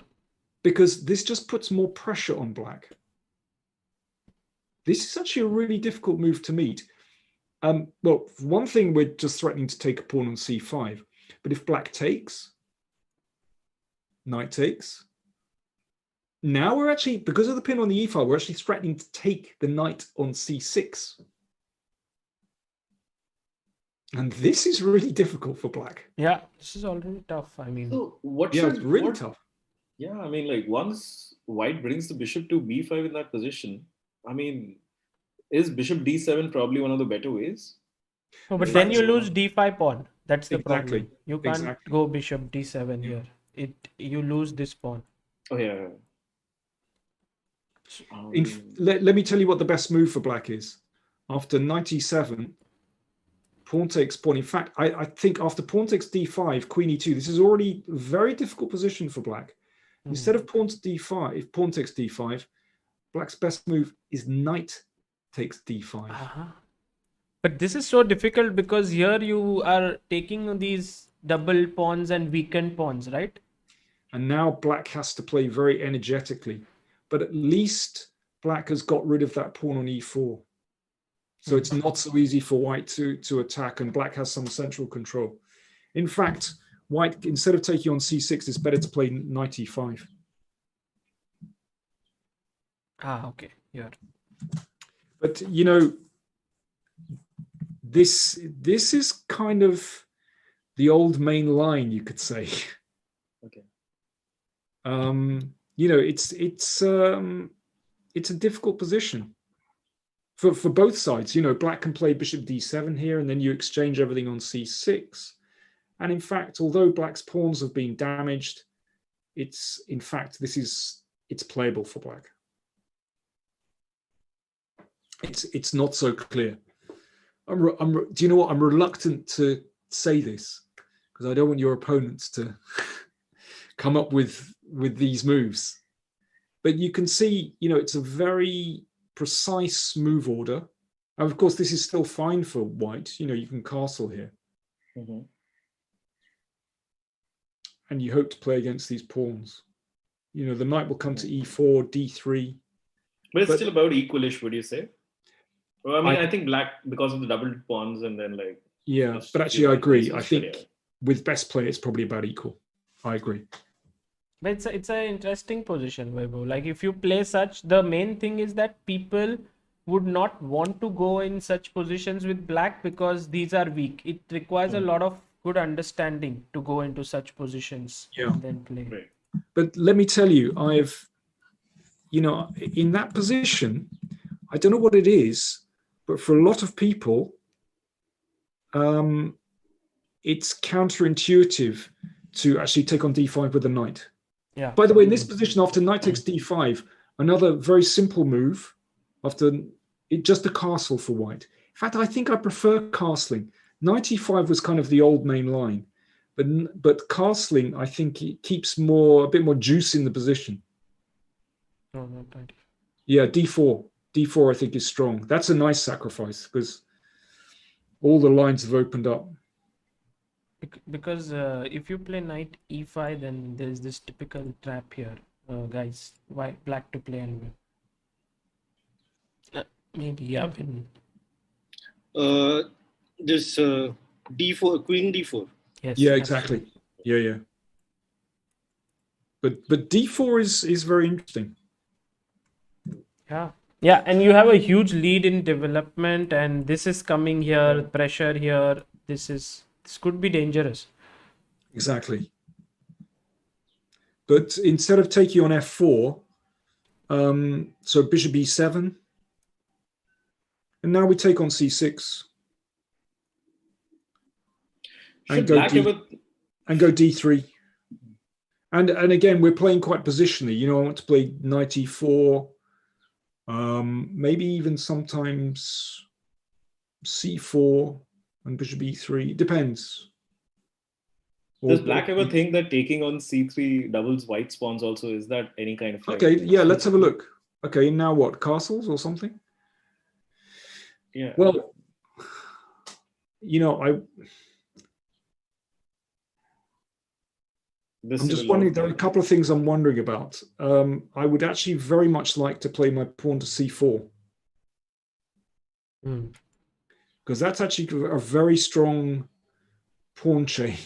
because this just puts more pressure on black. This is actually a really difficult move to meet. Well, for one thing, we're just threatening to take a pawn on c5. But if black takes, knight takes. Now we're actually, because of the pin on the e file, we're actually threatening to take the knight on c6. And this is really difficult for black. Yeah, this is already tough. I mean, So what Yeah, should it's really what- tough. Yeah, I mean, like once white brings the bishop to b5 in that position, I mean, is bishop d7 probably one of the better ways? no, but in then fact, you lose d5 pawn. That's the Exactly. problem. You can't Exactly. go bishop d7 here. You lose this pawn. Oh yeah. Let me tell you what the best move for black is. After knight e7, pawn takes pawn. In fact, I think after pawn takes d5, queen e2, this is already a very difficult position for black. Instead of pawn to d5, if pawn takes d5, black's best move is knight takes d5. Uh-huh. But this is so difficult because here you are taking these double pawns and weakened pawns, right? And now black has to play very energetically. But at least black has got rid of that pawn on e4. So it's not so easy for white to attack, and black has some central control. In fact, white, instead of taking on c6, it's better to play knight e5. Ah, okay. Here. But, you know, this is kind of the old main line, you could say. Okay. You know, it's a difficult position for both sides. You know, black can play bishop d7 here, and then you exchange everything on c6. And in fact, although black's pawns have been damaged, it's playable for black. It's not so clear. Do you know what? I'm reluctant to say this because I don't want your opponents to come up with these moves. But you can see, you know, it's a very precise move order. And of course, this is still fine for white. You know, you can castle here. Mm-hmm. And you hope to play against these pawns. You know, the knight will come to e4, d3. But it's still about equalish, would you say? Well, I mean, I think black, because of the double pawns and then like... Yeah, but actually I agree. I think with best play, it's probably about equal. I agree. But it's an interesting position, Vaibhav. Like if you play such, the main thing is that people would not want to go in such positions with black because these are weak. It requires a lot of good understanding to go into such positions and then play. Right. But let me tell you, you know, in that position, I don't know what it is, but for a lot of people, it's counterintuitive to actually take on d5 with a knight. Yeah. By the way, in this position, after knight takes d5, another very simple move, just a castle for white. In fact, I think I prefer castling. Knight e5 was kind of the old main line, but castling, I think it keeps a bit more juice in the position. No, not 90. Yeah, d4. D4, I think, is strong. That's a nice sacrifice because All the lines have opened up. Because if you play knight e5, then there's this typical trap here, guys. Why black to play and maybe yeah, win. This d4, queen d4. Yes. Yeah, absolutely. exactly. Yeah. But d4 is very interesting. Yeah, and you have a huge lead in development, and this is coming here, pressure here. This could be dangerous. Exactly. But instead of taking on f4, so bishop e7, and now we take on c6. Should black ever... and go d3. And again, we're playing quite positionally. I want to play knight e4, maybe even sometimes c4 and bishop e3. Depends. Does black ever think that taking on c3 doubles white spawns also? Is that any kind of... Okay, yeah, let's have a look. Okay, now what? Castles or something? Yeah. Well, I'm just wondering, there are a couple of things I'm wondering about. I would actually very much like to play my pawn to c4. Because that's actually a very strong pawn chain.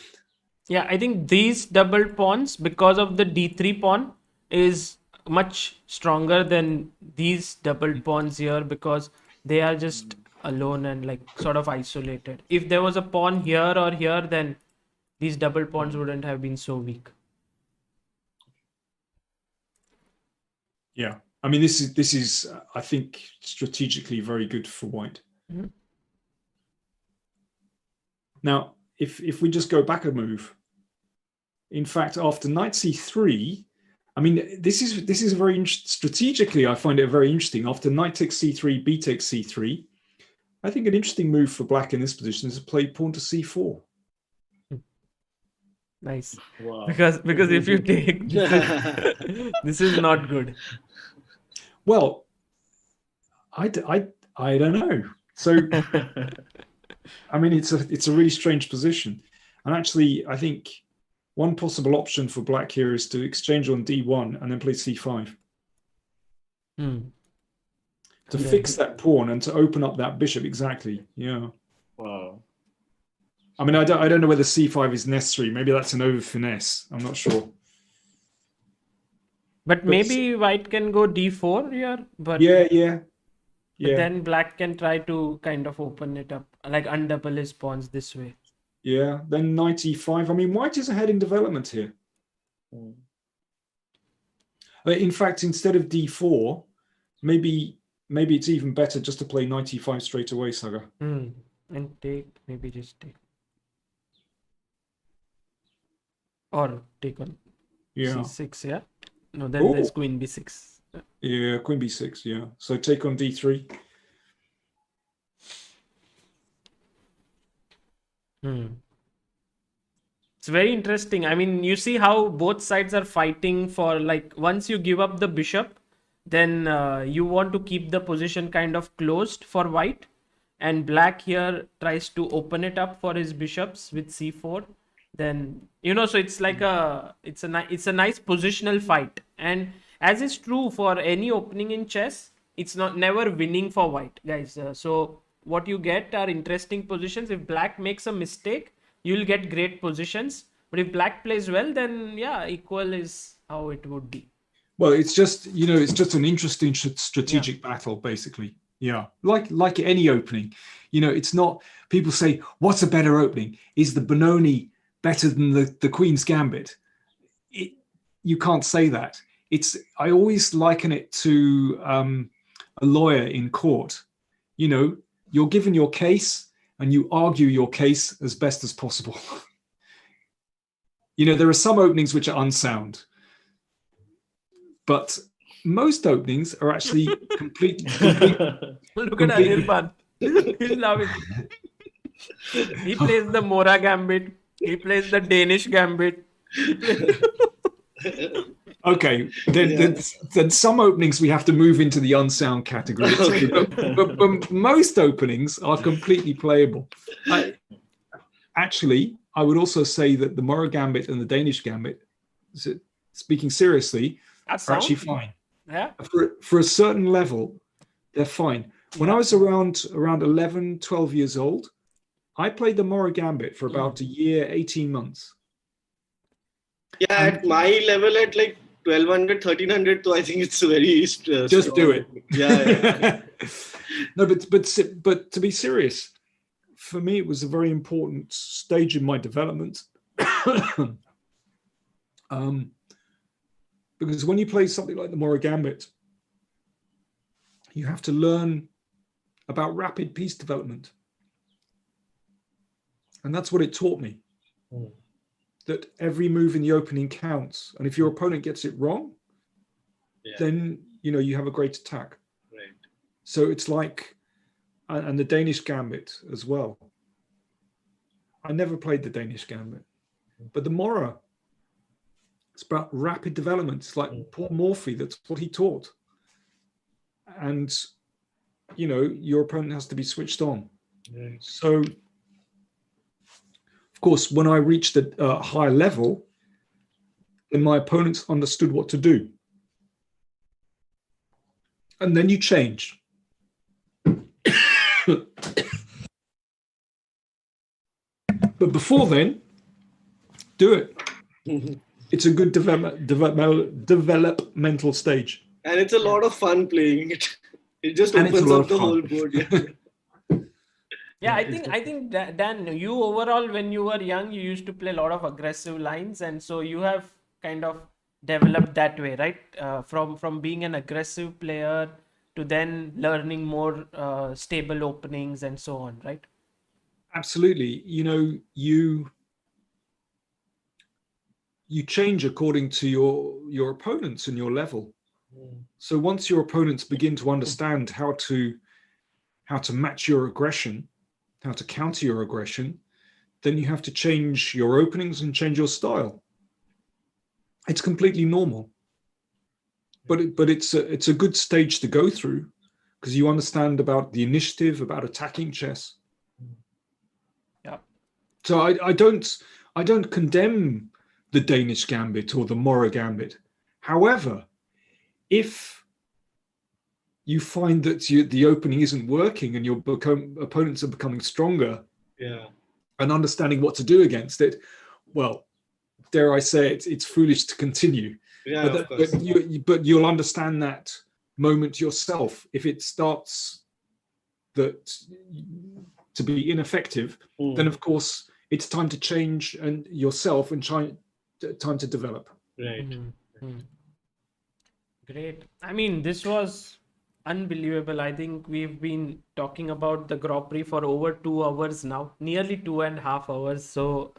Yeah, I think these double pawns, because of the d3 pawn, is much stronger than these double pawns here, because they are just alone and like sort of isolated. If there was a pawn here or here, then these double pawns wouldn't have been so weak. Yeah, I mean, this is I think strategically very good for white. Mhm. Now, if we just go back a move, in fact, after knight c3, I mean, this is very strategically. I find it very interesting. After knight takes c3, b takes c3, I think an interesting move for black in this position is to play pawn to c4. Nice. Wow. Because if you take this is not good. Well, I don't know. So I mean, it's a really strange position, and actually, I think one possible option for black here is to exchange on d1 and then play c5 to fix that pawn and to open up that bishop. Exactly. Yeah. Wow. I mean, I don't know whether c5 is necessary. Maybe that's an over finesse. I'm not sure. But maybe white can go d4 here. But yeah. But then black can try to kind of open it up, like undouble his pawns this way. Yeah. Then knight e5. I mean, white is ahead in development here. In fact, instead of d4, maybe it's even better just to play knight e5 straight away, Sagar. And maybe just take. Or take on c6, yeah? No, then there's queen b6. Yeah, queen b6, yeah. So take on d3. It's very interesting. I mean, you see how both sides are fighting for, like, once you give up the bishop, then you want to keep the position kind of closed for white. And black here tries to open it up for his bishops with c4. Then, so it's like it's a nice positional fight. And as is true for any opening in chess, it's never winning for white, guys. So what you get are interesting positions. If black makes a mistake, you'll get great positions. But if black plays well, then yeah, equal is how it would be. Well, it's just an interesting strategic battle, basically. Yeah, like any opening, it's not. People say, "What's a better opening? Is the Benoni better than the Queen's Gambit?" You can't say that. I always liken it to a lawyer in court. You're given your case and you argue your case as best as possible. There are some openings which are unsound, but most openings are actually complete. Look at Anirban. He's loving. He plays the Mora Gambit. He plays the Danish Gambit. Okay, then some openings we have to move into the unsound category. Okay. But most openings are completely playable. Actually, I would also say that the Moro Gambit and the Danish Gambit, speaking seriously, are actually fine. Yeah. For a certain level, they're fine. When I was around 11, 12 years old, I played the Moro Gambit for about a year, 18 months. Yeah, at my level, at like 1200, 1300, so I think it's very just strong. do it. Yeah. No, but to be serious, for me, it was a very important stage in my development. Because when you play something like the Moro Gambit, you have to learn about rapid piece development. And that's what it taught me. That every move in the opening counts. And if your opponent gets it wrong, then you have a great attack. Right. So it's like, and the Danish Gambit as well. I never played the Danish Gambit, but the Moro, it's about rapid development. It's like Paul Morphy, that's what he taught. And, your opponent has to be switched on. Right. So, of course, when I reached a high level, then my opponents understood what to do. And then you change. But before then, do it. It's a good developmental stage. And it's a lot of fun playing it. It just opens up the whole board. Yeah, I think that, Dan, you overall, when you were young, you used to play a lot of aggressive lines, and so you have kind of developed that way, right? From being an aggressive player to then learning more stable openings and so on, right? Absolutely. You change according to your opponents and your level. So once your opponents begin to understand how to match your aggression, how to counter your aggression, then you have to change your openings and change your style. It's completely normal. But it's a good stage to go through because you understand about the initiative, about attacking chess. Yeah. So I don't condemn the Danish Gambit or the Moro Gambit. However, if you find that the opening isn't working and your opponents are becoming stronger, and understanding what to do against it, well, dare I say it's foolish to continue. Yeah, of course. But you'll understand that moment yourself. If it starts to be ineffective, then of course it's time to change and yourself and time to develop. Right. Great. I mean, this was unbelievable. I think we've been talking about the Grand Prix for over 2 hours now, nearly 2.5 hours. So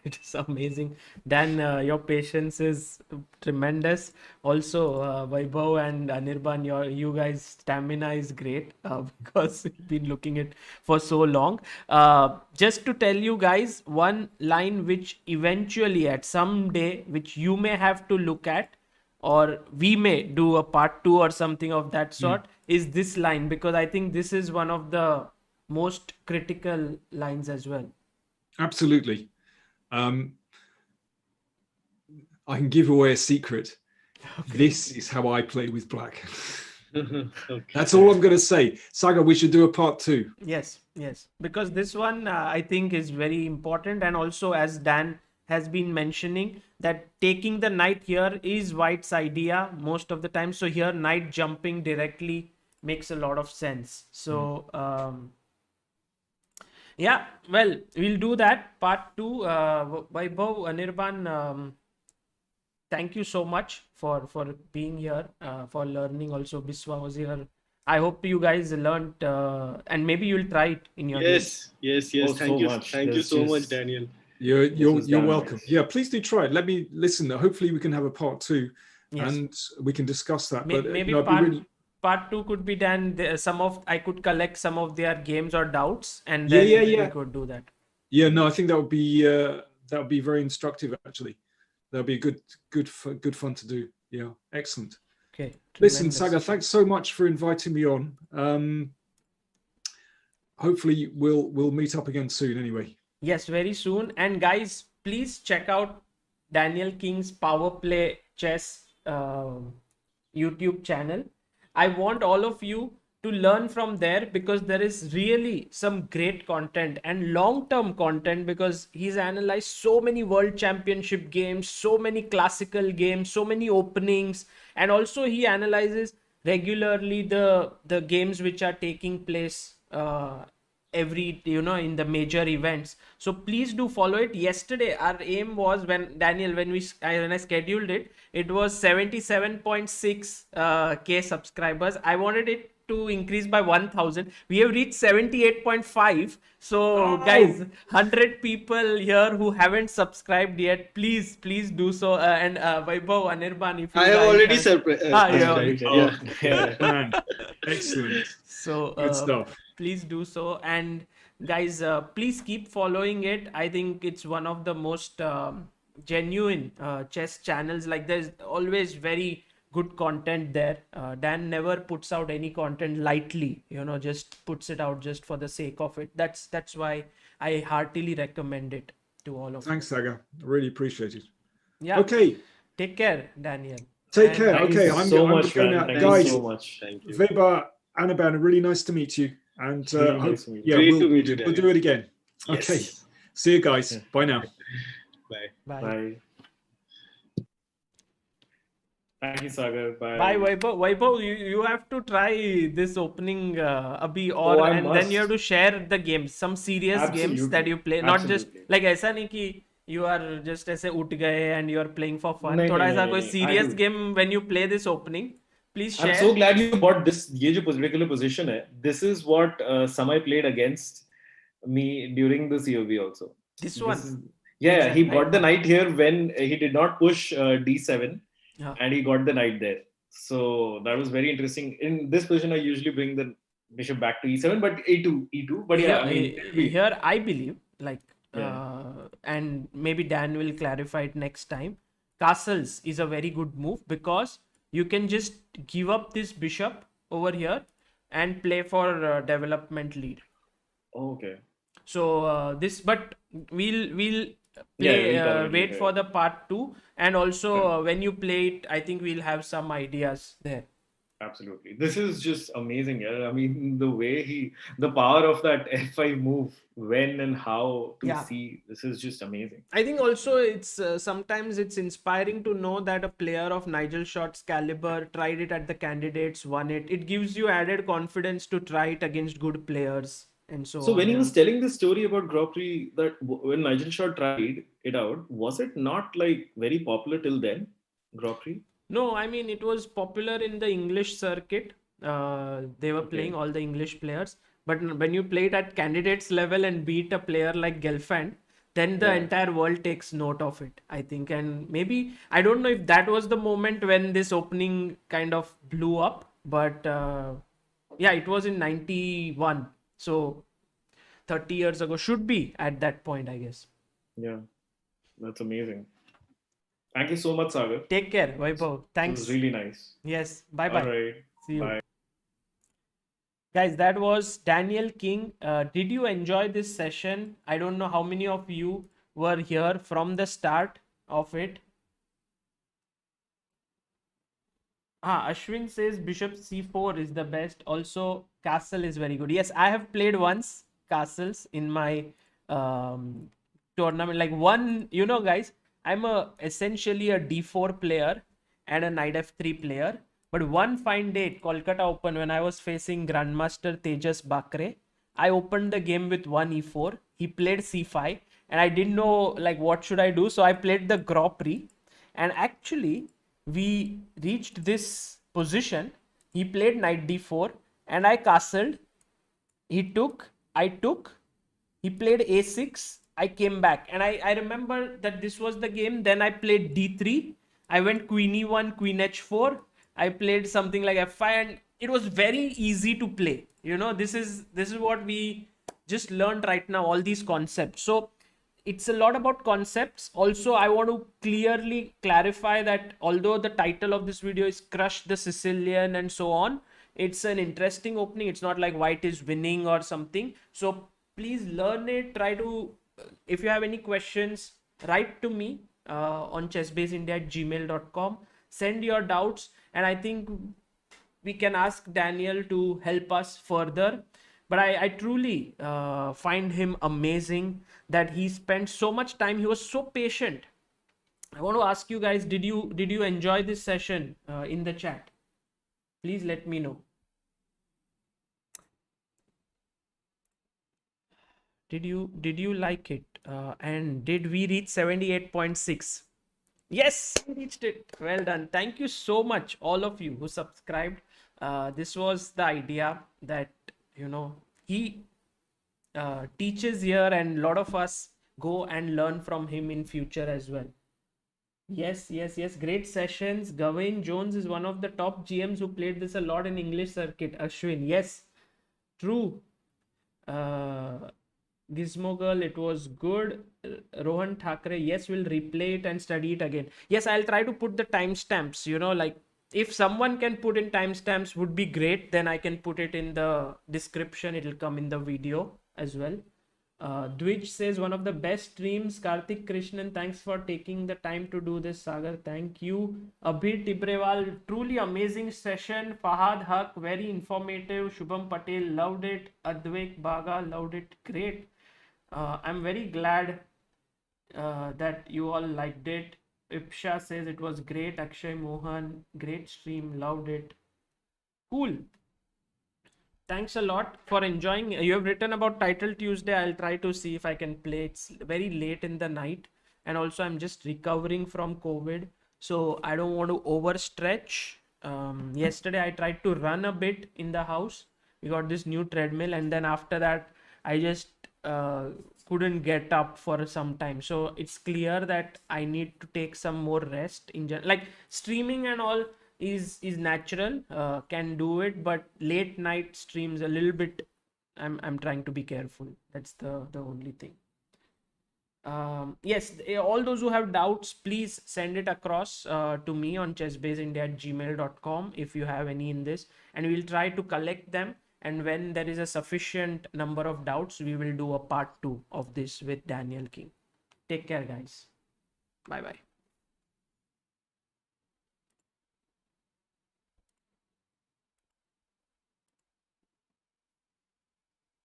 it is amazing. Dan, your patience is tremendous. Also, Vaibhav and Anirban, you guys' stamina is great because we've been looking at for so long. Just to tell you guys, one line which eventually at some day, which you may have to look at, or we may do a part 2 or something of that sort, is this line, because I think this is one of the most critical lines as well. Absolutely. I can give away a secret. Okay. This is how I play with black. Okay. That's all I'm going to say. Sagar, we should do a part 2. Yes, because this one I think is very important, and also as Dan has been mentioning, that taking the knight here is White's idea most of the time. So here knight jumping directly makes a lot of sense. So yeah, well, we'll do that part 2. Vaibhav, Anirban, thank you so much for being here, for learning. Also Biswa was here. I hope you guys learned and maybe you'll try it in your game. Yes. Thank you so much, Daniel. You're welcome. Yeah, please do try it. Let me listen. Hopefully we can have a part 2, and we can discuss that. Maybe part 2 could be done. I could collect some of their games or doubts, and then we could do that. Yeah, no, I think that would be very instructive actually. that'll be good fun to do. Yeah, excellent. Okay. Listen, Tremendous. Sagar, thanks so much for inviting me on. Hopefully we'll meet up again soon anyway. Yes, very soon. And guys, please check out Daniel King's Power Play Chess YouTube channel. I want all of you to learn from there, because there is really some great content and long-term content, because he's analyzed so many world championship games, so many classical games, so many openings, and also he analyzes regularly the games which are taking place every in the major events. So please do follow it. Yesterday our aim was, when I scheduled it, it was 77.6 k subscribers. I wanted it to increase by 1000. We have reached 78.5. So guys, 100 people here who haven't subscribed yet, please do so. And Vaibhav, Anirban, if you I have guys already have- surprised. Man, excellent. So Good stuff. please do so. And guys, please keep following it. I think it's one of the most genuine chess channels. Like, there's always very good content there. Dan never puts out any content lightly, just puts it out just for the sake of it. That's why I heartily recommend it to all of you. Thanks, Sagar. I really appreciate it. Yeah. Okay, Take care, Daniel. take And care. Thank Okay, you I'm so going much, to go man. now. Thank Guys, you so much. Thank you. Vaibhav, Anirban, really nice to meet you. And Really nice to meet you. yeah, Great to meet you, we'll Daniel. do it again. Yes. Okay, see you guys. Bye now. Bye. Bye. Bye. Thank you, Sagar. Bye. Bye, Vaibhav, you have to try this opening abhi, or I and then you have must. to share the games, some serious games that Absolutely. you play, not just Absolutely. like ऐसा नहीं कि you are just ऐसे उठ गए and you are playing for fun. नहीं, थोड़ा नहीं, ऐसा नहीं, कोई नहीं, I serious do. game when you play this opening, please I'm share. so glad you bought this. ये जो particular position है, this is what Samay played against me during the COV also. This one. Yeah, Which he one? got the knight here when he did not push D7, Yeah. and he got the knight there. So that was very interesting. In this position, I usually bring the bishop back to E7, but E2. But yeah, I mean, Here I believe, like, Yeah. and maybe Dan will clarify it next time. Castles is a very good move, because you can just give up this bishop over here and play for development lead. okay. So but we'll play, we'll cover it wait later. for the part 2, and also when you play it, I think we'll have some ideas there. Absolutely. This is just amazing. Yeah? I mean, the power of that F5 move, when and how to Yeah. see, this is just amazing. I think also it's sometimes it's inspiring to know that a player of Nigel Short's caliber tried it at the candidates, won it. It gives you added confidence to try it against good players and so So on. when he yeah. was telling this story about Grandprix, that when Nigel Short tried it out, was it not like very popular till then, Grandprix? No, I mean, it was popular in the English circuit. They were playing all the English players. But when you play it at candidates level and beat a player like Gelfand, then the entire world takes note of it, I think. And maybe, I don't know if that was the moment when this opening kind of blew up. But yeah, it was in 91. So 30 years ago, should be at that point, I guess. Yeah, that's amazing. Thank you so much, Sagar. Take care, Vaibhav. It Thanks. was really nice. Yes, bye-bye. All right. See you. Bye. Guys, that was Daniel King. Did you enjoy this session? I don't know how many of you were here from the start of it. Ashwin says bishop c4 is the best. Also, castle is very good. Yes, I have played once castles in my tournament. Like one, guys, I'm essentially a d4 player and a knight f3 player. But one fine day at Kolkata Open, when I was facing Grandmaster Tejas Bakre, I opened the game with one e4. He played c5, and I didn't know like what should I do. So I played the Grandprix, and actually we reached this position. He played knight d4, and I castled. He took, I took. He played a6. I came back, and I remember that this was the game. Then I played d3. I went queen e1, queen h4. I played something like f5, and it was very easy to play. This is what we just learned right now, all these concepts. So it's a lot about concepts. Also, I want to clearly clarify that although the title of this video is Crush the Sicilian and so on, it's an interesting opening. It's not like white is winning or something. So please learn it. Try to, if you have any questions, write to me on chessbaseindia@gmail.com. Send your doubts, and I think we can ask Daniel to help us further. But I truly find him amazing that he spent so much time. He was so patient. I want to ask you guys, did you enjoy this session in the chat? Please let me know. Did you like it? And did we reach 78.6? Yes, we reached it. Well done. Thank you so much, all of you who subscribed. This was the idea that, he teaches here, and a lot of us go and learn from him in future as well. Yes. Great sessions. Gawain Jones is one of the top GMs who played this a lot in English circuit. Ashwin, yes, true. Gizmo Girl, it was good. Rohan Thakre, yes, we'll replay it and study it again. Yes, I'll try to put the timestamps, like if someone can put in timestamps would be great. Then I can put it in the description. It'll come in the video as well. Dwij says one of the best streams. Karthik Krishnan, thanks for taking the time to do this. Sagar, thank you. Abhir Tibrewal, truly amazing session. Fahad Haq, very informative. Shubham Patel, loved it. Advaik Baga, loved it. Great. I'm very glad that you all liked it. Ipsha says it was great. Akshay Mohan, great stream, loved it. Cool. Thanks a lot for enjoying. You have written about Title Tuesday. I'll try to see if I can play. It's very late in the night, and also I'm just recovering from COVID, so I don't want to overstretch. Yesterday I tried to run a bit in the house. We got this new treadmill, and then after that I just couldn't get up for some time. So it's clear that I need to take some more rest in general. Like streaming and all is natural, can do it, but late night streams a little bit, I'm trying to be careful. That's the only thing. Yes, all those who have doubts, please send it across to me on chessbaseindia@gmail.com if you have any in this, and we'll try to collect them. And when there is a sufficient number of doubts, we will do a part 2 of this with Daniel King. Take care, guys. Bye bye.